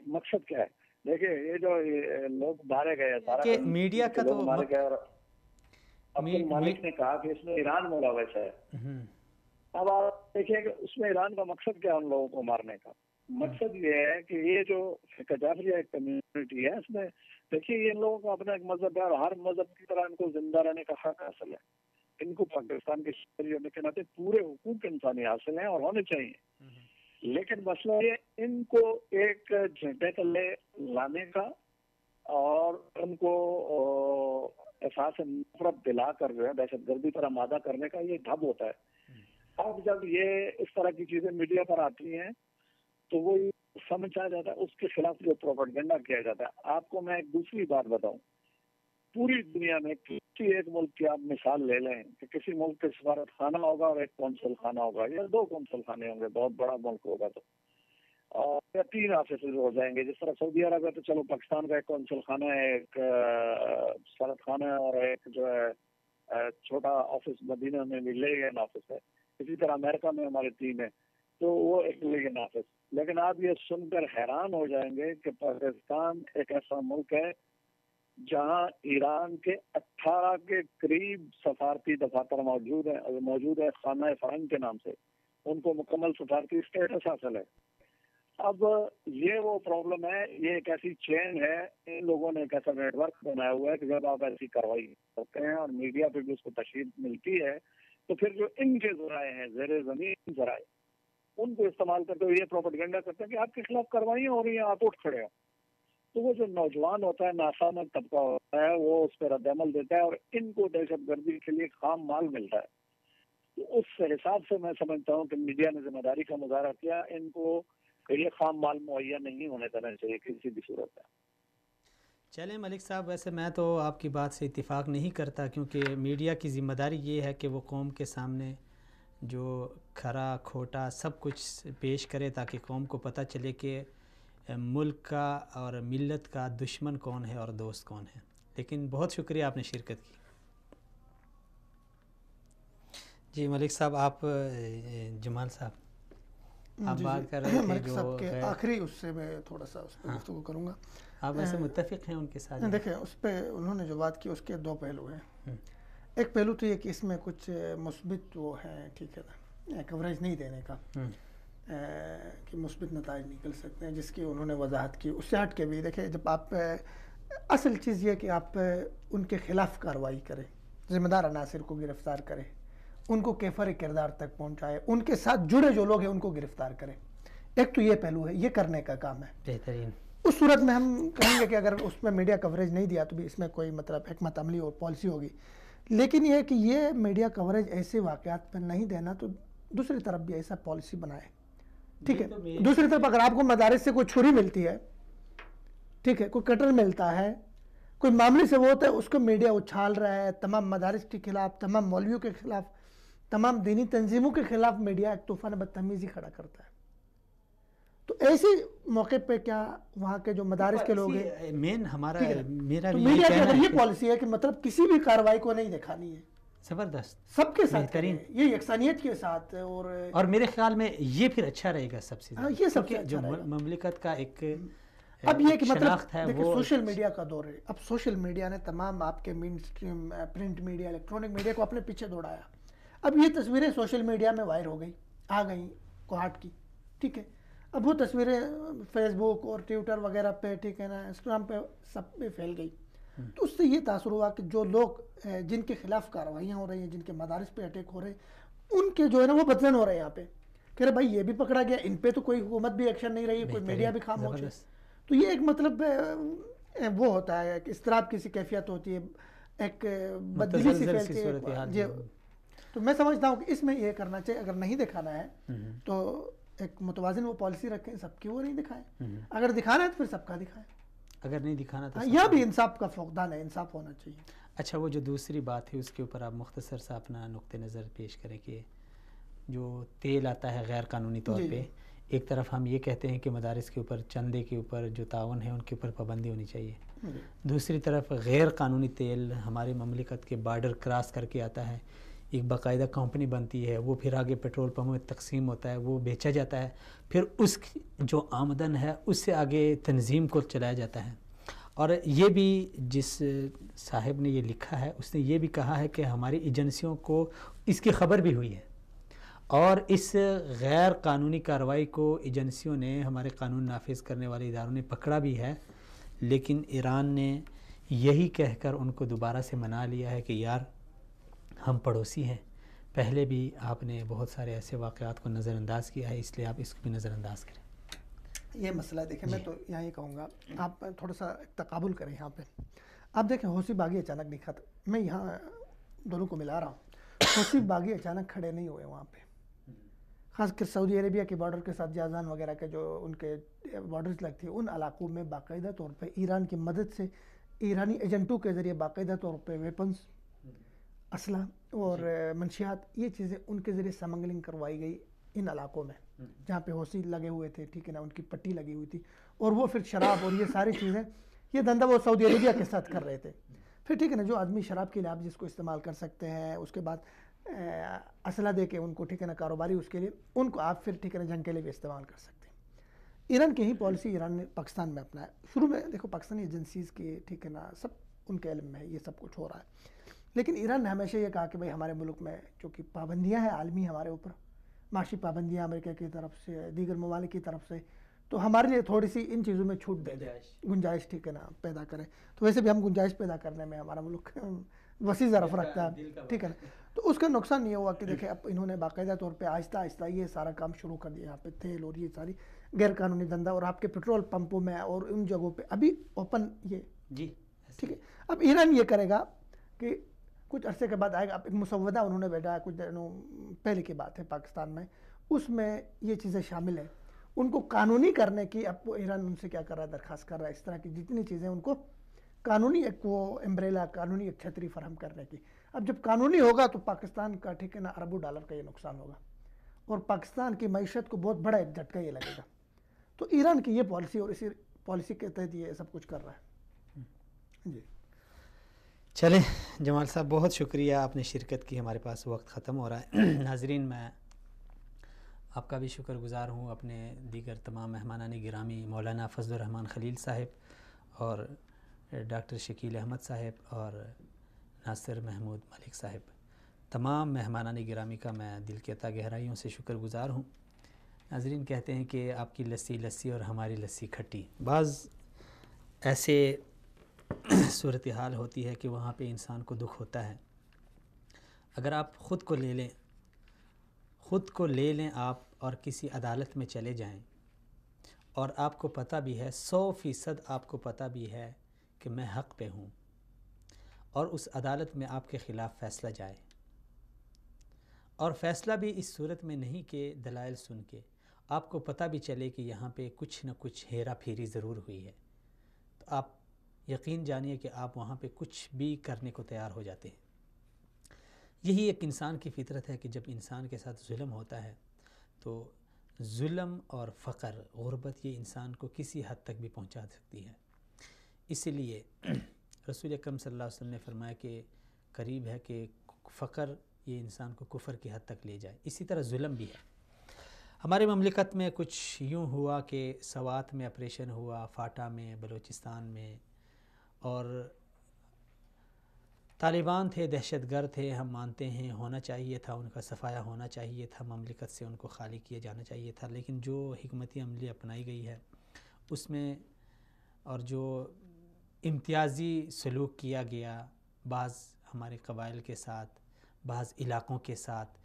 مقصد کیا ہے. دیکھیں یہ جو لوگ مارے گئے کہ میڈیا کا تو مارے گئے, اور عبد المالک نے کہا کہ اس میں ایران ملوث ہے. اب آپ دیکھیں کہ اس میں ایران کا مقصد کیا ہے ان لوگوں کو مارنے کا. مقصد یہ ہے کہ یہ جو کجافریہ ایک کمیونٹی ہے, اس میں دیکھیے یہ ان لوگوں کو اپنا ایک مذہب ہے اور ہر مذہب کی طرح ان کو زندہ رہنے کا حق حاصل ہے. ان کو پاکستان کے شہری ہونے کے ناطے پورے حقوق انسانی حاصل ہیں اور ہونے چاہیے. لیکن مسئلہ یہ ان کو ایک جھنڈے تلے لانے کا اور ان کو احساس نفرت دلا کر جو ہے دہشت گردی پر آمادہ کرنے کا یہ ڈھب ہوتا ہے. اب جب یہ اس طرح کی چیزیں میڈیا پر آتی ہیں تو وہ سمجھ آ جاتا ہے, اس کے خلاف جو پروپیگنڈا کیا جاتا ہے. آپ کو میں ایک دوسری بات بتاؤں, پوری دنیا میں کسی ایک ملک کی آپ مثال لے لیں کہ کسی ملک کے سفارت خانہ ہوگا اور ایک قونصل خانہ ہوگا یا 2 قونصل خانے ہوں گے, بہت بڑا ملک ہوگا تو, اور یا 3 آفیسز ہو جائیں گے. جس طرح سعودی عرب ہے تو چلو پاکستان کا ایک قونصل خانہ ہے, ایک سفارت خانہ ہے, اور ایک جو ہے چھوٹا آفس مدینہ میں بھی لیگن آفس ہے. اسی طرح امریکہ میں ہمارے 3 ہیں, تو وہ ایک لیگن آفس. لیکن آپ یہ سن کر حیران ہو جائیں گے کہ پاکستان ایک ایسا ملک ہے جہاں ایران کے 18 کے قریب سفارتی دفاتر موجود ہے خانہ فرنگ کے نام سے. ان کو مکمل سفارتی اسٹیٹس حاصل ہے. اب یہ وہ پرابلم ہے, یہ ایک ایسی چین ہے, ان لوگوں نے ایک ایسا نیٹ ورک بنایا ہوا ہے کہ جب آپ ایسی کارروائی کرتے ہیں اور میڈیا پہ بھی اس کو تشہیر ملتی ہے تو پھر جو ان کے ذرائع ہیں, زیر زمین ذرائع, ان کو استعمال کرتے ہوئے یہ پروپیگنڈا کرتے ہیں کہ آپ کے خلاف کاروائیاں ہو رہی ہیں, آپ اٹھ کھڑے ہو. تو وہ جو نوجوان ہوتا ہے, ناسامک طبقہ ہوتا ہے, وہ اس پہ رد عمل دیتا ہے اور ان کو دہشت گردی کے لیے خام مال ملتا ہے. تو اس حساب سے میں سمجھتا ہوں کہ میڈیا نے ذمہ داری کا مظاہرہ کیا. ان کو یہ خام مال مہیا نہیں ہونے دینا چاہیے کسی بھی صورت میں. چلیں ملک صاحب, ویسے میں تو آپ کی بات سے اتفاق نہیں کرتا, کیونکہ میڈیا کی ذمہ داری یہ ہے کہ وہ قوم کے سامنے جو کھرا کھوٹا سب کچھ پیش کرے تاکہ قوم کو پتہ چلے کہ ملک کا اور ملت کا دشمن کون ہے اور دوست کون ہے. لیکن بہت شکریہ آپ نے شرکت کی. جی ملک صاحب, آپ جمال صاحب. آپ بات کر رہے تھے جو آخری اس سے میں تھوڑا سا اس پہ گفتگو کروں گا. آپ ویسے متفق ہیں ان کے ساتھ؟ دیکھیں اس پہ انہوں نے جو بات کی اس کے دو پہلو ہیں. ایک پہلو تو یہ کہ اس میں کچھ مثبت وہ ہیں, ٹھیک ہے نا, کوریج نہیں دینے کا کہ مثبت نتائج نکل سکتے ہیں, جس کی انہوں نے وضاحت کی. اس سے ہٹ کے بھی دیکھیں, جب آپ اصل چیز یہ کہ آپ ان کے خلاف کارروائی کریں, ذمہ دار عناصر کو گرفتار کریں, ان کو کیفر کردار تک پہنچائے, ان کے ساتھ جڑے جو لوگ ہیں ان کو گرفتار کریں. ایک تو یہ پہلو ہے, یہ کرنے کا کام ہے بہترین. اس صورت میں ہم کہیں گے کہ اگر اس میں میڈیا کوریج نہیں دیا تو بھی اس میں کوئی مطلب حکمت عملی اور پالیسی ہوگی. لیکن یہ کہ یہ میڈیا کوریج ایسے واقعات پر نہیں دینا, تو دوسری طرف بھی ایسا پالیسی بنائے, ٹھیک ہے. دوسری طرف اگر آپ کو مدارس سے کوئی چھری ملتی ہے, ٹھیک ہے, کوئی کٹر ملتا ہے, کوئی معاملے سے وہ ہوتا ہے, اس کو میڈیا اچھال رہا ہے, تمام مدارس کے خلاف, تمام مولویوں کے خلاف, تمام دینی تنظیموں کے خلاف میڈیا ایک طوفان بدتمیزی کھڑا کرتا ہے. تو ایسے موقع پہ کیا وہاں کے جو مدارس کے لوگ ہیں, مین ہمارا میرا تو میڈیا کی اگر یہ پالیسی ہے کہ مطلب کسی بھی کارروائی کو نہیں دکھانی ہے, زبردست, سب کے ساتھ کریں, یہ یکسانیت کے ساتھ, اور میرے خیال میں یہ پھر اچھا رہے گا سب سے. یہ سب جو مملکت کا ایک اب یہ کہ مطلب ہے دیکھیں سوشل میڈیا کا دور ہے. اب سوشل میڈیا نے تمام آپ کے mainstream print media, electronic media کو اپنے پیچھے دوڑایا. اب یہ تصویریں سوشل میڈیا میں وائر ہو گئی, آ گئیں کوہاٹ کی, ٹھیک ہے. اب وہ تصویریں فیس بک اور ٹویٹر وغیرہ پہ, ٹھیک ہے نا, انسٹاگرام پہ سب پہ پھیل گئی. تو اس سے یہ تاثر ہوا کہ جو لوگ جن کے خلاف کارروائیاں ہو رہی ہیں, جن کے مدارس پہ اٹیک ہو رہے ہیں, ان کے جو ہے نا وہ بدزن ہو رہے ہیں یہاں پہ, کہ رہے بھائی یہ بھی پکڑا گیا, ان پہ تو کوئی حکومت بھی ایکشن نہیں رہی, کوئی میڈیا بھی خاموش ہے. تو یہ ایک مطلب وہ ہوتا ہے کہ اضطراب کی سی کیفیت ہوتی ہے, ایک بددلی سی پھیلتی ہے. تو میں سمجھتا ہوں کہ اس میں یہ کرنا چاہیے, اگر نہیں دکھانا ہے تو ایک متوازن وہ پالیسی رکھیں, سب کی وہ نہیں دکھائیں, اگر دکھانا ہے تو پھر سب کا دکھائیں, اگر نہیں دکھانا تو یہاں بھی انصاف کا فقدان ہے, انصاف ہونا چاہیے. اچھا, وہ جو دوسری بات ہے اس کے اوپر آپ مختصر سا اپنا نقطہ نظر پیش کریں کہ جو تیل آتا ہے غیر قانونی طور پہ, ایک طرف ہم یہ کہتے ہیں کہ مدارس کے اوپر, چندے کے اوپر جو تعاون ہے ان کے اوپر پابندی ہونی چاہیے, دوسری طرف غیر قانونی تیل ہمارے مملکت کے بارڈر کراس کر کے آتا ہے, ایک باقاعدہ کمپنی بنتی ہے, وہ پھر آگے پیٹرول پمپ میں تقسیم ہوتا ہے, وہ بیچا جاتا ہے, پھر اس جو آمدن ہے اس سے آگے تنظیم کو چلایا جاتا ہے. اور یہ بھی جس صاحب نے یہ لکھا ہے اس نے یہ بھی کہا ہے کہ ہماری ایجنسیوں کو اس کی خبر بھی ہوئی ہے, اور اس غیر قانونی کارروائی کو ایجنسیوں نے, ہمارے قانون نافذ کرنے والے اداروں نے پکڑا بھی ہے, لیکن ایران نے یہی کہہ کر ان کو دوبارہ سے منا لیا ہے کہ یار ہم پڑوسی ہیں. پہلے بھی آپ نے بہت سارے ایسے واقعات کو نظر انداز کیا ہے, اس لیے آپ اس کو بھی نظر انداز کریں. یہ مسئلہ دیکھیں, میں تو یہاں یہ کہوں گا, آپ تھوڑا سا تقابل کریں یہاں پہ. آپ دیکھیں حوثی باغی اچانک نہیں کھاتے, میں یہاں دونوں کو ملا رہا ہوں. حوثی باغی اچانک کھڑے نہیں ہوئے وہاں پہ, خاص کر سعودی عربیہ کے بارڈر کے ساتھ جازان وغیرہ کے جو ان کے بارڈرز لگتی ہیں, ان علاقوں میں باقاعدہ طور پہ ایران کی مدد سے, ایرانی ایجنٹوں کے ذریعے باقاعدہ طور پہ ویپنز, اسلحہ اور منشیات, یہ چیزیں ان کے ذریعے سمگلنگ کروائی گئی ان علاقوں میں جہاں پہ حوثی لگے ہوئے تھے, ٹھیک ہے نا, ان کی پٹی لگی ہوئی تھی, اور وہ پھر شراب اور یہ ساری چیزیں, یہ دھندا وہ سعودی عربیہ کے ساتھ کر رہے تھے. پھر ٹھیک ہے نا, جو آدمی شراب کے لیے آپ جس کو استعمال کر سکتے ہیں, اس کے بعد اسلحہ دے کے ان کو, ٹھیک ہے نا, کاروباری اس کے لیے, ان کو آپ پھر ٹھیک ہے نا جنگ کے لیے بھی استعمال کر سکتے ہیں. ایران کی ہی پالیسی ایران نے پاکستان میں اپنایا. شروع میں دیکھو پاکستانی ایجنسیز کی, ٹھیک ہے نا, سب ان کے علم میں ہے, یہ سب کچھ ہو رہا ہے, لیکن ایران نے ہمیشہ یہ کہا کہ بھائی ہمارے ملک میں چونکہ پابندیاں ہیں عالمی ہمارے اوپر, معاشی پابندیاں امریکہ کی طرف سے, دیگر ممالک کی طرف سے, تو ہمارے لیے تھوڑی سی ان چیزوں میں چھوٹ دے دیں, گنجائش, ٹھیک ہے نا, پیدا کریں. تو ویسے بھی ہم گنجائش پیدا کرنے میں ہمارا ملک وسیع ظرف رکھتا ہے, ٹھیک ہے نا. تو اس کا نقصان یہ ہوا کہ دیکھیں اب انہوں نے باقاعدہ طور پہ آہستہ آہستہ یہ سارا کام شروع کر دیا, یہاں پہ تیل اور یہ ساری غیر قانونی دھندا, اور آپ کے پیٹرول پمپوں میں اور ان جگہوں پہ ابھی اوپن یہ, جی ٹھیک ہے. اب ایران یہ کرے گا کہ کچھ عرصے کے بعد آئے گا, اب ایک مسودہ انہوں نے بیٹھا ہے کچھ دنوں پہلے کی بات ہے پاکستان میں, اس میں یہ چیزیں شامل ہیں, ان کو قانونی کرنے کی. اب وہ ایران ان سے کیا کر رہا ہے, درخواست کر رہا ہے اس طرح کی جتنی چیزیں ان کو قانونی ایک وہ امبریلا, قانونی ایک چھتری فراہم کرنے کی. اب جب قانونی ہوگا تو پاکستان کا, ٹھیک ہے نا, اربوں ڈالر کا یہ نقصان ہوگا, اور پاکستان کی معیشت کو بہت بڑا ایک جھٹکا یہ لگے گا. تو ایران کی یہ پالیسی, اور اسی پالیسی کے تحت یہ سب کچھ کر رہا ہے. جی چلیں جمال صاحب, بہت شکریہ, آپ نے شرکت کی, ہمارے پاس وقت ختم ہو رہا ہے. ناظرین, میں آپ کا بھی شکر گزار ہوں، اپنے دیگر تمام مہمانان گرامی مولانا فضل الرحمان خلیل صاحب اور ڈاکٹر شکیل احمد صاحب اور ناصر محمود ملک صاحب، تمام مہمانان گرامی کا میں دل کے تہ گہرائیوں سے شکر گزار ہوں۔ ناظرین، کہتے ہیں کہ آپ کی لسی لسی اور ہماری لسی کھٹی۔ بعض ایسے صورتحال ہوتی ہے کہ وہاں پہ انسان کو دکھ ہوتا ہے۔ اگر آپ خود کو لے لیں آپ اور کسی عدالت میں چلے جائیں اور آپ کو پتہ بھی ہے 100% آپ کو پتہ بھی ہے کہ میں حق پہ ہوں، اور اس عدالت میں آپ کے خلاف فیصلہ جائے، اور فیصلہ بھی اس صورت میں نہیں کہ دلائل سن کے، آپ کو پتہ بھی چلے کہ یہاں پہ کچھ نہ کچھ ہیرا پھیری ضرور ہوئی ہے، تو آپ یقین جانیے کہ آپ وہاں پہ کچھ بھی کرنے کو تیار ہو جاتے ہیں۔ یہی ایک انسان کی فطرت ہے کہ جب انسان کے ساتھ ظلم ہوتا ہے تو ظلم اور فقر، غربت، یہ انسان کو کسی حد تک بھی پہنچا سکتی ہے۔ اسی لیے رسول اکرم صلی اللہ علیہ وسلم نے فرمایا کہ قریب ہے کہ فقر یہ انسان کو کفر کی حد تک لے جائے۔ اسی طرح ظلم بھی ہے۔ ہمارے مملکت میں کچھ یوں ہوا کہ سوات میں آپریشن ہوا، فاٹا میں، بلوچستان میں، اور طالبان تھے، دہشت گرد تھے، ہم مانتے ہیں، ہونا چاہیے تھا، ان کا صفایا ہونا چاہیے تھا، مملکت سے ان کو خالی کیا جانا چاہیے تھا، لیکن جو حکمت عملی اپنائی گئی ہے اس میں، اور جو امتیازی سلوک کیا گیا بعض ہمارے قبائل کے ساتھ، بعض علاقوں کے ساتھ،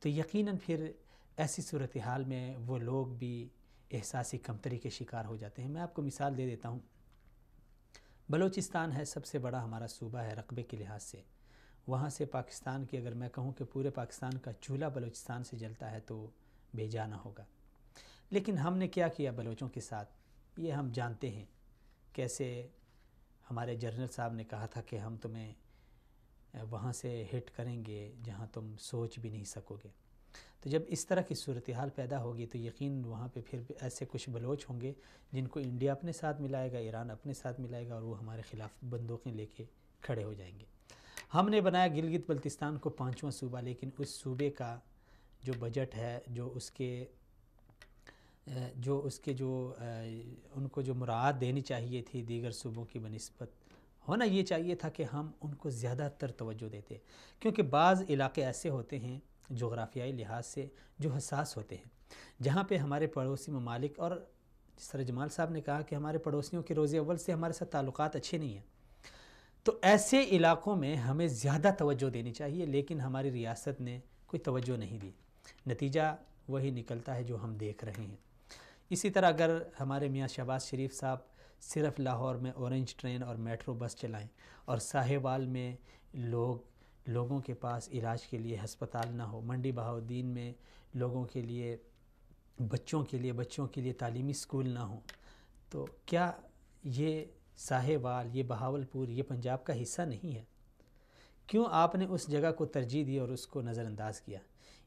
تو یقیناً پھر ایسی صورتحال میں وہ لوگ بھی احساسی کمتری کے شکار ہو جاتے ہیں۔ میں آپ کو مثال دے دیتا ہوں۔ بلوچستان ہے، سب سے بڑا ہمارا صوبہ ہے رقبے کے لحاظ سے، وہاں سے پاکستان کی اگر میں کہوں کہ پورے پاکستان کا چولہا بلوچستان سے جلتا ہے تو بے جا نہ ہوگا۔ لیکن ہم نے کیا کیا بلوچوں کے ساتھ، یہ ہم جانتے ہیں۔ کیسے ہمارے جنرل صاحب نے کہا تھا کہ ہم تمہیں وہاں سے ہٹ کریں گے جہاں تم سوچ بھی نہیں سکو گے۔ تو جب اس طرح کی صورتحال پیدا ہوگی تو یقین وہاں پہ پھر ایسے کچھ بلوچ ہوں گے جن کو انڈیا اپنے ساتھ ملائے گا، ایران اپنے ساتھ ملائے گا، اور وہ ہمارے خلاف بندوقیں لے کے کھڑے ہو جائیں گے۔ ہم نے بنایا گلگت بلتستان کو 5واں صوبہ، لیکن اس صوبے کا جو بجٹ ہے، جو ان کو جو مراعات دینی چاہیے تھی دیگر صوبوں کی بنسبت، ہونا یہ چاہیے تھا کہ ہم ان کو زیادہ تر توجہ دیتے، کیونکہ بعض علاقے ایسے ہوتے ہیں جغرافیائی لحاظ سے جو حساس ہوتے ہیں، جہاں پہ ہمارے پڑوسی ممالک، اور جس طرح جمال صاحب نے کہا کہ ہمارے پڑوسیوں کے روز اول سے ہمارے ساتھ تعلقات اچھے نہیں ہیں، تو ایسے علاقوں میں ہمیں زیادہ توجہ دینی چاہیے، لیکن ہماری ریاست نے کوئی توجہ نہیں دی، نتیجہ وہی نکلتا ہے جو ہم دیکھ رہے ہیں۔ اسی طرح اگر ہمارے میاں شہباز شریف صاحب صرف لاہور میں اورنج ٹرین اور میٹرو بس چلائیں، اور ساہیوال میں لوگوں کے پاس علاج کے لیے ہسپتال نہ ہو، منڈی بہاؤالدین میں لوگوں کے لیے، بچوں کے لیے تعلیمی سکول نہ ہوں، تو کیا یہ ساہیوال، یہ بہاولپور، یہ پنجاب کا حصہ نہیں ہے؟ کیوں آپ نے اس جگہ کو ترجیح دی اور اس کو نظر انداز کیا؟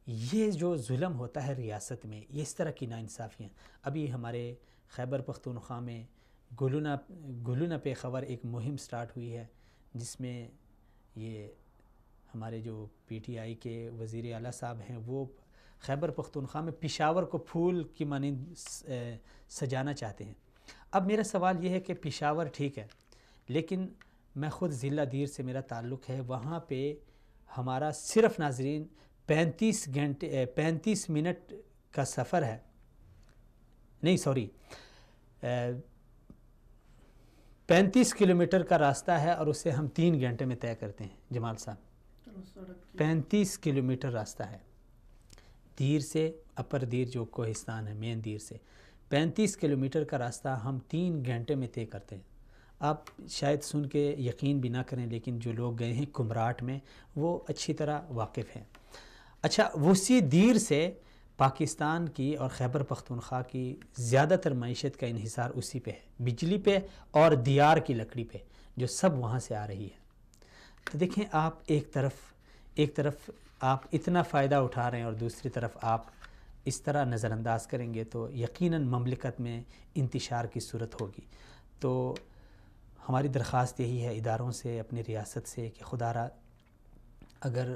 یہ جو ظلم ہوتا ہے ریاست میں، یہ اس طرح کی ناانصافیاں، ابھی ہمارے خیبر پختونخوا میں گلونا پہ خبر ایک مہم سٹارٹ ہوئی ہے، جس میں یہ ہمارے جو پی ٹی آئی کے وزیر اعلیٰ صاحب ہیں وہ خیبر پختونخوا میں پشاور کو پھول کی مانند سجانا چاہتے ہیں۔ اب میرا سوال یہ ہے کہ پشاور ٹھیک ہے، لیکن میں خود ضلع دیر سے میرا تعلق ہے، وہاں پہ ہمارا صرف ناظرین 35 منٹ کا سفر ہے، نہیں سوری 35 کلومیٹر کا راستہ ہے، اور اسے ہم 3 گھنٹے میں طے کرتے ہیں جمال صاحب۔ 35 کلومیٹر راستہ ہے دیر سے، اپر دیر جو کوہستان ہے مین دیر سے، 35 کلومیٹر کا راستہ ہم 3 گھنٹے میں طے کرتے ہیں۔ آپ شاید سن کے یقین بھی نہ کریں، لیکن جو لوگ گئے ہیں کمراٹ میں وہ اچھی طرح واقف ہیں۔ اچھا، اسی دیر سے پاکستان کی اور خیبر پختونخوا کی زیادہ تر معیشت کا انحصار اسی پہ ہے، بجلی پہ اور دیار کی لکڑی پہ، جو سب وہاں سے آ رہی ہے۔ تو دیکھیں، آپ ایک طرف آپ اتنا فائدہ اٹھا رہے ہیں اور دوسری طرف آپ اس طرح نظر انداز کریں گے تو یقیناً مملکت میں انتشار کی صورت ہوگی۔ تو ہماری درخواست یہی ہے اداروں سے، اپنی ریاست سے، کہ خدا را اگر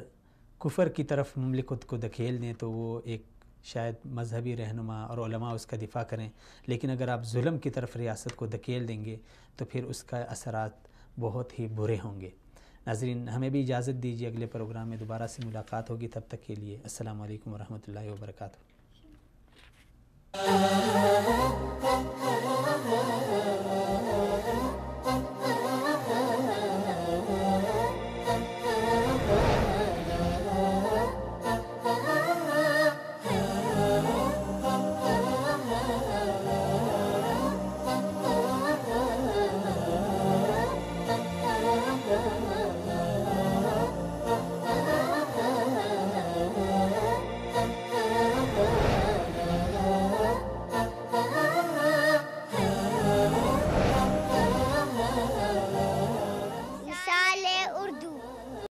کفر کی طرف مملکت کو دھکیل دیں تو وہ ایک شاید مذہبی رہنما اور علماء اس کا دفاع کریں، لیکن اگر آپ ظلم کی طرف ریاست کو دھکیل دیں گے تو پھر اس کا اثرات بہت ہی برے ہوں گے۔ ناظرین، ہمیں بھی اجازت دیجیے، اگلے پروگرام میں دوبارہ سے ملاقات ہوگی، تب تک کے لیے السلام علیکم ورحمۃ اللہ وبرکاتہ۔